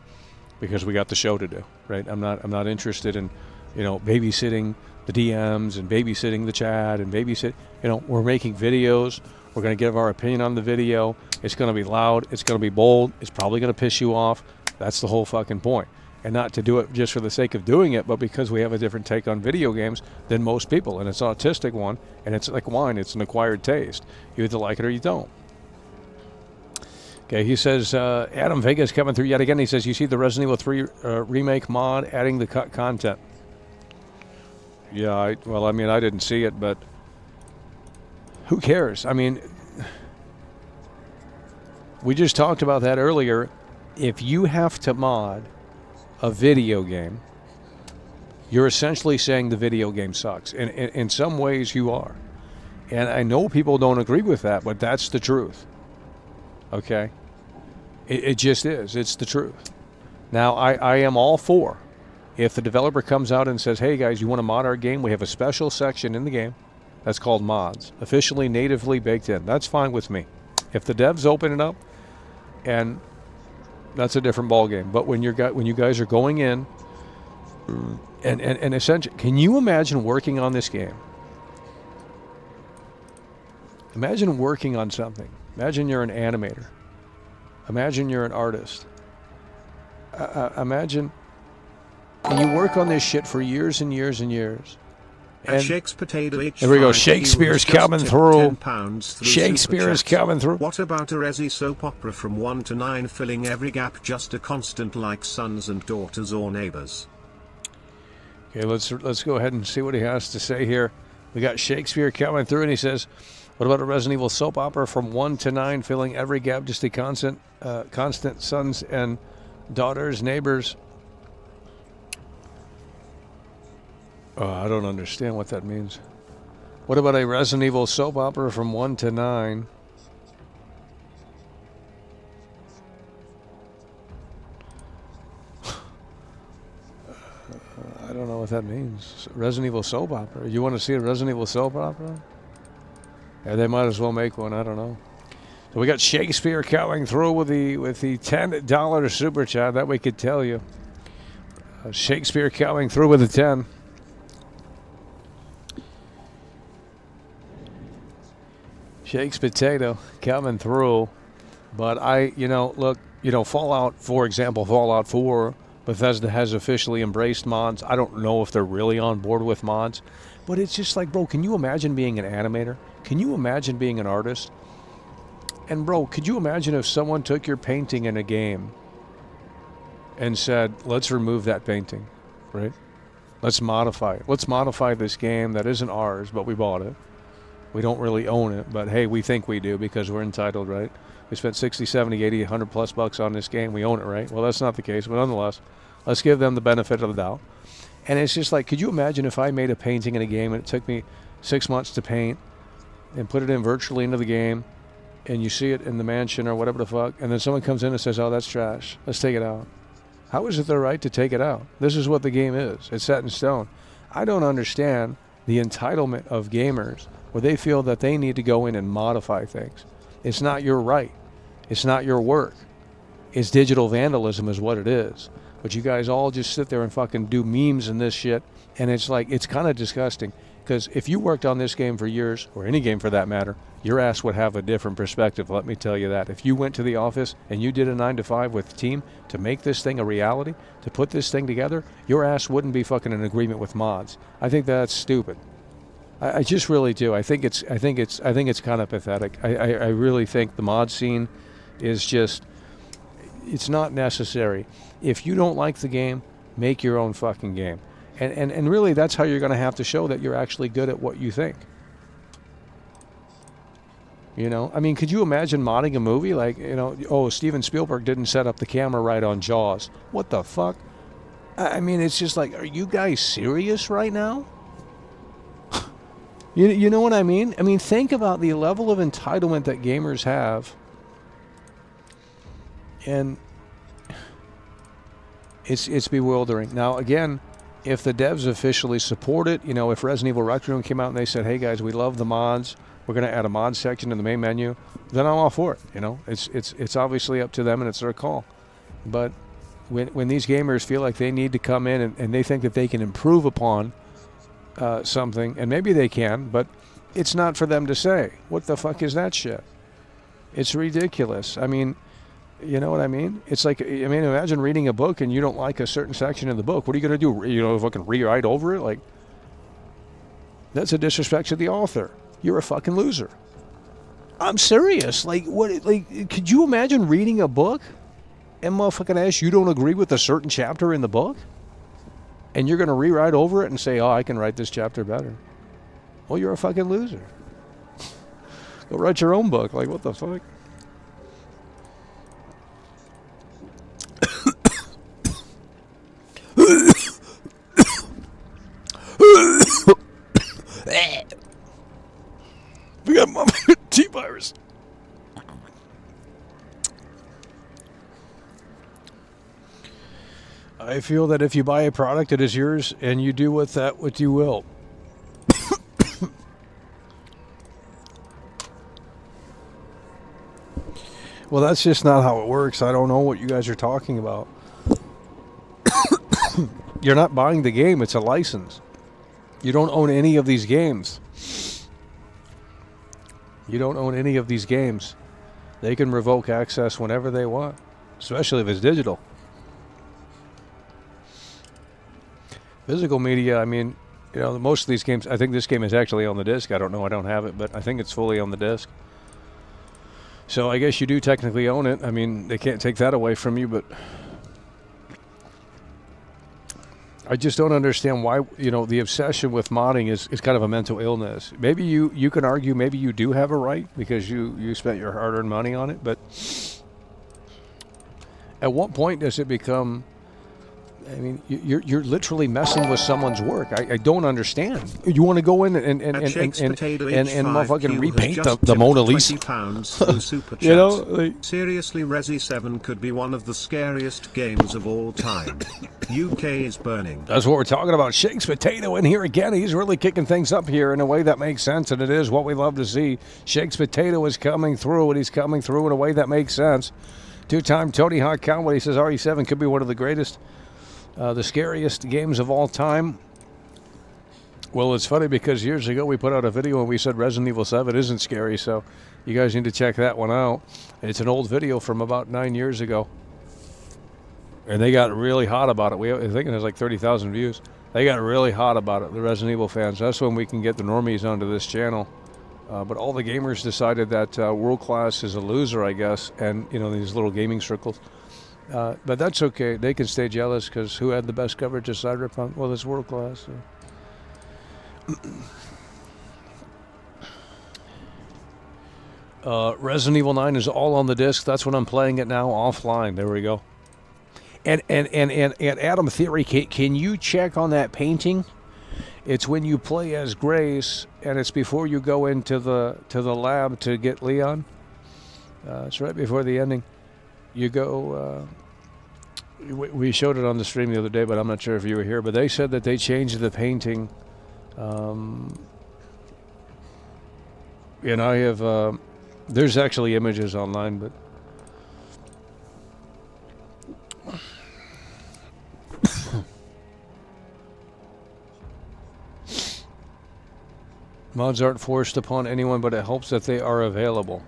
because we got the show to do, right? I'm not interested in, you know, babysitting the DMs and babysitting the chat and babysit. You know, we're making videos. We're going to give our opinion on the video. It's going to be loud. It's going to be bold. It's probably going to piss you off. That's the whole fucking point. And not to do it just for the sake of doing it, but because we have a different take on video games than most people. And it's an autistic one. And it's like wine. It's an acquired taste. You either like it or you don't. Okay, he says, Adam Vega's coming through yet again. He says, you see the Resident Evil 3 remake mod adding the cut content. Yeah, well, I mean, I didn't see it, but who cares? I mean, we just talked about that earlier. If you have to mod a video game, you're essentially saying the video game sucks. And in some ways you are. And I know people don't agree with that, but that's the truth. Okay? It just is. It's the truth. Now, I am all for, if the developer comes out and says, hey guys, you want to mod our game? We have a special section in the game that's called mods, officially natively baked in. That's fine with me. If the devs open it up, and that's a different ballgame. But when you guys are going in, and essentially, can you imagine working on this game? Imagine working on something. Imagine you're an animator. Imagine you're an artist. Imagine. And you work on this shit for years and years and years. And Shakes Potato H. There we go. Shakespeare's coming through. £10 Shakespeare is coming through. What about a resi soap opera from 1 to 9 filling every gap, just a constant like sons and daughters or neighbors? Okay, let's go ahead and see what he has to say here. We got Shakespeare coming through, and he says, what about a Resident Evil soap opera from 1 to 9 filling every gap, just a constant sons and daughters, neighbors? Oh, I don't understand what that means. What about a Resident Evil soap opera from 1 to 9? don't know what that means. Resident Evil soap opera. You want to see a Resident Evil soap opera? Yeah, they might as well make one. I don't know. So we got Shakespeare coming through with the $10 super chat. That we could tell you. Shakespeare coming through with a 10. Shakes potato coming through. But look, Fallout, for example, Fallout 4, Bethesda has officially embraced mods. I don't know if they're really on board with mods, but it's just like, bro, can you imagine being an animator? Can you imagine being an artist? And bro, could you imagine if someone took your painting in a game and said, let's remove that painting, right? Let's modify it. Let's modify this game that isn't ours, but we bought it. We don't really own it, but hey, we think we do because we're entitled, right? We spent 60, 70, 80, 100 plus bucks on this game. We own it, right? Well, that's not the case, but nonetheless, let's give them the benefit of the doubt. And it's just like, could you imagine if I made a painting in a game and it took me 6 months to paint and put it in virtually into the game, and you see it in the mansion or whatever the fuck, and then someone comes in and says, oh, that's trash. Let's take it out. How is it their right to take it out? This is what the game is. It's set in stone. I don't understand the entitlement of gamers where they feel that they need to go in and modify things. It's not your right. It's not your work. It's digital vandalism is what it is. But you guys all just sit there and fucking do memes and this shit, and it's like, it's kind of disgusting. Because if you worked on this game for years, or any game for that matter, your ass would have a different perspective, let me tell you that. If you went to the office and you did a 9 to 5 with the team to make this thing a reality, to put this thing together, your ass wouldn't be fucking in agreement with mods. I think that's stupid. I just really do. I think it's kind of pathetic. I really think the mod scene is just, it's not necessary. If you don't like the game, make your own fucking game. And really, that's how you're going to have to show that you're actually good at what you think. I mean, could you imagine modding a movie like, oh, Steven Spielberg didn't set up the camera right on Jaws. What the fuck? I mean, it's just like, are you guys serious right now? You know what I mean? I mean, think about the level of entitlement that gamers have. And it's bewildering. Now, again, if the devs officially support it, if Resident Evil Requiem came out and they said, hey guys, we love the mods, we're going to add a mod section in the main menu, then I'm all for it. It's obviously up to them and it's their call. But when these gamers feel like they need to come in and they think that they can improve upon something, and maybe they can, but it's not for them to say. What the fuck is that shit? It's ridiculous. I mean, you know what I mean? It's like, imagine reading a book and you don't like a certain section in the book. What are you going to do? Fucking rewrite over it? Like, that's a disrespect to the author. You're a fucking loser. I'm serious. Like, what? Like, could you imagine reading a book and motherfucking ass, you don't agree with a certain chapter in the book? And you're going to rewrite over it and say, oh, I can write this chapter better. Well, you're a fucking loser. Go write your own book. Like, what the fuck? We got my T-virus. I feel that if you buy a product, it is yours, and you do with that what you will. Well, that's just not how it works. I don't know what you guys are talking about. You're not buying the game. It's a license. You don't own any of these games. You don't own any of these games. They can revoke access whenever they want, especially if it's digital. Physical media, I mean, most of these games, I think this game is actually on the disc. I don't know. I don't have it, but I think it's fully on the disc. So I guess you do technically own it. I mean, they can't take that away from you, but I just don't understand why, the obsession with modding is kind of a mental illness. Maybe you can argue maybe you do have a right because you spent your hard-earned money on it, but at what point does it become I mean, you're literally messing with someone's work. I don't understand. You want to go in and motherfucking repaint the Mona Lisa? £20 through Super Chat. You know, like, Seriously, Resi 7 could be one of the scariest games of all time. UK is burning. that's what we're talking about. Shakes Potato in here again. He's really kicking things up here in a way that makes sense, and it is what we love to see. Shakes Potato is coming through, and he's coming through in a way that makes sense. Two-time Tony Hawk Comedy says RE7 could be one of the greatest, the scariest games of all time. Well, it's funny because years ago we put out a video and we said Resident Evil 7 isn't scary, so you guys need to check that one out. It's an old video from about 9 years ago. And they got really hot about it. I think it has like 30,000 views. They got really hot about it, the Resident Evil fans. That's when we can get the normies onto this channel. But all the gamers decided that World Class is a loser, I guess, and, you know, these little gaming circles. But that's okay. They can stay jealous because who had the best coverage of Cyberpunk? Well, it's World Class. So. Resident Evil 9 is all on the disc. That's when I'm playing it now, offline. There we go. And Adam Theory, can you check on that painting? It's when you play as Grace, and it's before you go into the lab to get Leon. It's right before the ending. You go. We showed it on the stream the other day, but I'm not sure if you were here. But they said that they changed the painting. And I have. There's actually images online, but. Mods aren't forced upon anyone, but it helps that they are available.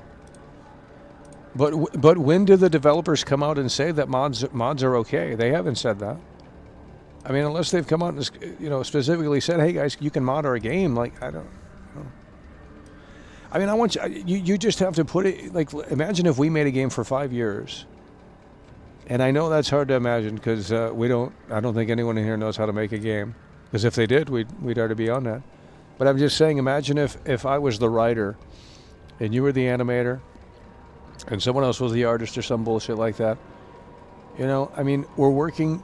But when did the developers come out and say that mods are okay? They haven't said that. I mean, unless they've come out and specifically said, "Hey guys, you can mod our game." Like, I don't know. I mean, I want you just have to put it like, imagine if we made a game for 5 years. And I know that's hard to imagine because I don't think anyone in here knows how to make a game. Because if they did, we'd already be on that. But I'm just saying, imagine if I was the writer and you were the animator and someone else was the artist or some bullshit like that. You know, I mean, we're working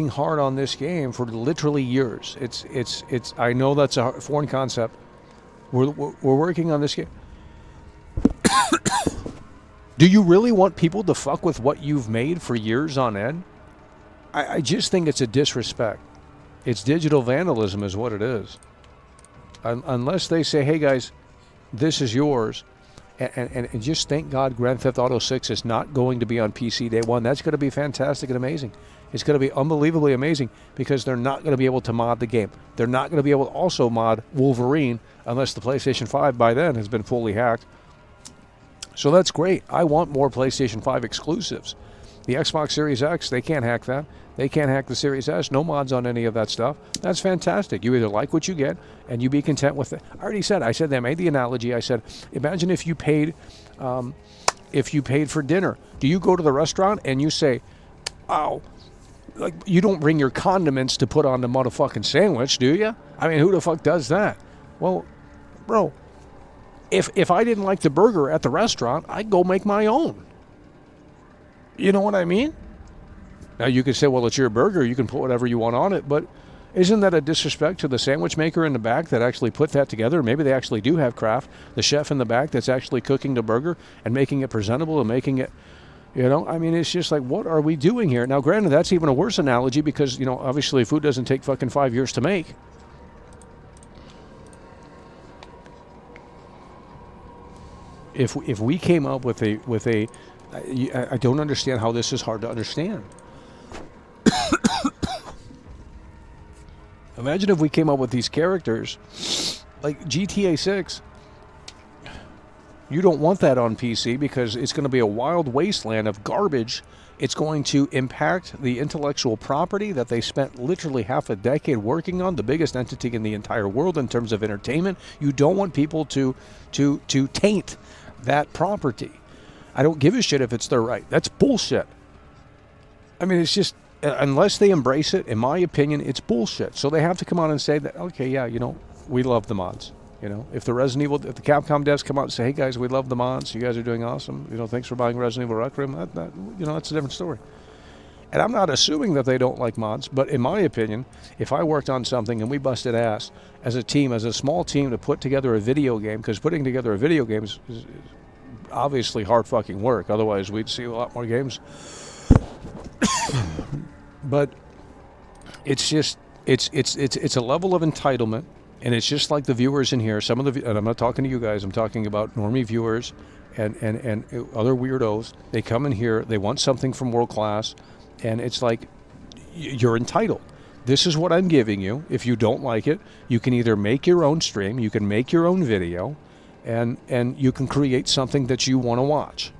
hard on this game for literally years. It's I know that's a foreign concept. We're working on this game. Do you really want people to fuck with what you've made for years on end? I just think it's a disrespect. It's digital vandalism is what it is. Unless they say, hey guys, this is yours, and just thank God Grand Theft Auto 6 is not going to be on PC day one. That's going to be fantastic and amazing. It's going to be unbelievably amazing because they're not going to be able to mod the game. They're not going to be able to also mod Wolverine unless the PlayStation 5 by then has been fully hacked. So that's great. I want more PlayStation 5 exclusives. The Xbox Series X, they can't hack that. They can't hack the Series S. No mods on any of that stuff. That's fantastic. You either like what you get and you be content with it. I already said, I made the analogy. I said, imagine if you paid for dinner. Do you go to the restaurant and you say, oh, like you don't bring your condiments to put on the motherfucking sandwich, do you? I mean, who the fuck does that? Well, bro, if I didn't like the burger at the restaurant, I'd go make my own. You know what I mean? Now, you could say, well, it's your burger. You can put whatever you want on it. But isn't that a disrespect to the sandwich maker in the back that actually put that together? Maybe they actually do have craft. The chef in the back that's actually cooking the burger and making it presentable and making it, I mean, it's just like, what are we doing here? Now, granted, that's even a worse analogy because, obviously food doesn't take fucking 5 years to make. If we came up with a I don't understand how this is hard to understand. Imagine if we came up with these characters like GTA 6. You don't want that on PC because it's going to be a wild wasteland of garbage. It's going to impact the intellectual property that they spent literally half a decade working on, the biggest entity in the entire world in terms of entertainment. You don't want people to taint that property. I don't give a shit if it's their right. That's bullshit. I mean, it's just, unless they embrace it, in my opinion, it's bullshit. So they have to come out and say that, okay, yeah, we love the mods. If the Capcom devs come out and say, hey guys, we love the mods, you guys are doing awesome. Thanks for buying Resident Evil Requiem. That's a different story. And I'm not assuming that they don't like mods, but in my opinion, if I worked on something and we busted ass as a team, as a small team, to put together a video game, because putting together a video game is obviously hard fucking work. Otherwise, we'd see a lot more games. But it's just, it's a level of entitlement, and it's just like the viewers in here. Some of the, and I'm not talking to you guys, I'm talking about normie viewers and other weirdos. They come in here, they want something from World Class, and it's like, you're entitled. This is what I'm giving you. If you don't like it, you can either make your own stream, you can make your own video, and you can create something that you want to watch.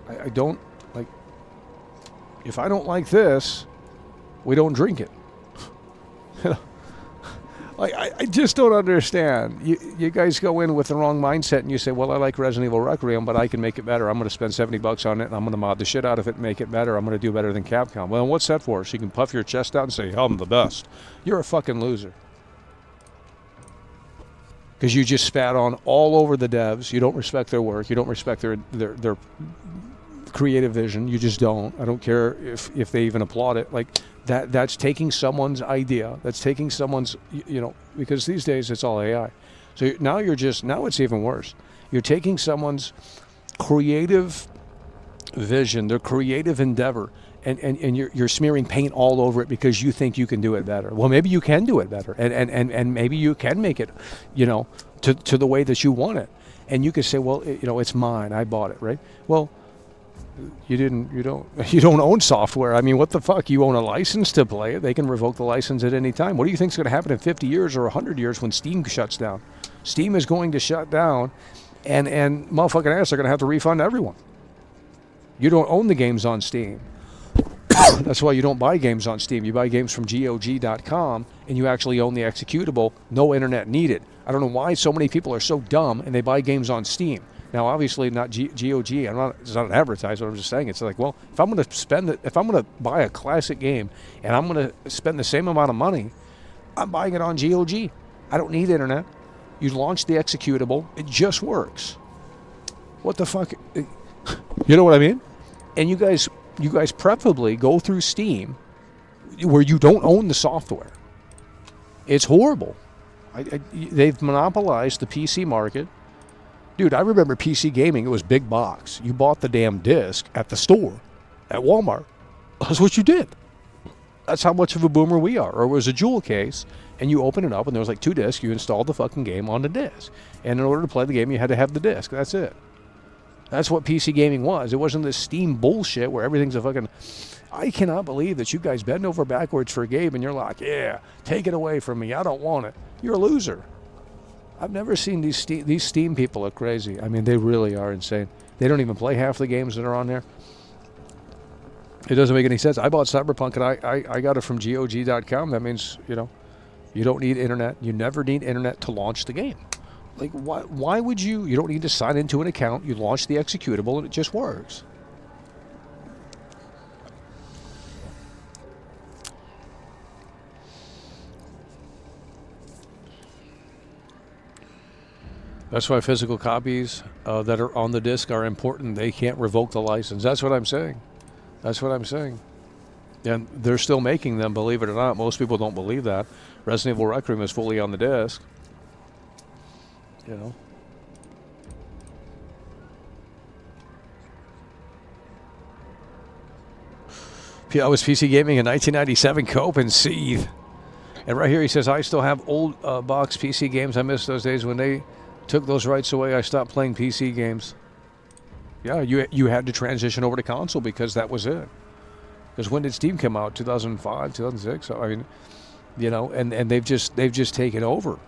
I don't, like, if I don't like this, we don't drink it. Like, I just don't understand. You guys go in with the wrong mindset and you say, well, I like Resident Evil Requiem, but I can make it better. I'm going to spend $70 on it, and I'm going to mod the shit out of it and make it better. I'm going to do better than Capcom. Well, what's that for? So you can puff your chest out and say, I'm the best. You're a fucking loser. Because you just spat on all over the devs. You don't respect their work. You don't respect their creative vision. You just don't. I don't care if they even applaud it. Like, that's taking someone's idea. That's taking someone's, because these days it's all AI. So now it's even worse. You're taking someone's creative vision, their creative endeavor, and you're smearing paint all over it because you think you can do it better. Well, maybe you can do it better, and maybe you can make it, to the way that you want it. And you could say, well, it's mine. I bought it, right? Well, you don't own software. I mean, what the fuck? You own a license to play it. They can revoke the license at any time. What do you think is going to happen in 50 years or 100 years when Steam shuts down? Steam is going to shut down, and motherfucking ass are going to have to refund everyone. You don't own the games on Steam. That's why you don't buy games on Steam. You buy games from GOG.com, and you actually own the executable. No internet needed. I don't know why so many people are so dumb and they buy games on Steam. Now, obviously, not GOG. It's not an advertisement. I'm just saying, it's like, well, if I'm going to buy a classic game and I'm going to spend the same amount of money, I'm buying it on GOG. I don't need internet. You launch the executable, it just works. What the fuck? You know what I mean? And you guys preferably go through Steam, where you don't own the software. It's horrible. They've monopolized the PC market. Dude, I remember PC gaming. It was big box. You bought the damn disc at the store, at Walmart. That's what you did. That's how much of a boomer we are. Or it was a jewel case, and you open it up, and there was like 2 discs. You installed the fucking game on the disc. And in order to play the game, you had to have the disc. That's it. That's what PC gaming was. It wasn't this Steam bullshit where everything's a fucking... I cannot believe that you guys bend over backwards for a game, and you're like, yeah, take it away from me. I don't want it. You're a loser. I've never seen these Steam people are crazy. I mean, they really are insane. They don't even play half the games that are on there. It doesn't make any sense. I bought Cyberpunk, and I got it from GOG.com. That means, you don't need internet. You never need internet to launch the game. Like, why would you? You don't need to sign into an account. You launch the executable, and it just works. That's why physical copies that are on the disc are important. They can't revoke the license. That's what I'm saying. That's what I'm saying. And they're still making them, believe it or not. Most people don't believe that. Resident Evil Requiem is fully on the disc. I was PC gaming in 1997, Cope and Seethe. And right here he says, I still have old box PC games. I miss those days when they took those rights away. I stopped playing PC games. Yeah, you had to transition over to console because that was it. Because when did Steam come out? 2005, 2006? I mean, and they've just taken over.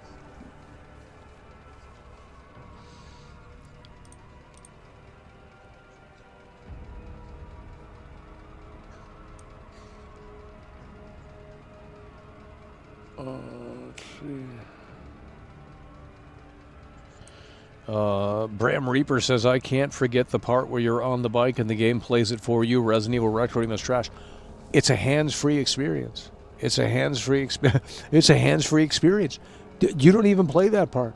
Let's see. Bram Reaper says, I can't forget the part where you're on the bike and the game plays it for you. Resident Evil Requiem is trash. It's a hands-free experience. It's a hands-free experience. You don't even play that part.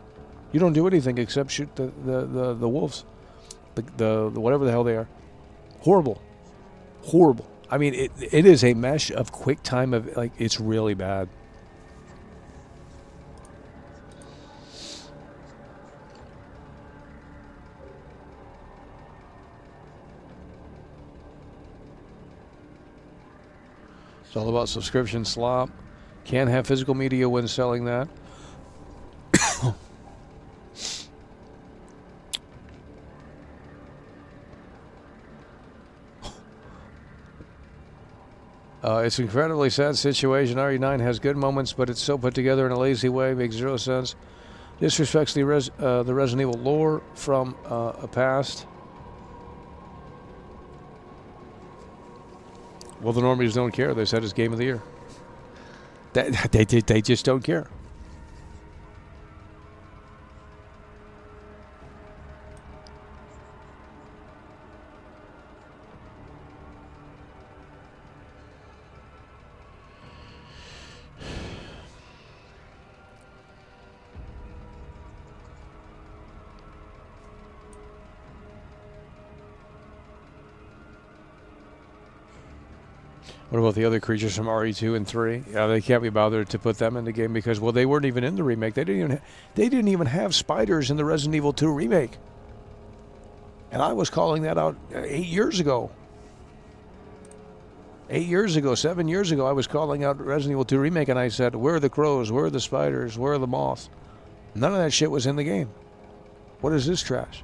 You don't do anything except shoot the wolves. The whatever the hell they are. Horrible. Horrible. I mean, it is a mesh of quick time of, like, it's really bad. It's all about subscription slop. Can't have physical media when selling that. It's an incredibly sad situation. RE9 has good moments, but it's so put together in a lazy way. Makes zero sense. Disrespects the Resident Evil lore from a past. Well, the normies don't care. They said it's Game of the Year. They just don't care. What about the other creatures from RE2 and 3? Yeah, they can't be bothered to put them in the game because, well, they weren't even in the remake. They didn't even have spiders in the Resident Evil 2 remake. And I was calling that out 8 years ago. 8 years ago, 7 years ago, I was calling out Resident Evil 2 remake, and I said, where are the crows? Where are the spiders? Where are the moths? None of that shit was in the game. What is this trash?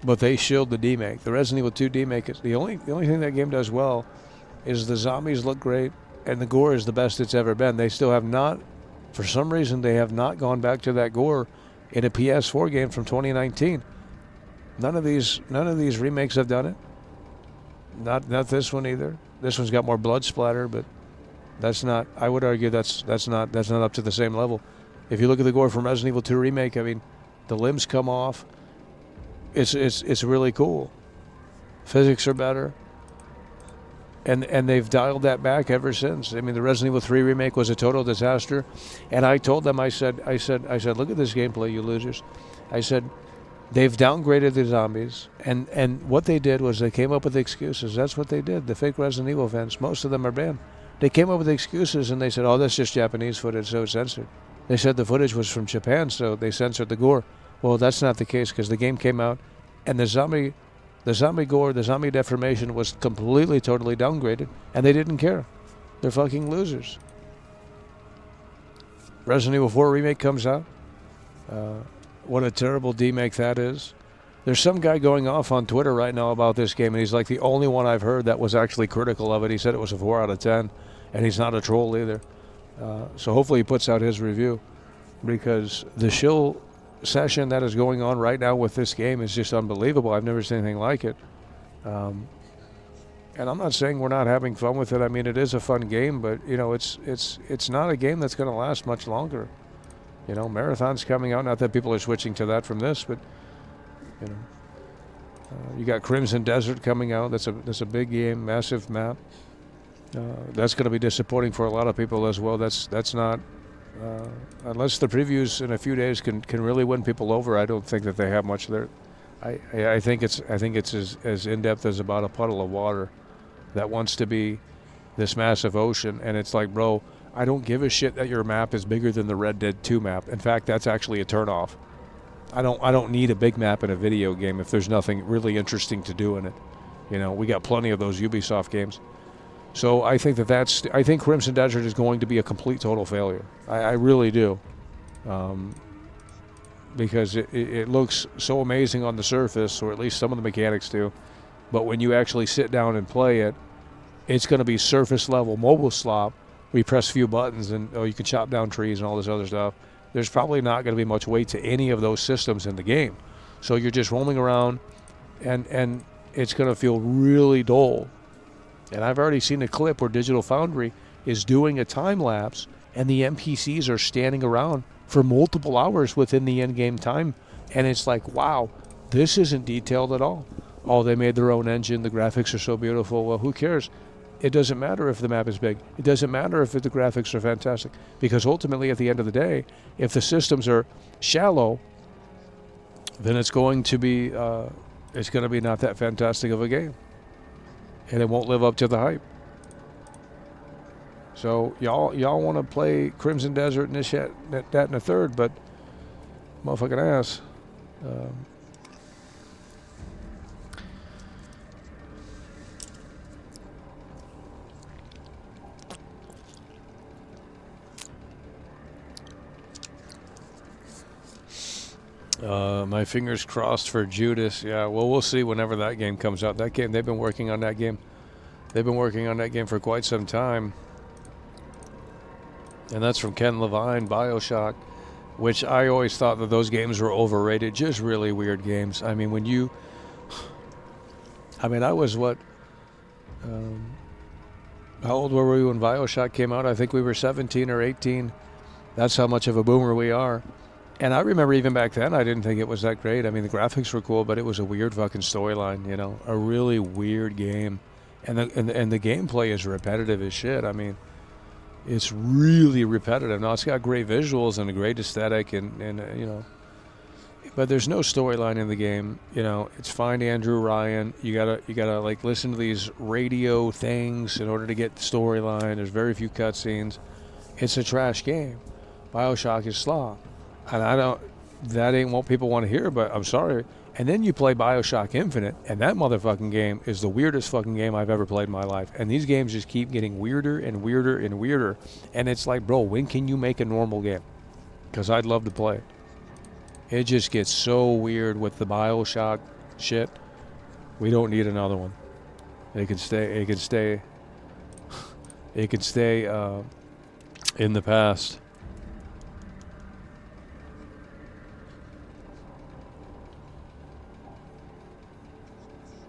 But they shilled the demake. The Resident Evil 2 demake is the only thing that game does well is the zombies look great and the gore is the best it's ever been. They still have not, for some reason, they have not gone back to that gore in a PS4 game from 2019. None of these remakes have done it. Not this one either. This one's got more blood splatter, but that's not. I would argue that's not up to the same level. If you look at the gore from Resident Evil 2 remake, I mean, the limbs come off. It's really cool. Physics are better. And they've dialed that back ever since. I mean, the Resident Evil 3 remake was a total disaster. And I told them, I said, look at this gameplay, you losers. I said, they've downgraded the zombies. And what they did was they came up with excuses. That's what they did. The fake Resident Evil fans, most of them are banned. They came up with excuses and they said, oh, that's just Japanese footage, so it's censored. They said the footage was from Japan, so they censored the gore. Well, that's not the case because the game came out and the zombie gore, the zombie deformation was completely, totally downgraded, and they didn't care. They're fucking losers. Resident Evil 4 remake comes out. What a terrible demake that is. There's some guy going off on Twitter right now about this game, and he's like the only one I've heard that was actually critical of it. He said it was a 4 out of 10, and he's not a troll either. So hopefully he puts out his review, because the shill session that is going on right now with this game is just unbelievable. I've never seen anything like it. And I'm not saying we're not having fun with it. I mean, it is a fun game, but you know, it's not a game that's going to last much longer. You know, Marathon's coming out. Not that people are switching to that from this, but you know, you got Crimson Desert coming out. That's a big game, massive map. That's going to be disappointing for a lot of people as well. That's not. Unless the previews in a few days can really win people over, I don't think that they have much there. I think it's as in depth as about a puddle of water that wants to be this massive ocean, and it's like, bro, I don't give a shit that your map is bigger than the Red Dead 2 map. In fact, that's actually a turnoff. I don't need a big map in a video game if there's nothing really interesting to do in it. You know, we got plenty of those Ubisoft games. So I think I think Crimson Desert is going to be a complete total failure. I really do. Because it looks so amazing on the surface, or at least some of the mechanics do. But when you actually sit down and play it, it's going to be surface level mobile slop. We press a few buttons and you can chop down trees and all this other stuff. There's probably not going to be much weight to any of those systems in the game. So you're just roaming around and it's going to feel really dull. And I've already seen a clip where Digital Foundry is doing a time lapse and the NPCs are standing around for multiple hours within the in-game time. And it's like, wow, this isn't detailed at all. Oh, they made their own engine. The graphics are so beautiful. Well, who cares? It doesn't matter if the map is big. It doesn't matter if the graphics are fantastic. Because ultimately, at the end of the day, if the systems are shallow, then it's going to be it's going to be not that fantastic of a game. And it won't live up to the hype. So y'all want to play Crimson Desert and this, that, and the third, but motherfucking ass. My fingers crossed for Judas. Yeah, well, we'll see whenever that game comes out. That game, they've been working on that game. They've been working on that game for quite some time. And that's from Ken Levine, BioShock, which I always thought that those games were overrated. Just really weird games. I mean, when you... I mean, I was what... how old were we when BioShock came out? I think we were 17 or 18. That's how much of a boomer we are. And I remember even back then, I didn't think it was that great. I mean, the graphics were cool, but it was a weird fucking storyline, you know, a really weird game. And the gameplay is repetitive as shit. I mean, it's really repetitive. Now, it's got great visuals and a great aesthetic and you know, but there's no storyline in the game. You know, it's find Andrew Ryan. You gotta like listen to these radio things in order to get the storyline. There's very few cutscenes. It's a trash game. BioShock is slop. And that ain't what people want to hear, but I'm sorry. And then you play BioShock Infinite, and that motherfucking game is the weirdest fucking game I've ever played in my life. And these games just keep getting weirder and weirder and weirder. And it's like, bro, when can you make a normal game? Because I'd love to play it. It just gets so weird with the BioShock shit. We don't need another one. It can stay. It can stay. It can stay in the past.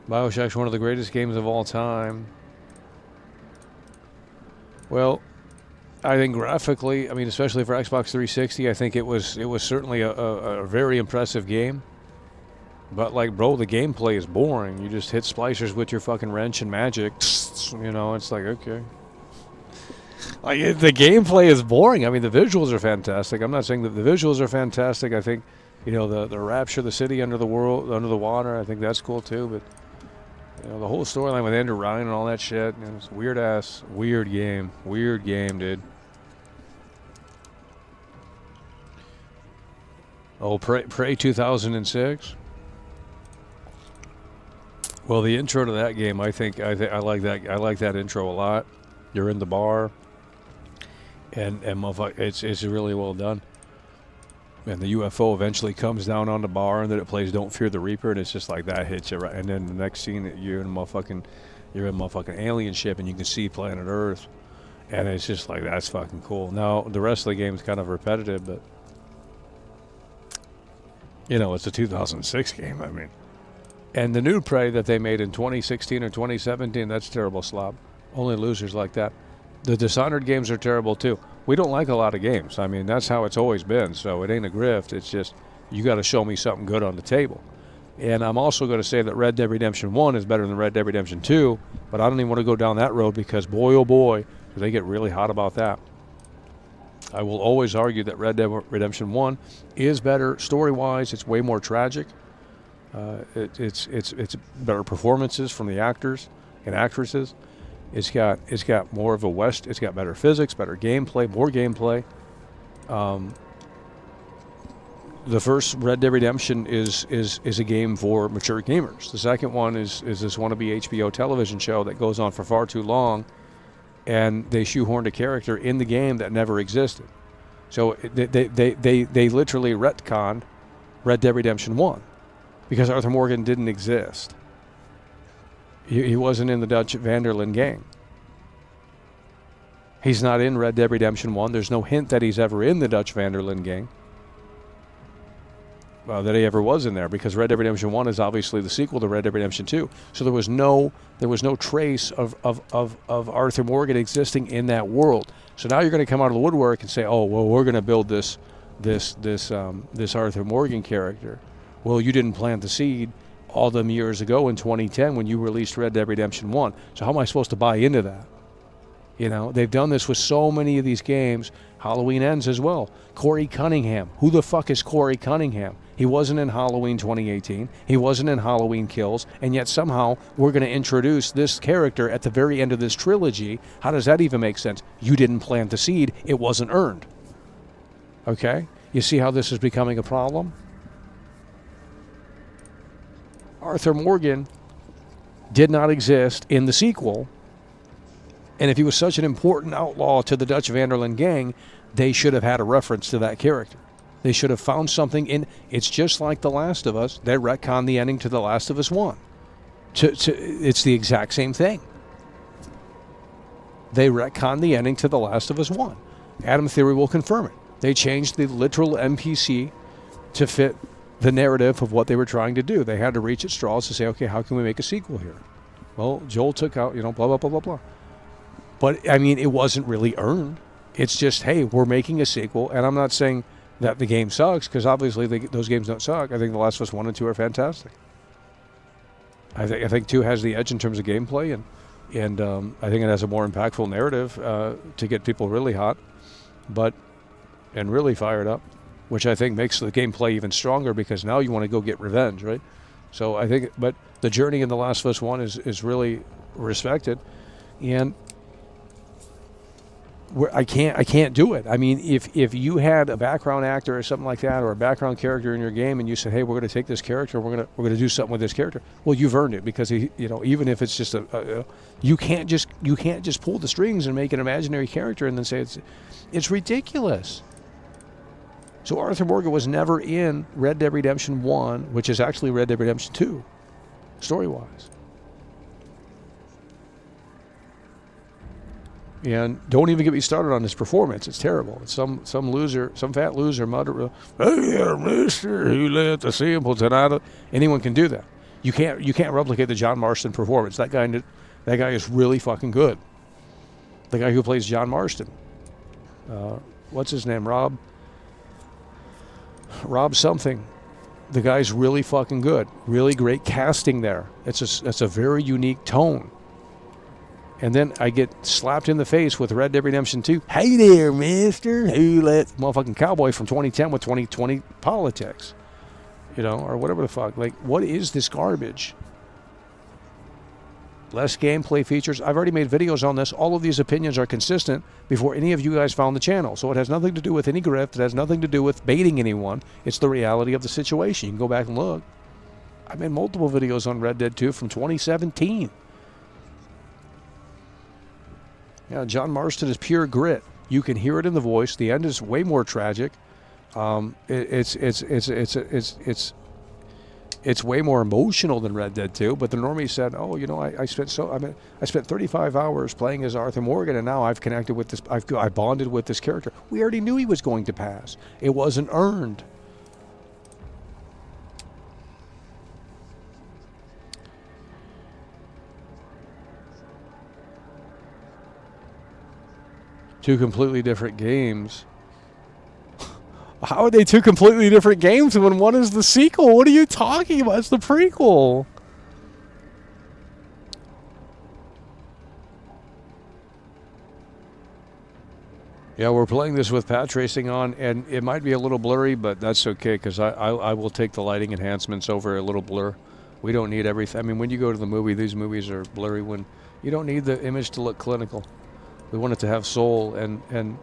BioShock's one of the greatest games of all time. Well, I think graphically, I mean, especially for Xbox 360, I think it was certainly a very impressive game. But like, bro, the gameplay is boring. You just hit splicers with your fucking wrench and magic. You know, it's like, okay. Like, the gameplay is boring. I mean, the visuals are fantastic. I'm not saying that the visuals are fantastic. I think, you know, the rapture, the city under the water, I think that's cool too. But you know, the whole storyline with Andrew Ryan and all that shit, you know, it's weird game, dude. Oh, Prey 2006. Well, the intro to that game, I like that. I like that intro a lot. You're in the bar, and motherfucker, it's really well done. And the UFO eventually comes down on the bar, and then it plays "Don't Fear the Reaper," and it's just like that hits you right. And then the next scene, you're in a motherfucking alien ship, and you can see planet Earth, and it's just like, that's fucking cool. Now the rest of the game is kind of repetitive, but you know, it's a 2006 game. I mean, and the new Prey that they made in 2016 or 2017, that's terrible slop. Only losers like that. The Dishonored games are terrible too. We don't like a lot of games. I mean, that's how it's always been. So it ain't a grift. It's just, you got to show me something good on the table. And I'm also going to say that Red Dead Redemption 1 is better than Red Dead Redemption 2, but I don't even want to go down that road because boy, oh boy, do they get really hot about that. I will always argue that Red Dead Redemption 1 is better story-wise. It's way more tragic. It's better performances from the actors and actresses. It's got more of a West. It's got better physics, better gameplay, more gameplay. The first Red Dead Redemption is a game for mature gamers. The second one is this wannabe HBO television show that goes on for far too long, and they shoehorned a character in the game that never existed. So they literally retconned Red Dead Redemption 1 because Arthur Morgan didn't exist. He wasn't in the Dutch Van der Linde gang. He's not in Red Dead Redemption 1. There's no hint that he's ever in the Dutch Van der Linde gang. That he ever was in there, because Red Dead Redemption 1 is obviously the sequel to Red Dead Redemption 2. So there was no trace of Arthur Morgan existing in that world. So now you're going to come out of the woodwork and say, oh, well, we're going to build this Arthur Morgan character. Well, you didn't plant the seed all them years ago in 2010 when you released Red Dead Redemption 1. So how am I supposed to buy into that? You know, they've done this with so many of these games. Halloween Ends as well. Corey Cunningham. Who the fuck is Corey Cunningham? He wasn't in Halloween 2018. He wasn't in Halloween Kills. And yet somehow we're going to introduce this character at the very end of this trilogy. How does that even make sense? You didn't plant the seed. It wasn't earned. Okay? You see how this is becoming a problem? Arthur Morgan did not exist in the sequel. And if he was such an important outlaw to the Dutch Van der Linde gang, they should have had a reference to that character. They should have found something in... It's just like The Last of Us. They retconned the ending to The Last of Us 1. It's the exact same thing. They retconned the ending to The Last of Us 1. Adam Theory will confirm it. They changed the literal NPC to fit the narrative of what they were trying to do. They had to reach at straws to say, okay, how can we make a sequel here? Well, Joel took out, blah, blah, blah, blah, blah. But, I mean, it wasn't really earned. It's just, hey, we're making a sequel, and I'm not saying that the game sucks, because obviously those games don't suck. I think The Last of Us 1 and 2 are fantastic. I think 2 has the edge in terms of gameplay, and I think it has a more impactful narrative to get people really hot, and really fired up, which I think makes the gameplay even stronger, because now you want to go get revenge, right? So I think, but the journey in The Last of Us 1 is really respected, and I can't do it. I mean, if you had a background actor or something like that, or a background character in your game, and you said, "Hey, we're going to take this character, we're going to do something with this character," well, you've earned it, because even if it's just you can't just pull the strings and make an imaginary character and then say it's ridiculous. So Arthur Morgan was never in Red Dead Redemption 1, which is actually Red Dead Redemption 2, story-wise. And don't even get me started on his performance. It's terrible. It's some loser, some fat loser mutter, "Hey there, mister, who let the simple tonight." Anyone can do that. You can't replicate the John Marston performance. That guy is really fucking good. The guy who plays John Marston. What's his name? Rob something. The guy's really fucking good. Really great casting there. It's a very unique tone. And then I get slapped in the face with Red Dead Redemption 2. "Hey there, mister, who let..." Motherfucking cowboy from 2010 with 2020 politics. Or whatever the fuck. Like, what is this garbage? Less gameplay features. I've already made videos on this. All of these opinions are consistent before any of you guys found the channel. So it has nothing to do with any grift. It has nothing to do with baiting anyone. It's the reality of the situation. You can go back and look. I made multiple videos on Red Dead 2 from 2017. Yeah, John Marston is pure grit. You can hear it in the voice. The end is way more tragic. It's way more emotional than Red Dead 2. But the normie said, "Oh, I spent 35 hours playing as Arthur Morgan, and now I've connected with this. I bonded with this character. We already knew he was going to pass. It wasn't earned." Two completely different games. How are they two completely different games when one is the sequel? What are you talking about? It's the prequel. Yeah, we're playing this with path tracing on, and it might be a little blurry, but that's okay, because I will take the lighting enhancements over a little blur. We don't need everything. I mean, when you go to the movie, these movies are blurry. When you don't need the image to look clinical. We want it to have soul, and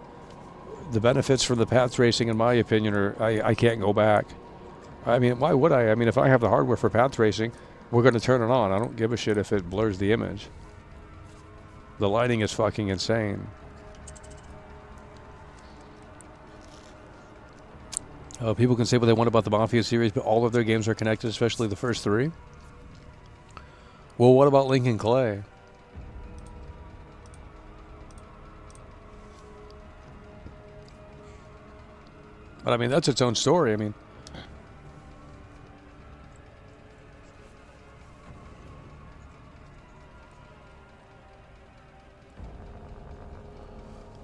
the benefits for the path tracing, in my opinion, are I can't go back. I mean, why would I? I mean, if I have the hardware for path tracing, we're going to turn it on. I don't give a shit if it blurs the image. The lighting is fucking insane. People can say what they want about the Mafia series, but all of their games are connected, especially the first 3. Well, what about Lincoln Clay? But I mean, that's its own story. I mean,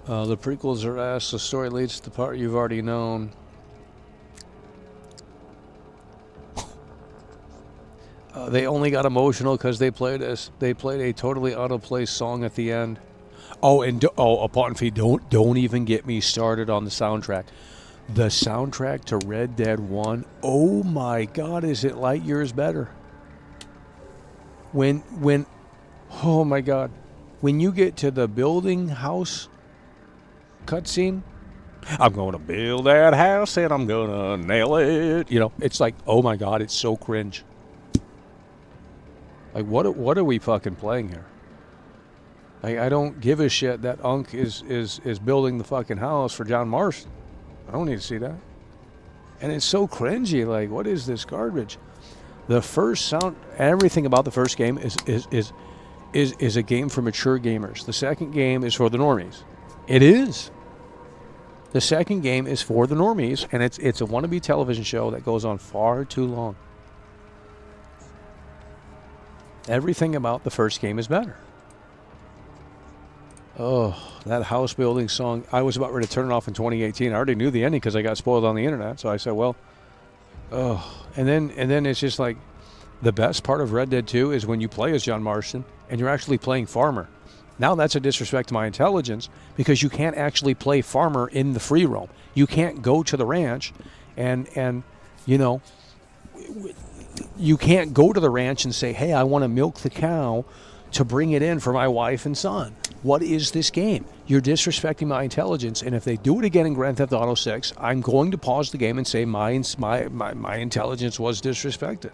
the prequels are ass. The story leads to the part you've already known. They only got emotional because they played a totally out of place song at the end. Oh, and upon fee, don't even get me started on the soundtrack. The soundtrack to Red Dead 1, oh my God, is it light years better? Oh my God, when you get to the building house cutscene, I'm going to build that house and I'm going to nail it. You know, it's like, oh my God, it's so cringe. Like, what are we fucking playing here? Like, I don't give a shit that Unc is building the fucking house for John Marston. I don't need to see that. And it's so cringy. Like, what is this garbage? The first sound, everything about the first game is a game for mature gamers. The second game is for the normies. It is. The second game is for the normies, and it's a wannabe television show that goes on far too long. Everything about the first game is better. Oh, that house building song. I was about ready to turn it off in 2018. I already knew the ending because I got spoiled on the internet. So I said, well, oh. And then it's just like the best part of Red Dead 2 is when you play as John Marston and you're actually playing farmer. Now that's a disrespect to my intelligence because you can't actually play farmer in the free roam. You can't go to the ranch and you know, you can't go to the ranch and say, hey, I want to milk the cow to bring it in for my wife and son. What is this game? You're disrespecting my intelligence, and if they do it again in Grand Theft Auto 6, I'm going to pause the game and say my intelligence was disrespected.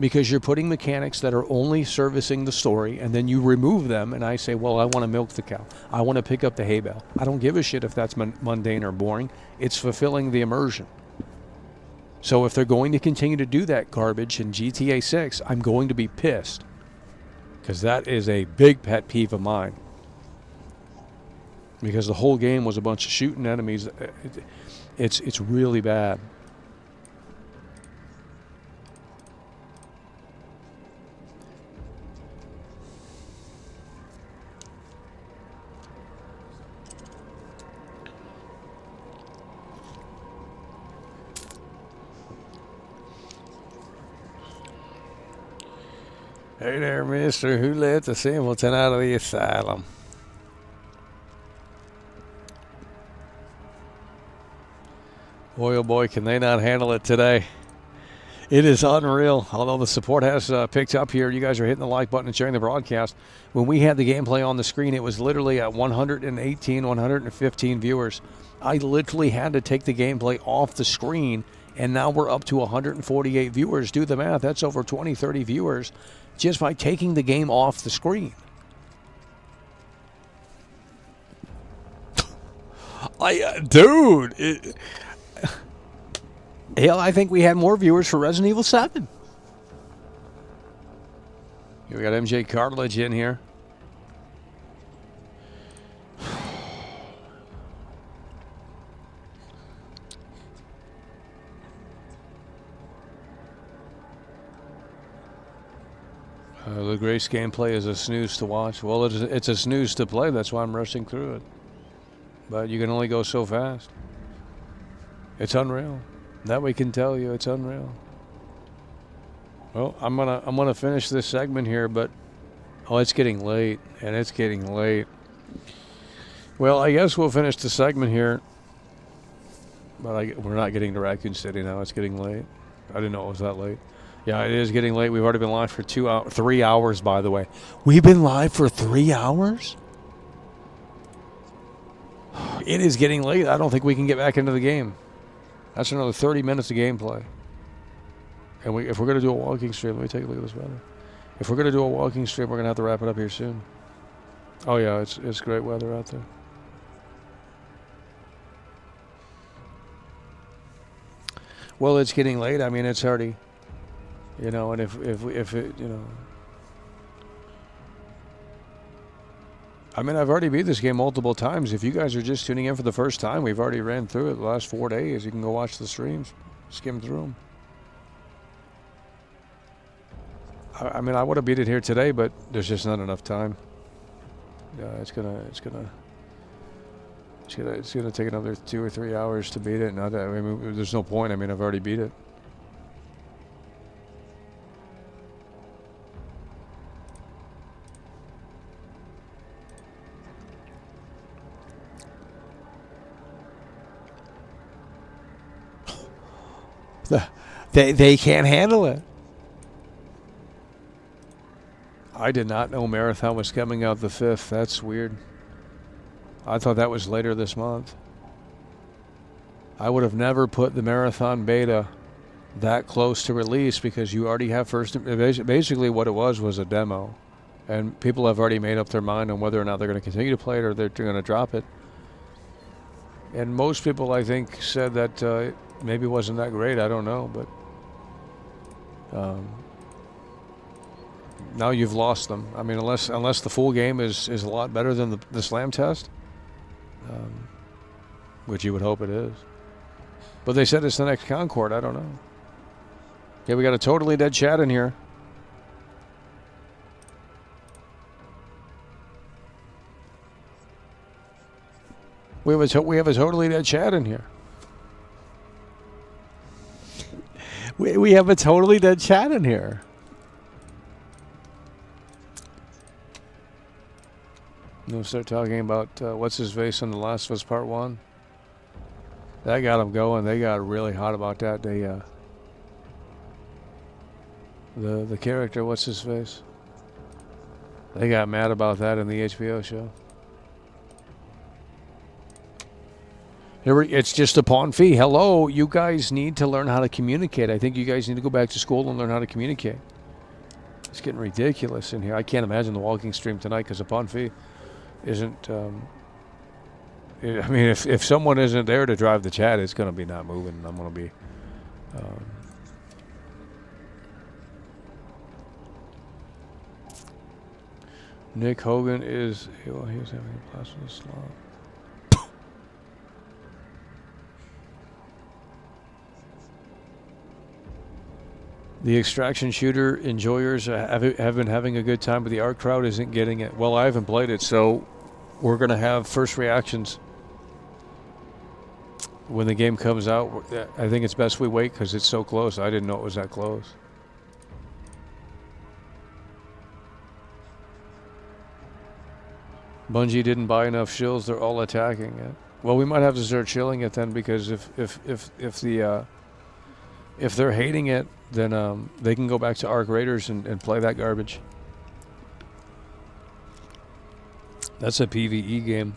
Because you're putting mechanics that are only servicing the story, and then you remove them, and I say, well, I want to milk the cow. I want to pick up the hay bale. I don't give a shit if that's mundane or boring. It's fulfilling the immersion. So if they're going to continue to do that garbage in GTA 6, I'm going to be pissed. Because that is a big pet peeve of mine. Because the whole game was a bunch of shooting enemies. It's really bad. Hey there, mister. Who let the simpleton out of the asylum? Boy, oh boy, can they not handle it today. It is unreal. Although the support has picked up here, you guys are hitting the like button and sharing the broadcast. When we had the gameplay on the screen, it was literally at 118, 115 viewers. I literally had to take the gameplay off the screen, and now we're up to 148 viewers. Do the math. That's over 20, 30 viewers just by taking the game off the screen. Dude. Hell, I think we had more viewers for Resident Evil 7. Here we got MJ Cartilage in here. The Grace gameplay is a snooze to watch. Well, it's a snooze to play. That's why I'm rushing through it. But you can only go so fast. It's unreal. That we can tell you, it's unreal. Well, I'm gonna finish this segment here, but it's getting late, and it's getting late. Well, I guess we'll finish the segment here. But we're not getting to Raccoon City now. It's getting late. I didn't know it was that late. Yeah, it is getting late. We've already been live for 3 hours, by the way. We've been live for 3 hours? It is getting late. I don't think we can get back into the game. That's another 30 minutes of gameplay. And if we're going to do a walking stream, let me take a look at this weather. If we're going to do a walking stream, we're going to have to wrap it up here soon. Oh, yeah, it's great weather out there. Well, it's getting late. I mean, it's already... You know, and if it, you know... I mean, I've already beat this game multiple times. If you guys are just tuning in for the first time, we've already ran through it the last 4 days. You can go watch the streams, skim through them. I mean, I would have beat it here today, but there's just not enough time. Yeah, it's gonna take another 2 or 3 hours to beat it. I mean, there's no point. I mean, I've already beat it. They can't handle it. I did not know Marathon was coming out the 5th. That's weird. I thought that was later this month. I would have never put the Marathon beta that close to release because you already have basically what it was a demo. And people have already made up their mind on whether or not they're going to continue to play it or they're going to drop it. And most people, I think, said that maybe it wasn't that great. I don't know, but now you've lost them. I mean, unless the full game is a lot better than the slam test, which you would hope it is. But they said it's the next Concord. I don't know. Okay, we got a totally dead chat in here. We have a totally dead chat in here. We have a totally dead chat in here. We'll start talking about what's his face in The Last of Us Part 1. That got them going. They got really hot about that. They the character, what's his face? They got mad about that in the HBO show. It's just a pawn fee. Hello, you guys need to learn how to communicate. I think you guys need to go back to school and learn how to communicate. It's getting ridiculous in here. I can't imagine the walking stream tonight because a pawn fee isn't. I mean, if someone isn't there to drive the chat, it's going to be not moving. I'm going to be. Nick Hogan is. Well, he was having a plasma slot. The extraction shooter enjoyers have been having a good time, but the art crowd isn't getting it. Well, I haven't played it, so we're going to have first reactions when the game comes out. I think it's best we wait because it's so close. I didn't know it was that close. Bungie didn't buy enough shills. They're all attacking it. Well, we might have to start chilling it then because if they're hating it, then they can go back to Arc Raiders and play that garbage. That's a PvE game.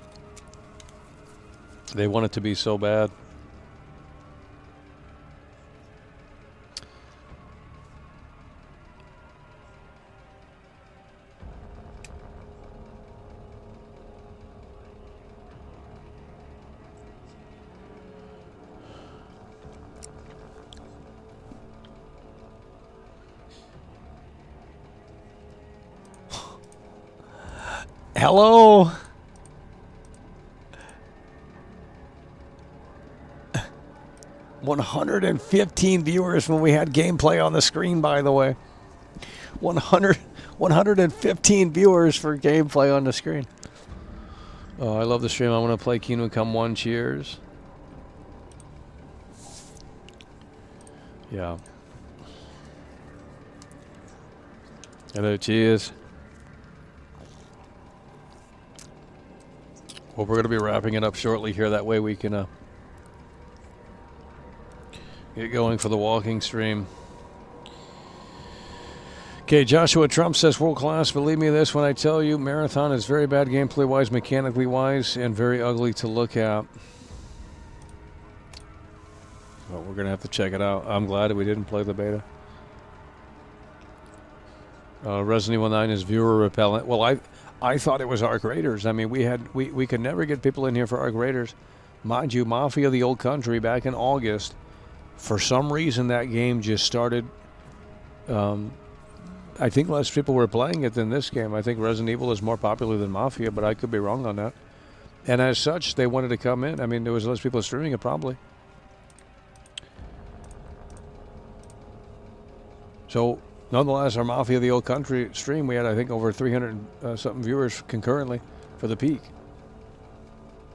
They want it to be so bad. Hello. $115 viewers when we had gameplay on the screen, by the way. 115 viewers for gameplay on the screen. Oh, I love the stream. I want to play Kingdom Come 1. Cheers. Yeah. Hello, cheers. Well, we're going to be wrapping it up shortly here. That way we can get going for the walking stream. Okay, Joshua Trump says, world class. Believe me this when I tell you, Marathon is very bad gameplay-wise, mechanically-wise, and very ugly to look at. Well, we're going to have to check it out. I'm glad that we didn't play the beta. Resident Evil 9 is viewer repellent. Well, I thought it was Arc Raiders. I mean, we could never get people in here for Arc Raiders. Mind you, Mafia the Old Country back in August, for some reason that game just started. I think less people were playing it than this game. I think Resident Evil is more popular than Mafia, but I could be wrong on that. And as such, they wanted to come in. I mean, there was less people streaming it probably. So, nonetheless, our Mafia the Old Country stream, we had, I think, over 300 something viewers concurrently for the peak.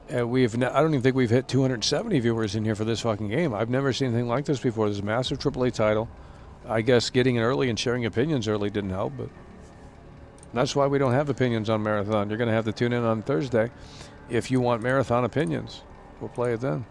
And I don't even think we've hit 270 viewers in here for this fucking game. I've never seen anything like this before. This is a massive AAA title. I guess getting it early and sharing opinions early didn't help, but that's why we don't have opinions on Marathon. You're going to have to tune in on Thursday if you want Marathon opinions. We'll play it then.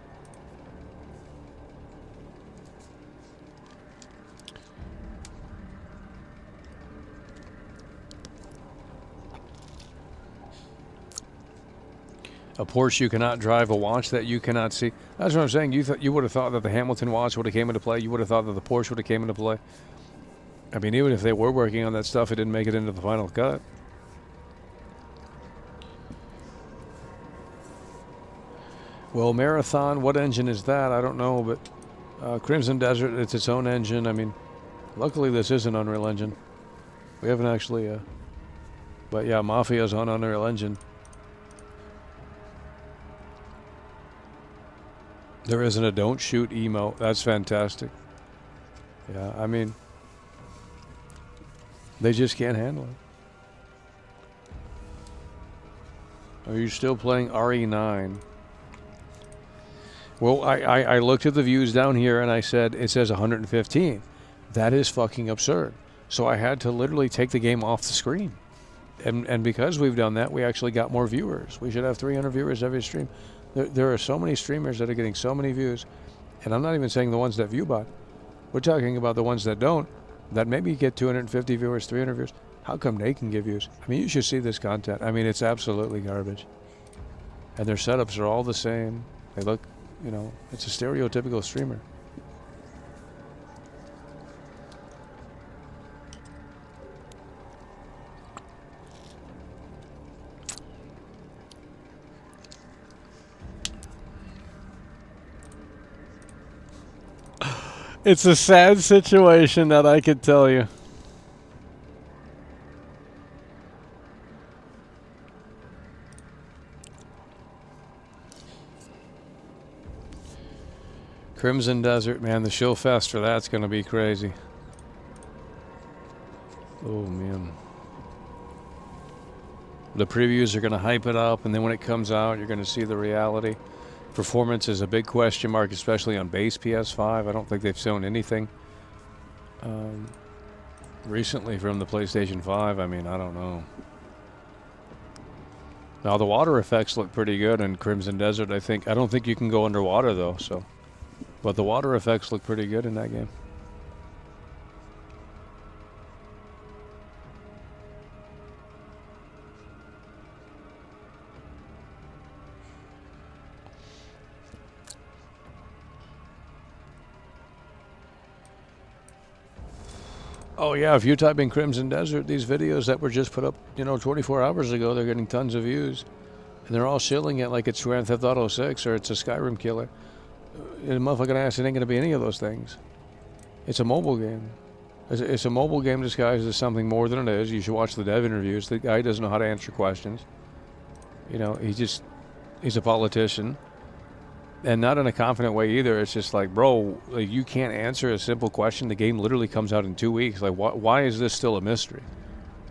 A Porsche you cannot drive, a watch that you cannot see. That's what I'm saying. You would have thought that the Hamilton watch would have came into play. You would have thought that the Porsche would have came into play. I mean, even if they were working on that stuff, it didn't make it into the final cut. Well, Marathon, what engine is that? I don't know, but Crimson Desert, it's its own engine. I mean, luckily this is an Unreal Engine. We haven't actually, but yeah, Mafia's on Unreal Engine. There isn't a don't shoot emote. That's fantastic. Yeah, I mean, they just can't handle it. Are you still playing RE9? Well, I looked at the views down here and I said, it says 115. That is fucking absurd. So I had to literally take the game off the screen. And because we've done that, we actually got more viewers. We should have 300 viewers every stream. There are so many streamers that are getting so many views. And I'm not even saying the ones that view bot. We're talking about the ones that don't, that maybe get 250 viewers, 300 viewers. How come they can get views? I mean, you should see this content. I mean, it's absolutely garbage. And their setups are all the same. They look, you know, it's a stereotypical streamer. It's a sad situation, that I could tell you. Crimson Desert, man, the show fest for that's going to be crazy. Oh, man. The previews are going to hype it up, and then when it comes out, you're going to see the reality. Performance is a big question mark, especially on base PS5. I don't think they've shown anything recently from the PlayStation 5. I mean, I don't know. Now, the water effects look pretty good in Crimson Desert, I think. I don't think you can go underwater, though, so... But the water effects look pretty good in that game. Oh yeah, if you type in Crimson Desert, these videos that were just put up, you know, 24 hours ago, they're getting tons of views. And they're all shilling it like it's Grand Theft Auto 6 or it's a Skyrim killer. And motherfucking ass, it ain't going to be any of those things. It's a mobile game. It's a mobile game disguised as something more than it is. You should watch the dev interviews. The guy doesn't know how to answer questions. You know, he's a politician. And not in a confident way either. It's just like, bro, like, you can't answer a simple question. The game literally comes out in 2 weeks. Like, why is this still a mystery?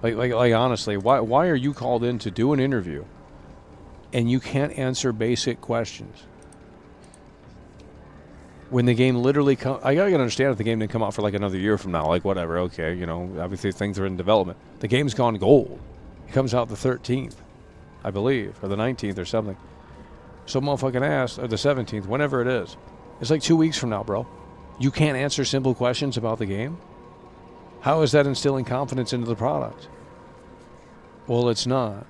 Like honestly, why are you called in to do an interview and you can't answer basic questions? When the game literally I gotta understand if the game didn't come out for like another year from now, like whatever, okay, you know, obviously things are in development. The game's gone gold. It comes out the 13th, I believe, or the 19th or something. So motherfucking ass, or the 17th, whenever it is. It's like 2 weeks from now, bro. You can't answer simple questions about the game? How is that instilling confidence into the product? Well, it's not.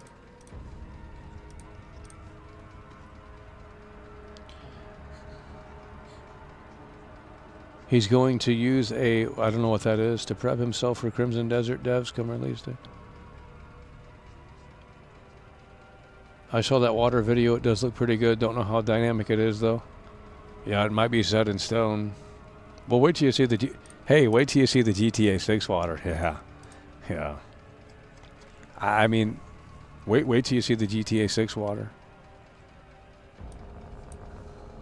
He's going to use I don't know what that is, to prep himself for Crimson Desert devs come release day. I saw that water video. It does look pretty good. Don't know how dynamic it is, though. Yeah, it might be set in stone. Well, wait till you see the... wait till you see the GTA 6 water. Yeah. Yeah. I mean, wait till you see the GTA 6 water.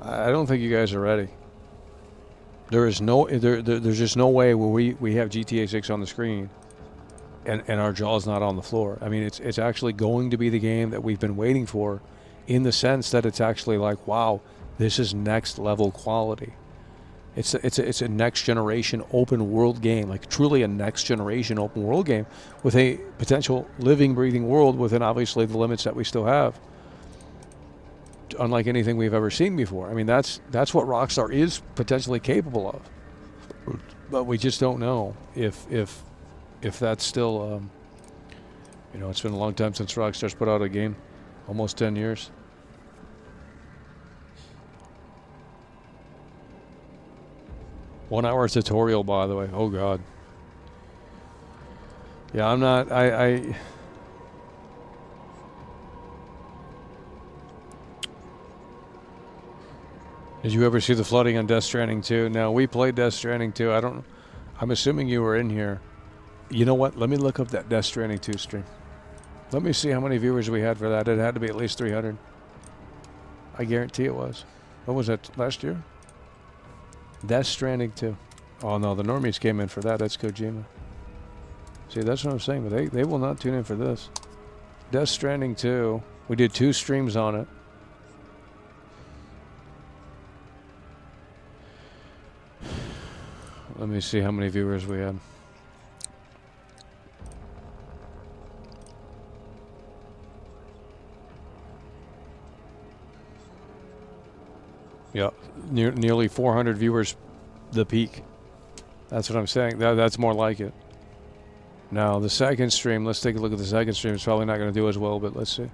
I don't think you guys are ready. There's just no way where we have GTA 6 on the screen and our jaw's not on the floor. I mean, it's actually going to be the game that we've been waiting for, in the sense that it's actually like, wow, this is next level quality. It's a next generation open world game, like truly a next generation open world game with a potential living, breathing world within obviously the limits that we still have. Unlike anything we've ever seen before. I mean, that's what Rockstar is potentially capable of. But we just don't know if that's still, you know, it's been a long time since Rockstar's put out a game, almost 10 years. 1 hour tutorial, by the way. Oh, God. Yeah, I'm not... I Did you ever see the flooding on Death Stranding 2? No, we played Death Stranding 2. I'm assuming you were in here. You know what? Let me look up that Death Stranding 2 stream. Let me see how many viewers we had for that. It had to be at least 300. I guarantee it was. What was that, last year? Death Stranding 2. Oh, no, the normies came in for that. That's Kojima. See, that's what I'm saying, but they will not tune in for this. Death Stranding 2. We did 2 streams on it. Let me see how many viewers we had. Yeah, nearly 400 viewers, the peak. That's what I'm saying. That's more like it. Now, the second stream, let's take a look at the second stream. It's probably not going to do as well, but let's see.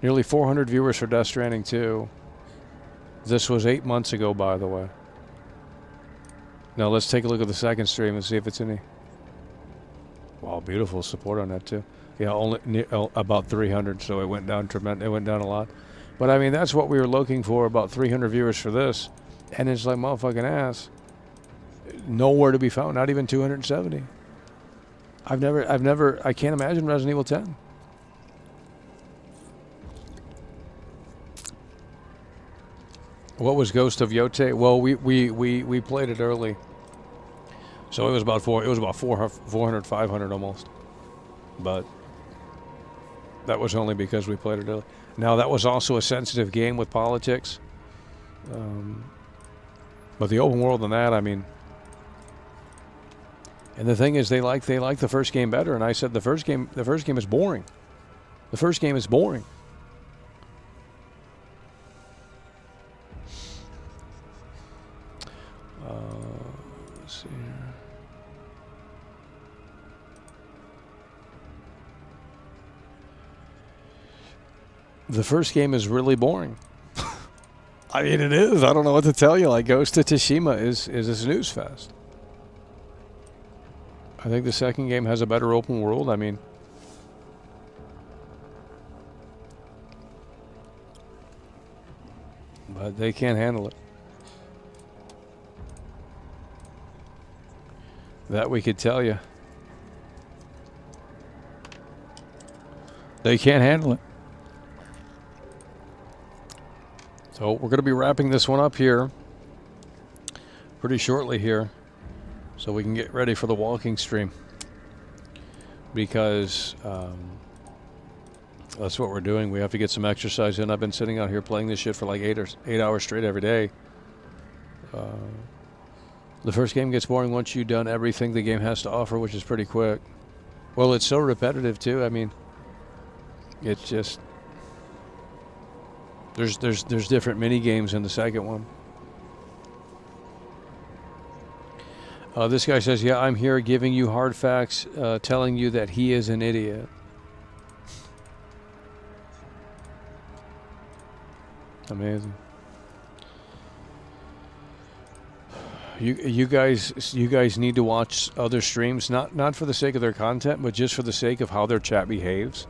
Nearly 400 viewers for Death Stranding 2. This was 8 months ago, by the way. Now, let's take a look at the second stream and see if it's any. Wow, beautiful support on that, too. Yeah, only about 300, so it went down tremendous. It went down a lot. But, I mean, that's what we were looking for, about 300 viewers for this. And it's like motherfucking ass. Nowhere to be found, not even 270. I can't imagine Resident Evil 10. What was Ghost of Yote? Well, we played it early. So it was about 400, 500 almost. But that was only because we played it early. Now, that was also a sensitive game with politics. But the open world and that, I mean... And the thing is, they like the first game better. And I said the first game is boring. The first game is boring. Let's see here. The first game is really boring. I mean, it is. I don't know what to tell you. Like, Ghost of Tsushima is a snooze fest. I think the second game has a better open world. I mean, but they can't handle it. That we could tell you. They can't handle it. So we're going to be wrapping this one up here pretty shortly here, so we can get ready for the walking stream, because that's what we're doing. We have to get some exercise in. I've been sitting out here playing this shit for like 8 hours straight every day. The first game gets boring once you've done everything the game has to offer, which is pretty quick. Well, it's so repetitive too. I mean, it's just there's different mini games in the second one. This guy says, yeah, I'm here giving you hard facts, telling you that he is an idiot. Amazing. You guys need to watch other streams, not for the sake of their content, but just for the sake of how their chat behaves.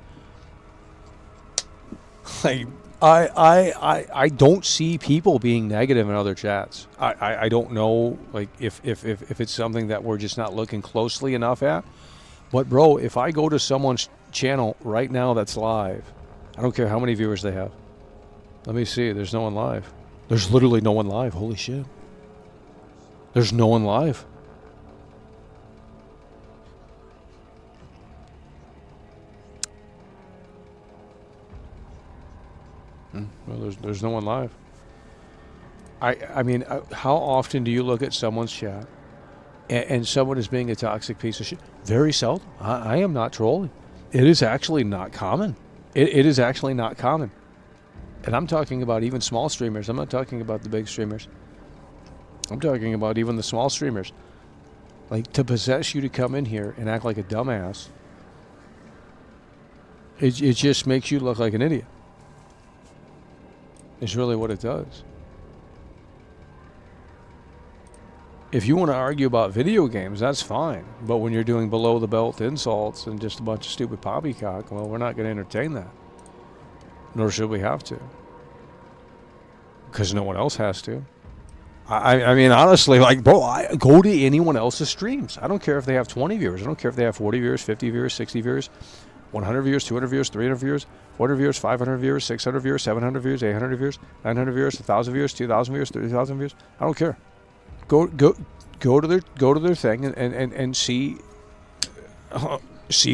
Like, I don't see people being negative in other chats. I don't know, like, if it's something that we're just not looking closely enough at. But bro, if I go to someone's channel right now that's live, I don't care how many viewers they have. Let me see. There's no one live. There's literally no one live. Holy shit. There's no one live. Well, there's no one live. I mean, how often do you look at someone's chat and someone is being a toxic piece of shit? Very seldom. I am not trolling. It is actually not common. It is actually not common. And I'm talking about even small streamers. I'm not talking about the big streamers. I'm talking about even the small streamers. Like, to possess you to come in here and act like a dumbass, it just makes you look like an idiot. It's really what it does. if you want to argue about video games, that's fine. But when you're doing below the belt insults and just a bunch of stupid poppycock, well, we're not going to entertain that. Nor should we have to. Because no one else has to. I mean, honestly, like, bro, I go to anyone else's streams. I don't care if they have 20 viewers. I don't care if they have 40 viewers, 50 viewers, 60 viewers, 100 viewers, 200 viewers, 300 viewers, 400 viewers, 500 viewers, 600 viewers, 700 viewers, 800 viewers, 900 viewers, 1,000 viewers, 2,000 viewers, 30,000 viewers. I don't care. Go to their thing and see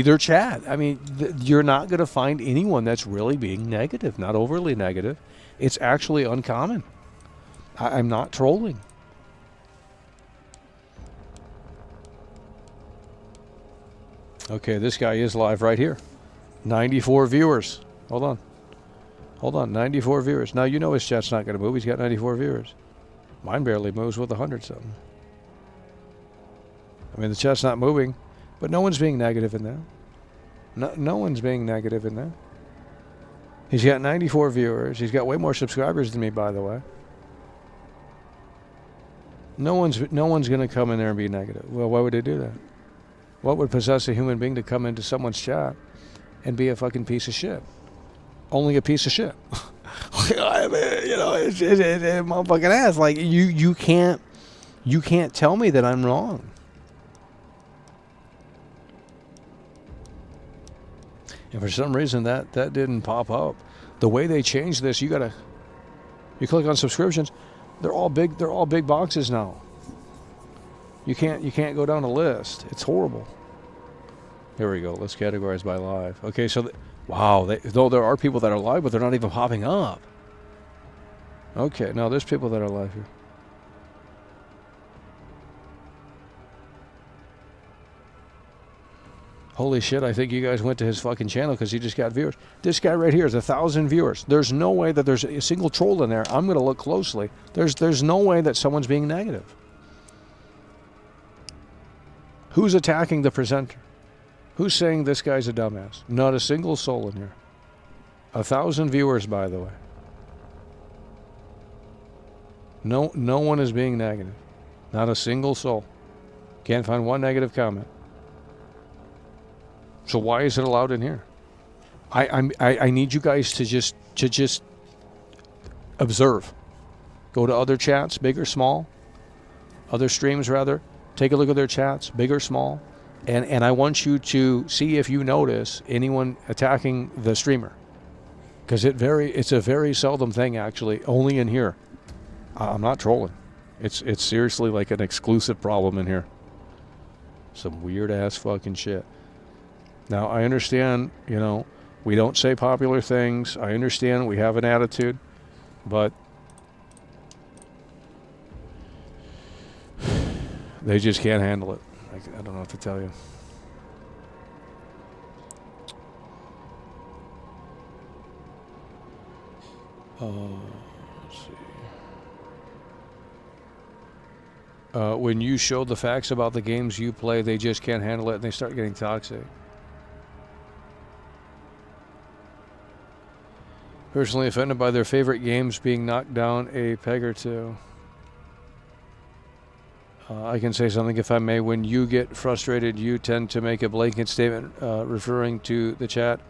their chat. I mean, you're not going to find anyone that's really being negative, not overly negative. It's actually uncommon. I'm not trolling. Okay, this guy is live right here. 94 viewers. Hold on, 94 viewers. Now you know his chat's not going to move. He's got 94 viewers. Mine barely moves with 100 something. I mean, the chat's not moving, but no one's being negative in there. No one's being negative in there. He's got 94 viewers. He's got way more subscribers than me, by the way. No one's going to come in there and be negative. Well, why would they do that? What would possess a human being to come into someone's chat and be a fucking piece of shit? Only a piece of shit. I mean, you know, it's motherfucking ass. Like, you can't tell me that I'm wrong. And for some reason that didn't pop up. The way they changed this, you click on subscriptions. They're all big boxes now. You can't go down a list. It's horrible. Here we go. Let's categorize by live. Okay, so wow, though there are people that are live, but they're not even popping up. Okay, now there's people that are live here. Holy shit, I think you guys went to his fucking channel because he just got viewers. This guy right here has 1,000 viewers. There's no way that there's a single troll in there. I'm going to look closely. There's no way that someone's being negative. Who's attacking the presenter? Who's saying this guy's a dumbass? Not a single soul in here. 1,000 viewers, by the way. No one is being negative. Not a single soul. Can't find one negative comment. So why is it allowed in here? I need you guys to just observe. Go to other chats, big or small. Other streams, rather. Take a look at their chats, big or small. And I want you to see if you notice anyone attacking the streamer. Because it's a very seldom thing, actually, only in here. I'm not trolling. It's seriously like an exclusive problem in here. Some weird-ass fucking shit. Now, I understand, you know, we don't say popular things. I understand we have an attitude. But they just can't handle it. I don't know what to tell you. Let's see. When you show the facts about the games you play, they just can't handle it and they start getting toxic. Personally offended by their favorite games being knocked down a peg or two. I can say something if I may. When you get frustrated, you tend to make a blanket statement referring to the chat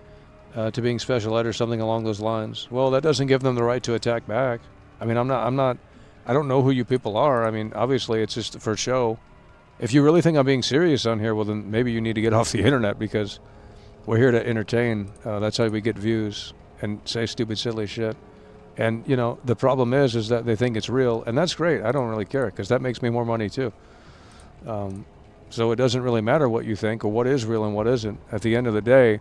to being special ed or something along those lines. Well, that doesn't give them the right to attack back. I mean, I don't know who you people are. I mean, obviously it's just for show. If you really think I'm being serious on here, well then maybe you need to get off the internet because we're here to entertain. That's how we get views and say stupid, silly shit. And, you know, the problem is that they think it's real, and that's great. I don't really care, because that makes me more money, too. So it doesn't really matter what you think or what is real and what isn't. At the end of the day,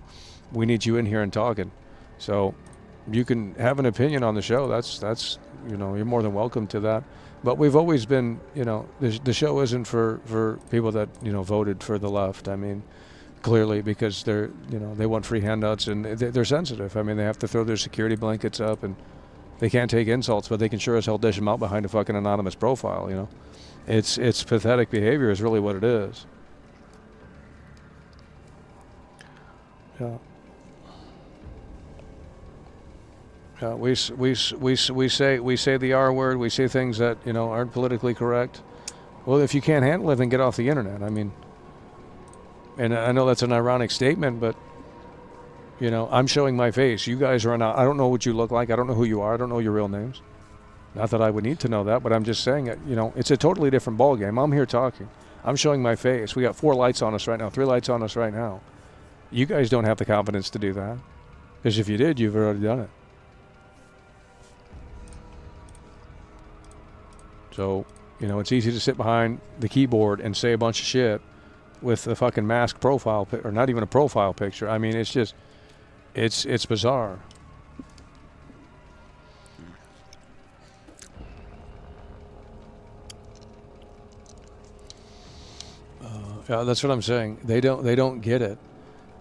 we need you in here and talking. So you can have an opinion on the show. That's you know, you're more than welcome to that. But we've always been, you know, the show isn't for people that, you know, voted for the left. I mean, clearly, because they're, you know, they want free handouts, and they're sensitive. I mean, they have to throw their security blankets up, and they can't take insults, but they can sure as hell dish them out behind a fucking anonymous profile, you know. It's pathetic behavior is really what it is. Yeah. Yeah, we say the R word. We say things that, you know, aren't politically correct. Well, if you can't handle it, then get off the internet. I mean, and I know that's an ironic statement, but, you know, I'm showing my face. You guys are not. I don't know what you look like. I don't know who you are. I don't know your real names. Not that I would need to know that, but I'm just saying it. You know, it's a totally different ballgame. I'm here talking. I'm showing my face. We got 4 lights on us right now, 3 lights on us right now. You guys don't have the confidence to do that. Because if you did, you've already done it. So, you know, it's easy to sit behind the keyboard and say a bunch of shit with the fucking mask profile, or not even a profile picture. I mean, it's just, it's bizarre. Yeah, that's what I'm saying. They don't get it.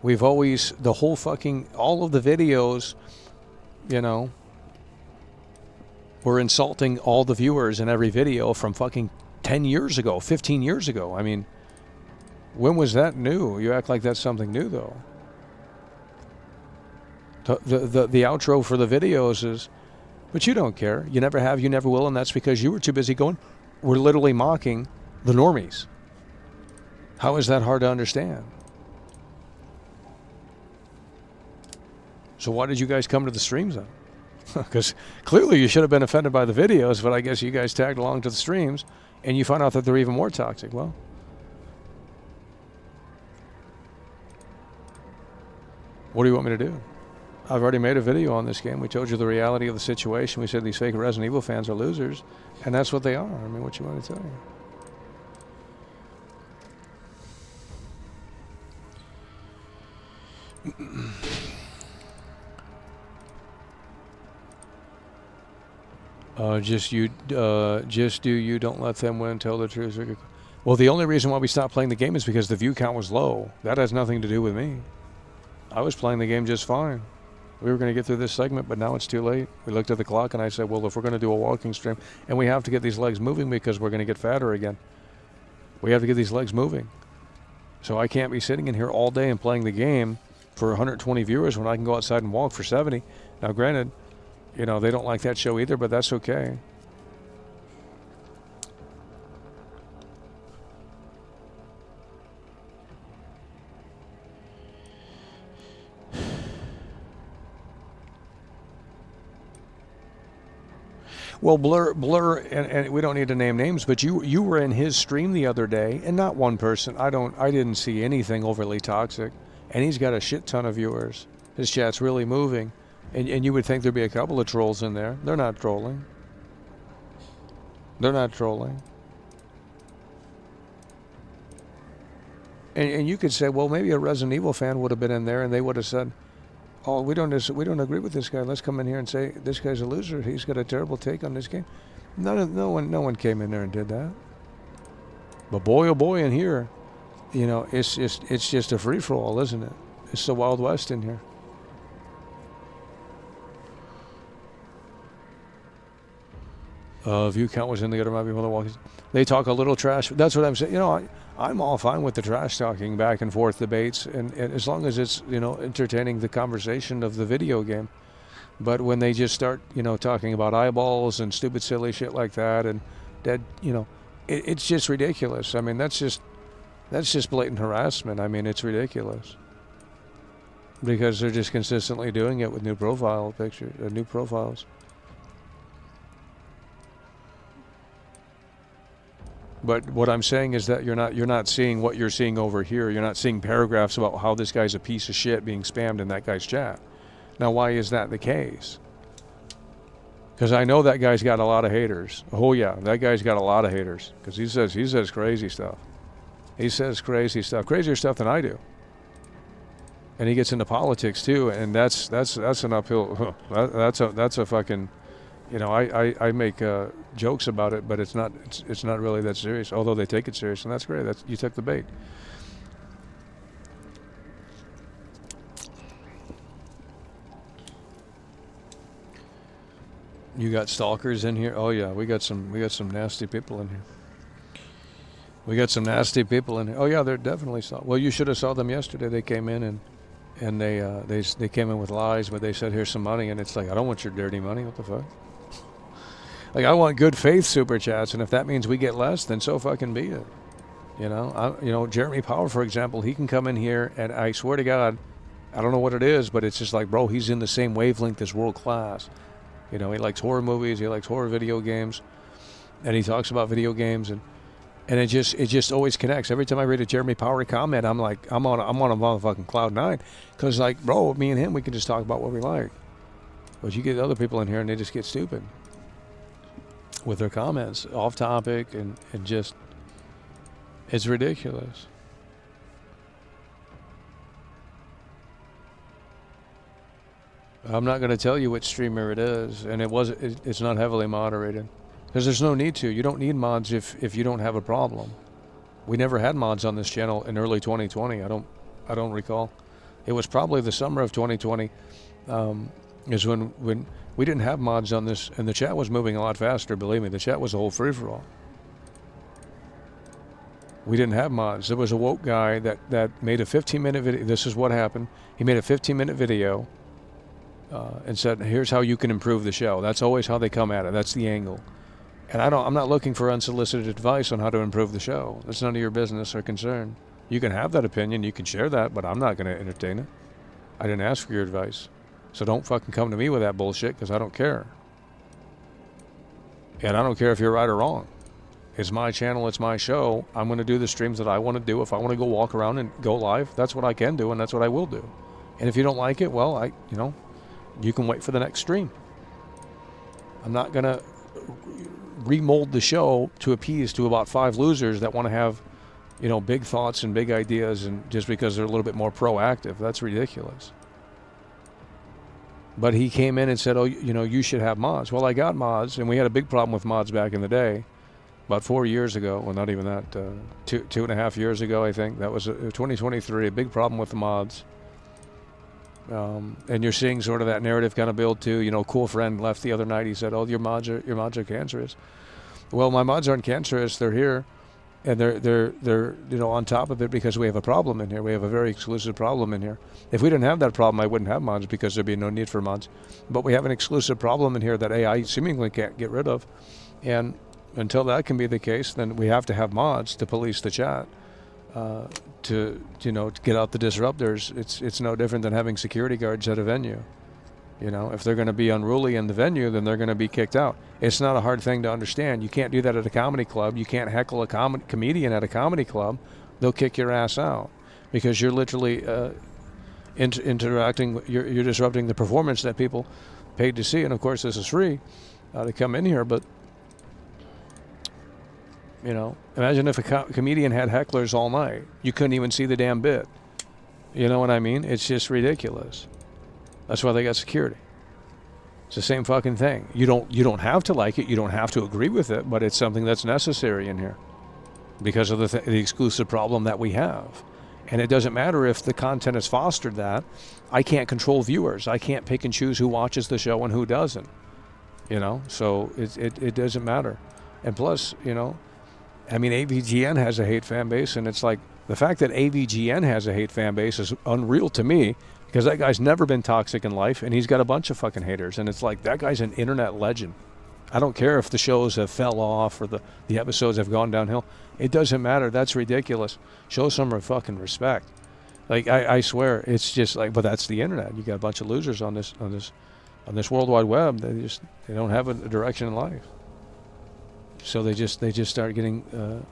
We've always, the whole fucking, all of the videos, you know, we're insulting all the viewers in every video from fucking 10 years ago, 15 years ago. I mean, when was that new? You act like that's something new, though. The outro for the videos is, but you don't care. You never have, you never will, and that's because you were too busy going, we're literally mocking the normies. How is that hard to understand? So why did you guys come to the streams then? Because clearly you should have been offended by the videos, but I guess you guys tagged along to the streams and you found out that they're even more toxic. Well, what do you want me to do? I've already made a video on this game. We told you the reality of the situation. We said these fake Resident Evil fans are losers, and that's what they are. I mean, what you want to tell you? Just do you, don't let them win, tell the truth. Well, the only reason why we stopped playing the game is because the view count was low. That has nothing to do with me. I was playing the game just fine. We were going to get through this segment, but now it's too late. We looked at the clock and I said, well, if we're going to do a walking stream, and we have to get these legs moving because we're going to get fatter again. We have to get these legs moving. So I can't be sitting in here all day and playing the game for 120 viewers when I can go outside and walk for 70. Now, granted, you know, they don't like that show either, but that's okay. Well, Blur, and we don't need to name names, but you were in his stream the other day, and not one person. I didn't see anything overly toxic, and he's got a shit ton of viewers. His chat's really moving, and you would think there'd be a couple of trolls in there. They're not trolling. They're not trolling. And you could say, well, maybe a Resident Evil fan would have been in there, and they would have said, oh, we don't agree with this guy. Let's come in here and say this guy's a loser. He's got a terrible take on this game. No one came in there and did that. But boy, oh boy, in here, you know, it's just a free for all, isn't it? It's the Wild West in here. View count was in the other might be one of the walkies. They talk a little trash. That's what I'm saying. You know, I'm all fine with the trash talking, back and forth debates, and as long as it's, you know, entertaining the conversation of the video game. But when they just start, you know, talking about eyeballs and stupid, silly shit like that, and dead, you know, it's just ridiculous. I mean, that's just blatant harassment. I mean, it's ridiculous because they're just consistently doing it with new profile pictures, new profiles. But what I'm saying is that you're not seeing what you're seeing over here. You're not seeing paragraphs about how this guy's a piece of shit being spammed in that guy's chat. Now, why is that the case? Because I know that guy's got a lot of haters. Oh yeah, that guy's got a lot of haters. Because he says crazy stuff. He says crazy stuff, crazier stuff than I do. And he gets into politics too, and that's an uphill. That's a fucking. You know, I make jokes about it, but it's not really that serious. Although they take it serious, and that's great. You took the bait. You got stalkers in here. Oh yeah, we got some nasty people in here. We got some nasty people in here. Oh yeah, they're definitely stalkers. Well, you should have saw them yesterday. They came in and they came in with lies, but they said here's some money, and it's like, I don't want your dirty money. What the fuck? Like, I want good faith super chats, and if that means we get less, then so fucking be it. You know, Jeremy Power, for example, he can come in here, and I swear to God, I don't know what it is, but it's just like, bro, he's in the same wavelength as world class. You know, he likes horror movies, he likes horror video games, and he talks about video games, and it just always connects. Every time I read a Jeremy Power comment, I'm like, I'm on a motherfucking cloud 9, because like, bro, me and him, we can just talk about what we like. But you get other people in here, and they just get stupid with their comments, off topic, and just, it's ridiculous. I'm not going to tell you which streamer it is, and it's not heavily moderated, because there's no need to. You don't need mods if you don't have a problem. We never had mods on this channel in early 2020. I don't recall. It was probably the summer of 2020 is when we didn't have mods on this, and the chat was moving a lot faster. Believe me, the chat was a whole free-for-all. We didn't have mods. There was a woke guy that made a 15-minute video. This is what happened. He made a 15-minute video and said, here's how you can improve the show. That's always how they come at it. That's the angle. And I'm not looking for unsolicited advice on how to improve the show. That's none of your business or concern. You can have that opinion. You can share that, but I'm not going to entertain it. I didn't ask for your advice. So don't fucking come to me with that bullshit, because I don't care. And I don't care if you're right or wrong. It's my channel. It's my show. I'm going to do the streams that I want to do. If I want to go walk around and go live, that's what I can do, and that's what I will do. And if you don't like it, well, you can wait for the next stream. I'm not going to remold the show to appease to about 5 losers that want to have, big thoughts and big ideas, and just because they're a little bit more proactive. That's ridiculous. But he came in and said, oh, you should have mods. Well, I got mods, and we had a big problem with mods back in the day. About 4 years ago, well, not even that, 2.5 years ago, I think. That was 2023, a big problem with the mods. And you're seeing sort of that narrative kind of build too. Cool friend left the other night. He said, "Oh, your mods are cancerous." Well, my mods aren't cancerous. They're here, and they're on top of it because we have a problem in here. We have a very exclusive problem in here. If we didn't have that problem, I wouldn't have mods, because there'd be no need for mods. But we have an exclusive problem in here that AI seemingly can't get rid of, and until that can be the case, then we have to have mods to police the chat. To get out the disruptors. It's no different than having security guards at a venue. If they're going to be unruly in the venue, then they're going to be kicked out. It's not a hard thing to understand. You can't do that at a comedy club. You can't heckle a comedian at a comedy club. They'll kick your ass out, because you're literally interacting. You're disrupting the performance that people paid to see. And of course, this is free to come in here, but. Imagine if a comedian had hecklers all night. You couldn't even see the damn bit. You know what I mean? It's just ridiculous. That's why they got security. It's the same fucking thing. You don't have to like it. You don't have to agree with it, but it's something that's necessary in here because of the exclusive problem that we have. And it doesn't matter if the content has fostered that. I can't control viewers. I can't pick and choose who watches the show and who doesn't. So it doesn't matter. And plus, AVGN has a hate fan base, and it's like the fact that AVGN has a hate fan base is unreal to me, because that guy's never been toxic in life, and he's got a bunch of fucking haters, and it's like that guy's an internet legend. I don't care if the shows have fell off or the episodes have gone downhill. It doesn't matter. That's ridiculous. Show some fucking respect. Like I swear, it's just like, but that's the internet. You got a bunch of losers on this World Wide Web. They don't have a direction in life. So they just start getting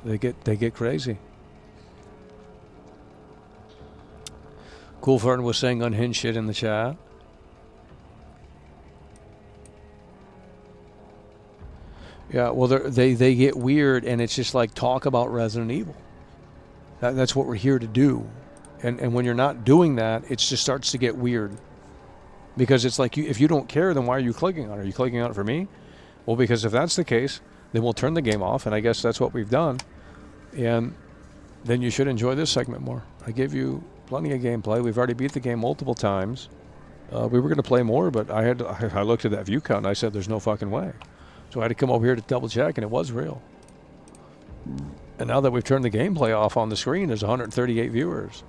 they get crazy. Cool Fern was saying unhinged shit in the chat. Yeah, well they get weird, and it's just like talk about Resident Evil. That's what we're here to do, and when you're not doing that, it just starts to get weird. Because it's like, if you don't care, then why are you clicking on it? Are you clicking on it for me? Well, because if that's the case, then we'll turn the game off, and I guess that's what we've done. And then you should enjoy this segment more. I gave you plenty of gameplay. We've already beat the game multiple times. We were going to play more, but I looked at that view count, and I said, there's no fucking way. So I had to come over here to double check, and it was real. And now that we've turned the gameplay off on the screen, there's 138 viewers.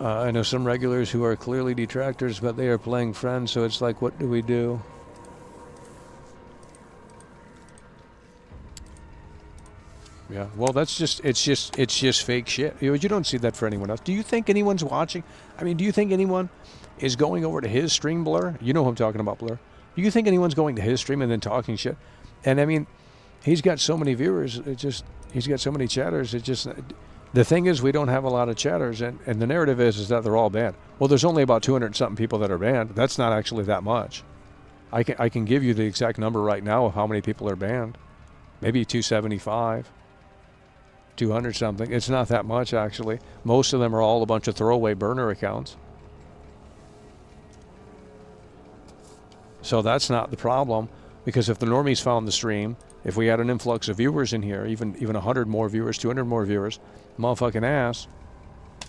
I know some regulars who are clearly detractors, but they are playing friends, so it's like, what do we do? Yeah, well, it's just fake shit. You don't see that for anyone else. Do you think anyone's watching? I mean, do you think anyone is going over to his stream, Blur? You know who I'm talking about, Blur. Do you think anyone's going to his stream and then talking shit? And I mean, he's got so many viewers. He's got so many chatters. The thing is, we don't have a lot of chatters, and the narrative is that they're all banned. Well, there's only about 200-something people that are banned. That's not actually that much. I can give you the exact number right now of how many people are banned. Maybe 275. 200 something. It's not that much, actually. Most of them are all a bunch of throwaway burner accounts. So that's not the problem, because if the normies found the stream, if we had an influx of viewers in here, even 100 more viewers, 200 more viewers, motherfucking ass,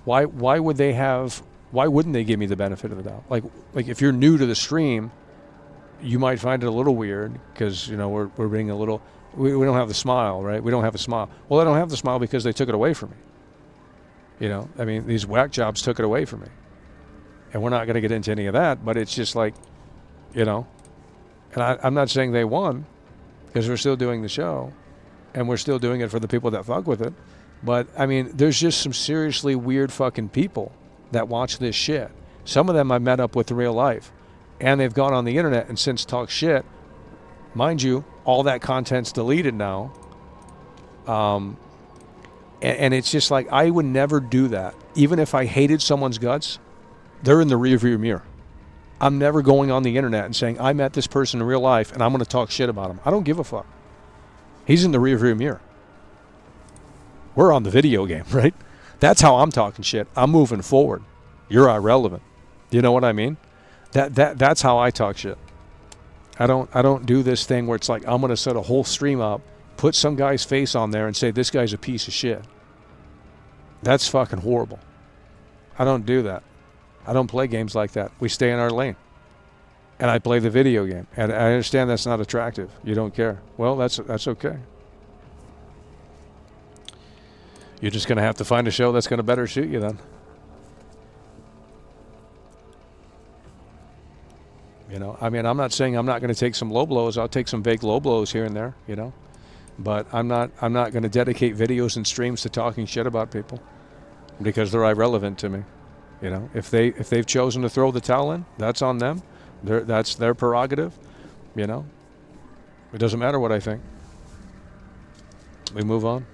why wouldn't they give me the benefit of the doubt? Like if you're new to the stream, you might find it a little weird because, you know, we're being a little... We don't have the smile, right? We don't have a smile. Well, I don't have the smile because they took it away from me. You know, I mean, these whack jobs took it away from me. And we're not going to get into any of that, but it's just like, you know, and I'm not saying they won because we're still doing the show and we're still doing it for the people that fuck with it. But, I mean, there's just some seriously weird fucking people that watch this shit. Some of them I met up with in real life, and they've gone on the internet and since talked shit. Mind you, all that content's deleted now. And it's just like, I would never do that. Even if I hated someone's guts, they're in the rearview mirror. I'm never going on the internet and saying, I met this person in real life and I'm going to talk shit about him. I don't give a fuck. He's in the rearview mirror. We're on the video game, right? That's how I'm talking shit. I'm moving forward. You're irrelevant. You know what I mean? That's how I talk shit. I don't do this thing where it's like I'm going to set a whole stream up, put some guy's face on there and say this guy's a piece of shit. That's fucking horrible. I don't do that. I don't play games like that. We stay in our lane. And I play the video game. And I understand that's not attractive. You don't care. Well, that's okay. You're just going to have to find a show that's going to better suit you then. You know, I mean, I'm not saying I'm not going to take some low blows. I'll take some vague low blows here and there, you know. But I'm not going to dedicate videos and streams to talking shit about people because they're irrelevant to me. You know, if they've chosen to throw the towel in, that's on them. That's their prerogative, you know. It doesn't matter what I think. We move on.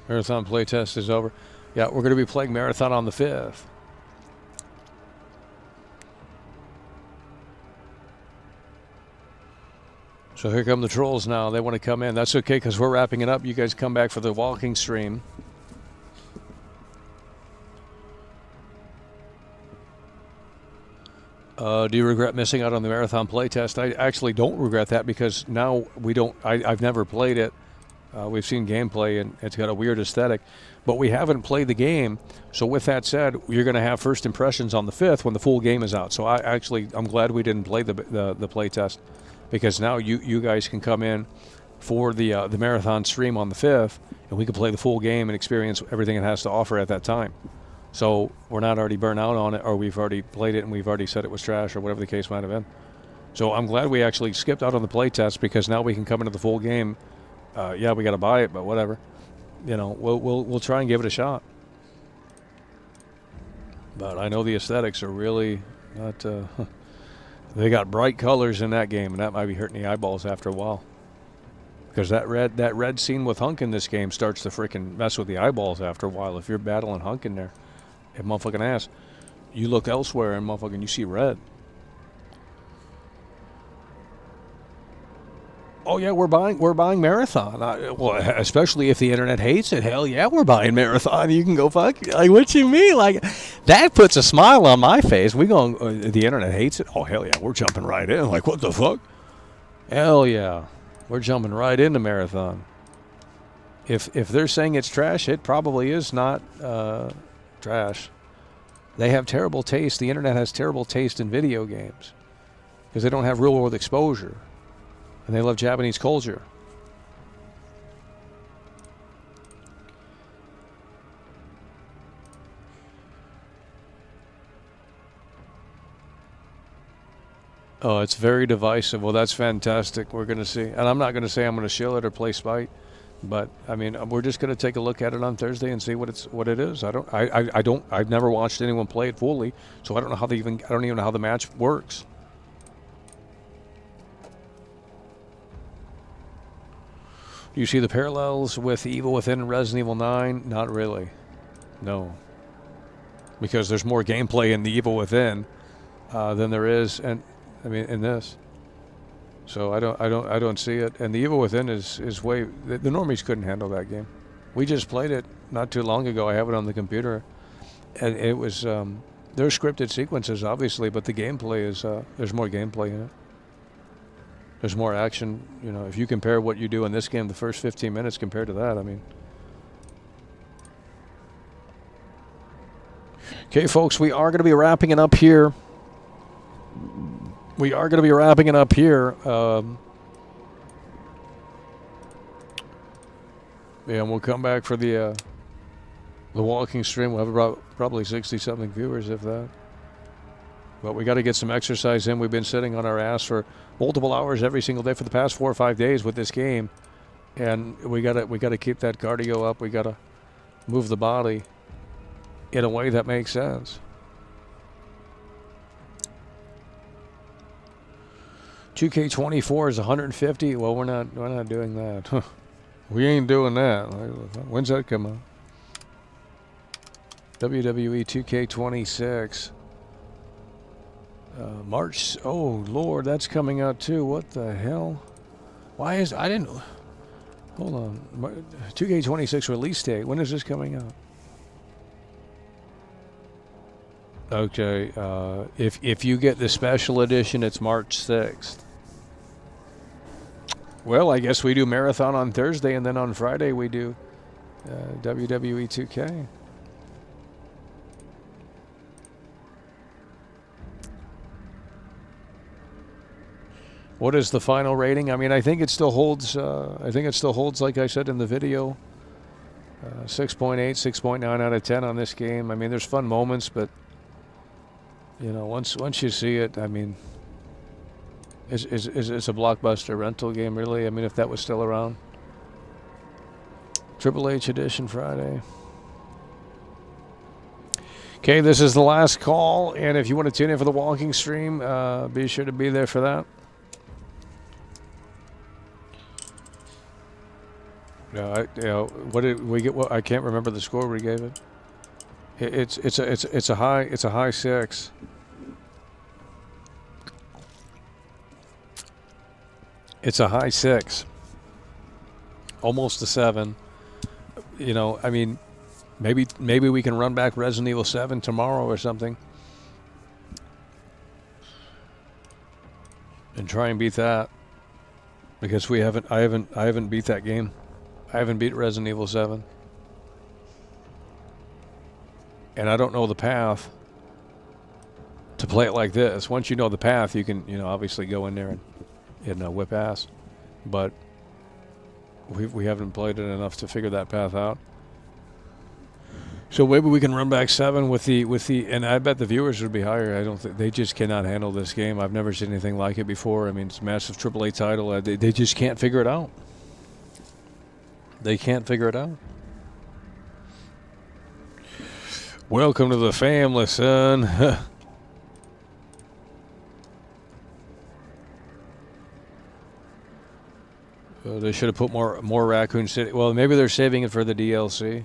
Marathon playtest is over. Yeah, we're going to be playing Marathon on the 5th. So here come the trolls now. They want to come in. That's okay because we're wrapping it up. You guys come back for the walking stream. Do you regret missing out on the Marathon playtest? I actually don't regret that because now we don't... I've never played it. We've seen gameplay and it's got a weird aesthetic, but we haven't played the game. So with that said, you're going to have first impressions on the 5th when the full game is out. So I'm glad we didn't play the play test because now you guys can come in for the Marathon stream on the 5th and we can play the full game and experience everything it has to offer at that time. So we're not already burnt out on it, or we've already played it and we've already said it was trash or whatever the case might have been. So I'm glad we actually skipped out on the play test because now we can come into the full game. Yeah, we got to buy it, but whatever. You know, we'll try and give it a shot. But I know the aesthetics are really not. They got bright colors in that game, and that might be hurting the eyeballs after a while. Because that red scene with Hunk in this game starts to freaking mess with the eyeballs after a while. If you're battling Hunk in there, if motherfucking ass, you look elsewhere and motherfucking you see red. Oh yeah, we're buying Marathon. Well, especially if the internet hates it. Hell yeah, we're buying Marathon. You can go fuck. Like, what you mean? Like, that puts a smile on my face. We going the internet hates it. Oh hell yeah, we're jumping right in. Like, what the fuck? Hell yeah, we're jumping right into Marathon. If they're saying it's trash, it probably is not trash. They have terrible taste. The internet has terrible taste in video games because they don't have real world exposure. And they love Japanese culture. Oh, it's very divisive. Well, that's fantastic. We're going to see. And I'm not going to say I'm going to shill it or play spite. But, I mean, we're just going to take a look at it on Thursday and see what it is. I've never watched anyone play it fully. So I don't know how I don't even know how the match works. Do you see the parallels with Evil Within and Resident Evil 9? Not really. No. Because there's more gameplay in the Evil Within than there is in this. So I don't see it. And the Evil Within is way the normies couldn't handle that game. We just played it not too long ago. I have it on the computer. And it was there's scripted sequences obviously, but the gameplay is there's more gameplay in it. There's more action, you know, if you compare what you do in this game the first 15 minutes compared to that, I mean. Okay, folks, we are going to be wrapping it up here. And we'll come back for the walking stream. We'll have probably 60-something viewers, if that. But we got to get some exercise in. We've been sitting on our ass for multiple hours every single day for the past 4 or 5 days with this game, and we got to keep that cardio up. We got to move the body in a way that makes sense. $2K24 is 150. Well, we're not doing that. We ain't doing that. When's that come out? WWE 2K26. March. Oh Lord, that's coming out too. What the hell? Why is I didn't? Hold on. 2K26 release date. When is this coming out? Okay. If you get the special edition, it's March 6th. Well, I guess we do Marathon on Thursday, and then on Friday we do WWE 2K. What is the final rating? I mean, I think it still holds. Like I said in the video, 6.8, 6.9 out of 10 on this game. I mean, there's fun moments, but you know, once you see it, I mean, it's a blockbuster rental game, really. I mean, if that was still around. Triple H edition Friday. Okay, this is the last call, and if you want to tune in for the walking stream, be sure to be there for that. What did we get? I can't remember the score we gave it. It's a high 6. It's a high 6. Almost a 7. You know, I mean, maybe we can run back Resident Evil 7 tomorrow or something, and try and beat that, because I haven't beat that game. I haven't beat Resident Evil 7. And I don't know the path to play it like this. Once you know the path, you can, you know, obviously go in there and whip ass. But we haven't played it enough to figure that path out. So maybe we can run back 7 with the and I bet the viewers would be higher. I don't think they just cannot handle this game. I've never seen anything like it before. I mean, it's a massive AAA title. They just can't figure it out. They can't figure it out. Welcome to the family, son. They should have put more Raccoon City. Well, maybe they're saving it for the DLC.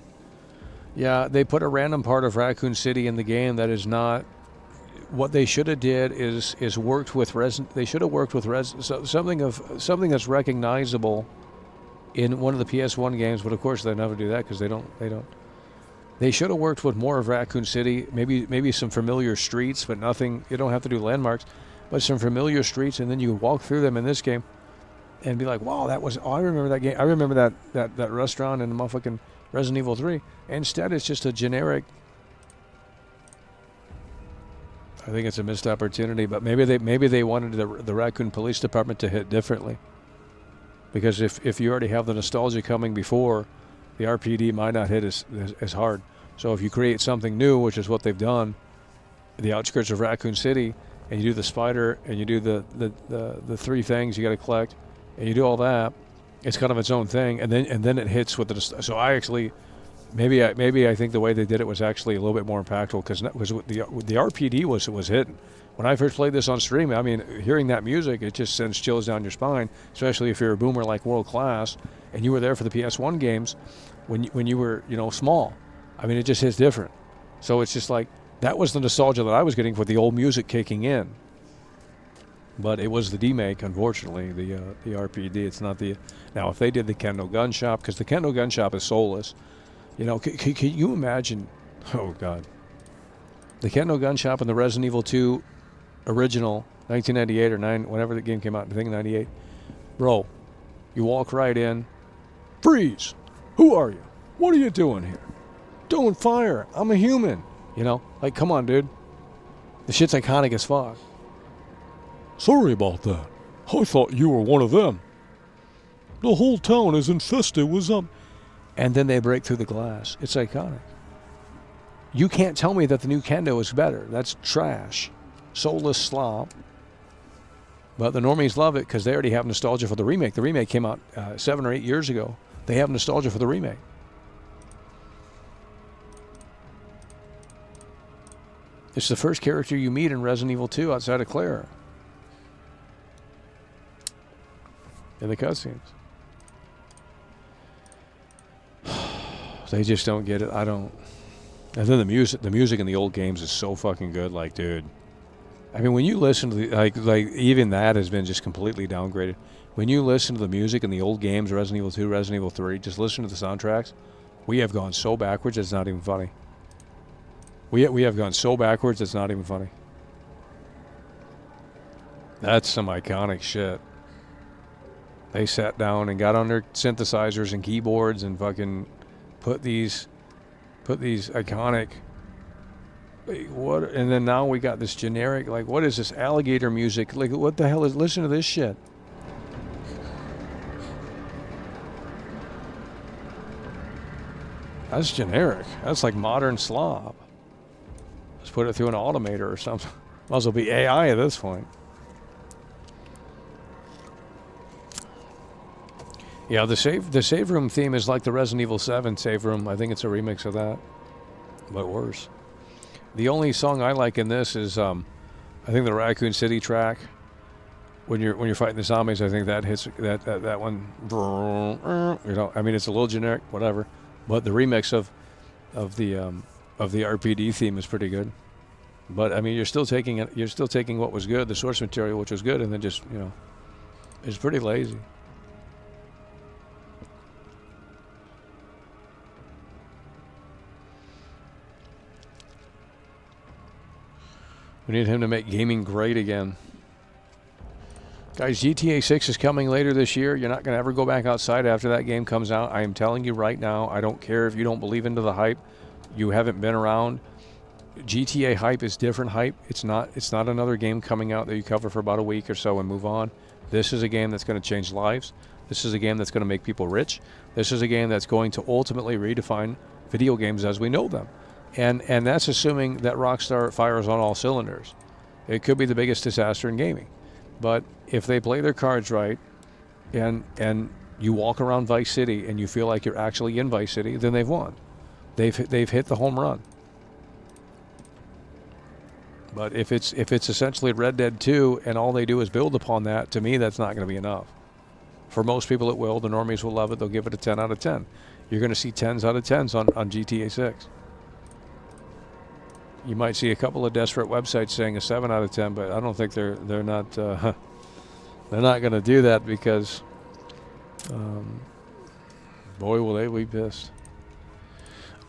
Yeah, they put a random part of Raccoon City in the game that is not what they should have did is worked with They should have worked with something that's recognizable in one of the PS1 games. But of course, they never do that because they don't. They should have worked with more of Raccoon City. Maybe some familiar streets, but nothing. You don't have to do landmarks, but some familiar streets, and then you walk through them in this game, and be like, "Wow, that was." Oh, I remember that game. I remember that restaurant in the motherfucking Resident Evil 3. Instead, it's just a generic. I think it's a missed opportunity, but maybe they wanted the Raccoon Police Department to hit differently, because if you already have the nostalgia coming before, the RPD might not hit as hard. So if you create something new, which is what they've done, the outskirts of Raccoon City, and you do the spider, and you do the three things you got to collect, and you do all that, it's kind of its own thing, and then it hits with the. So I actually, maybe I think the way they did it was actually a little bit more impactful because the RPD was hitting. When I first played this on stream, I mean, hearing that music, it just sends chills down your spine, especially if you're a boomer like World Class, and you were there for the PS1 games when you were, small. I mean, it just hits different. So it's just like, that was the nostalgia that I was getting with the old music kicking in. But it was the demake, unfortunately, the RPD. It's not the... Now, if they did the Kendo Gun Shop, because the Kendo Gun Shop is soulless, can you imagine... Oh, God. The Kendo Gun Shop in the Resident Evil 2 original, 1998 or 9, whenever the game came out, I think 98. Bro, you walk right in. Freeze! Who are you? What are you doing here? Don't fire. I'm a human. Like, come on, dude. The shit's iconic as fuck. Sorry about that. I thought you were one of them. The whole town is infested with them. And then they break through the glass. It's iconic. You can't tell me that the new Kendo is better. That's trash. Soulless slop. But the normies love it because they already have nostalgia for the remake. The remake came out 7 or 8 years ago. They have nostalgia for the remake. It's the first character you meet in Resident Evil 2 outside of Claire. In the cutscenes. They just don't get it. I don't. And then the music in the old games is so fucking good. Like, dude. I mean, when you listen to like even that has been just completely downgraded. When you listen to the music in the old games, Resident Evil 2, Resident Evil 3, just listen to the soundtracks. We have gone so backwards, it's not even funny. We have gone so backwards, it's not even funny. That's some iconic shit. They sat down and got on their synthesizers and keyboards and fucking put these iconic. What? And then now we got this generic, like, what is this alligator music? Like, what the hell is? Listen to this shit. That's generic. That's like modern slop. Let's put it through an automator or something. Might as well be AI at this point. Yeah, the save room theme is like the Resident Evil 7 save room. I think it's a remix of that, but worse. The only song I like in this is, I think the Raccoon City track. When you're fighting the zombies, I think that hits that one. I mean, it's a little generic, whatever. But the remix of the RPD theme is pretty good. But I mean, you're still taking what was good, the source material, which was good, and then just it's pretty lazy. We need him to make gaming great again. Guys, GTA 6 is coming later this year. You're not going to ever go back outside after that game comes out. I am telling you right now, I don't care if you don't believe into the hype. You haven't been around. GTA hype is different hype. It's not another game coming out that you cover for about a week or so and move on. This is a game that's going to change lives. This is a game that's going to make people rich. This is a game that's going to ultimately redefine video games as we know them. And that's assuming that Rockstar fires on all cylinders. It could be the biggest disaster in gaming. But if they play their cards right and you walk around Vice City and you feel like you're actually in Vice City, then they've won. They've hit the home run. But if it's essentially Red Dead 2 and all they do is build upon that, to me that's not going to be enough. For most people it will. The normies will love it. They'll give it a 10 out of 10. You're going to see 10s out of 10s on GTA 6. You might see a couple of desperate websites saying a 7 out of 10, but I don't think they're not they're not going to do that because boy will they be pissed.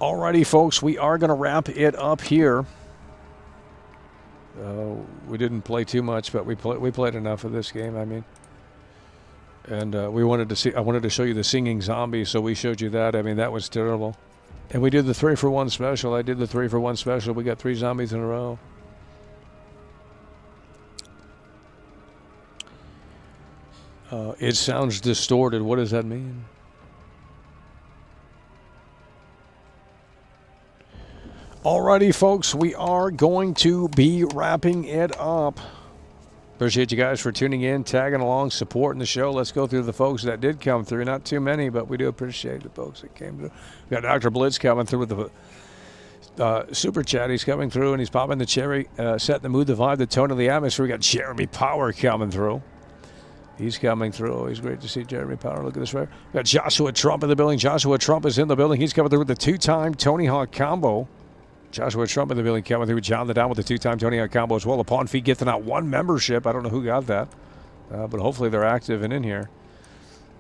Alrighty, folks, we are going to wrap it up here. We didn't play too much, but we played enough of this game. I mean, and we wanted to see. I wanted to show you the singing zombie, so we showed you that. I mean, that was terrible. And we did the 3-for-1 special. I did the 3-for-1 special. We got 3 zombies in a row. It sounds distorted. What does that mean? Alrighty, folks, we are going to be wrapping it up. Appreciate you guys for tuning in, tagging along, supporting the show. Let's go through the folks that did come through. Not too many, but we do appreciate the folks that came through. We got Dr. Blitz coming through with the super chat. He's coming through, and he's popping the cherry, setting the mood, the vibe, the tone of the atmosphere. We got Jeremy Power coming through. He's coming through. Always great to see Jeremy Power. Look at this right. We got Joshua Trump in the building. Joshua Trump is in the building. He's coming through with the 2-time Tony Hawk combo. Joshua Trump in the building coming through. John the Down with the 2-time Tony Hawk combo as well. Upon Feet gifting out 1 membership. I don't know who got that, but hopefully they're active and in here.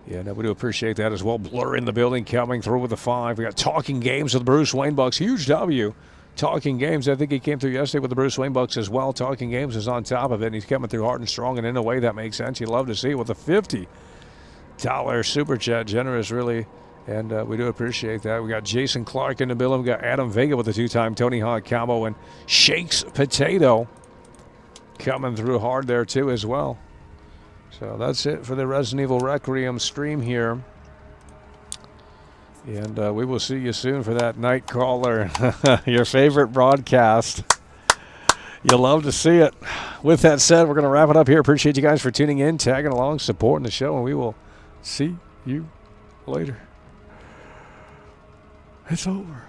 Yeah, no, we do appreciate that as well. Blur in the building coming through with the 5. We got Talking Games with Bruce Wayne Bucks. Huge W. Talking Games. I think he came through yesterday with the Bruce Wayne Bucks as well. Talking Games is on top of it, and he's coming through hard and strong, and in a way that makes sense. You love to see it with a $50 super chat. Generous, really. And we do appreciate that. We got Jason Clark in the building. We got Adam Vega with the 2-time Tony Hawk combo. And Shakes Potato coming through hard there, too, as well. So that's it for the Resident Evil Requiem stream here. And we will see you soon for that Nightcrawler, your favorite broadcast. You'll love to see it. With that said, we're going to wrap it up here. Appreciate you guys for tuning in, tagging along, supporting the show. And we will see you later. It's over.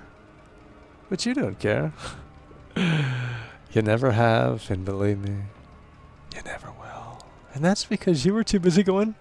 But you don't care. You never have, and believe me, you never will. And that's because you were too busy going,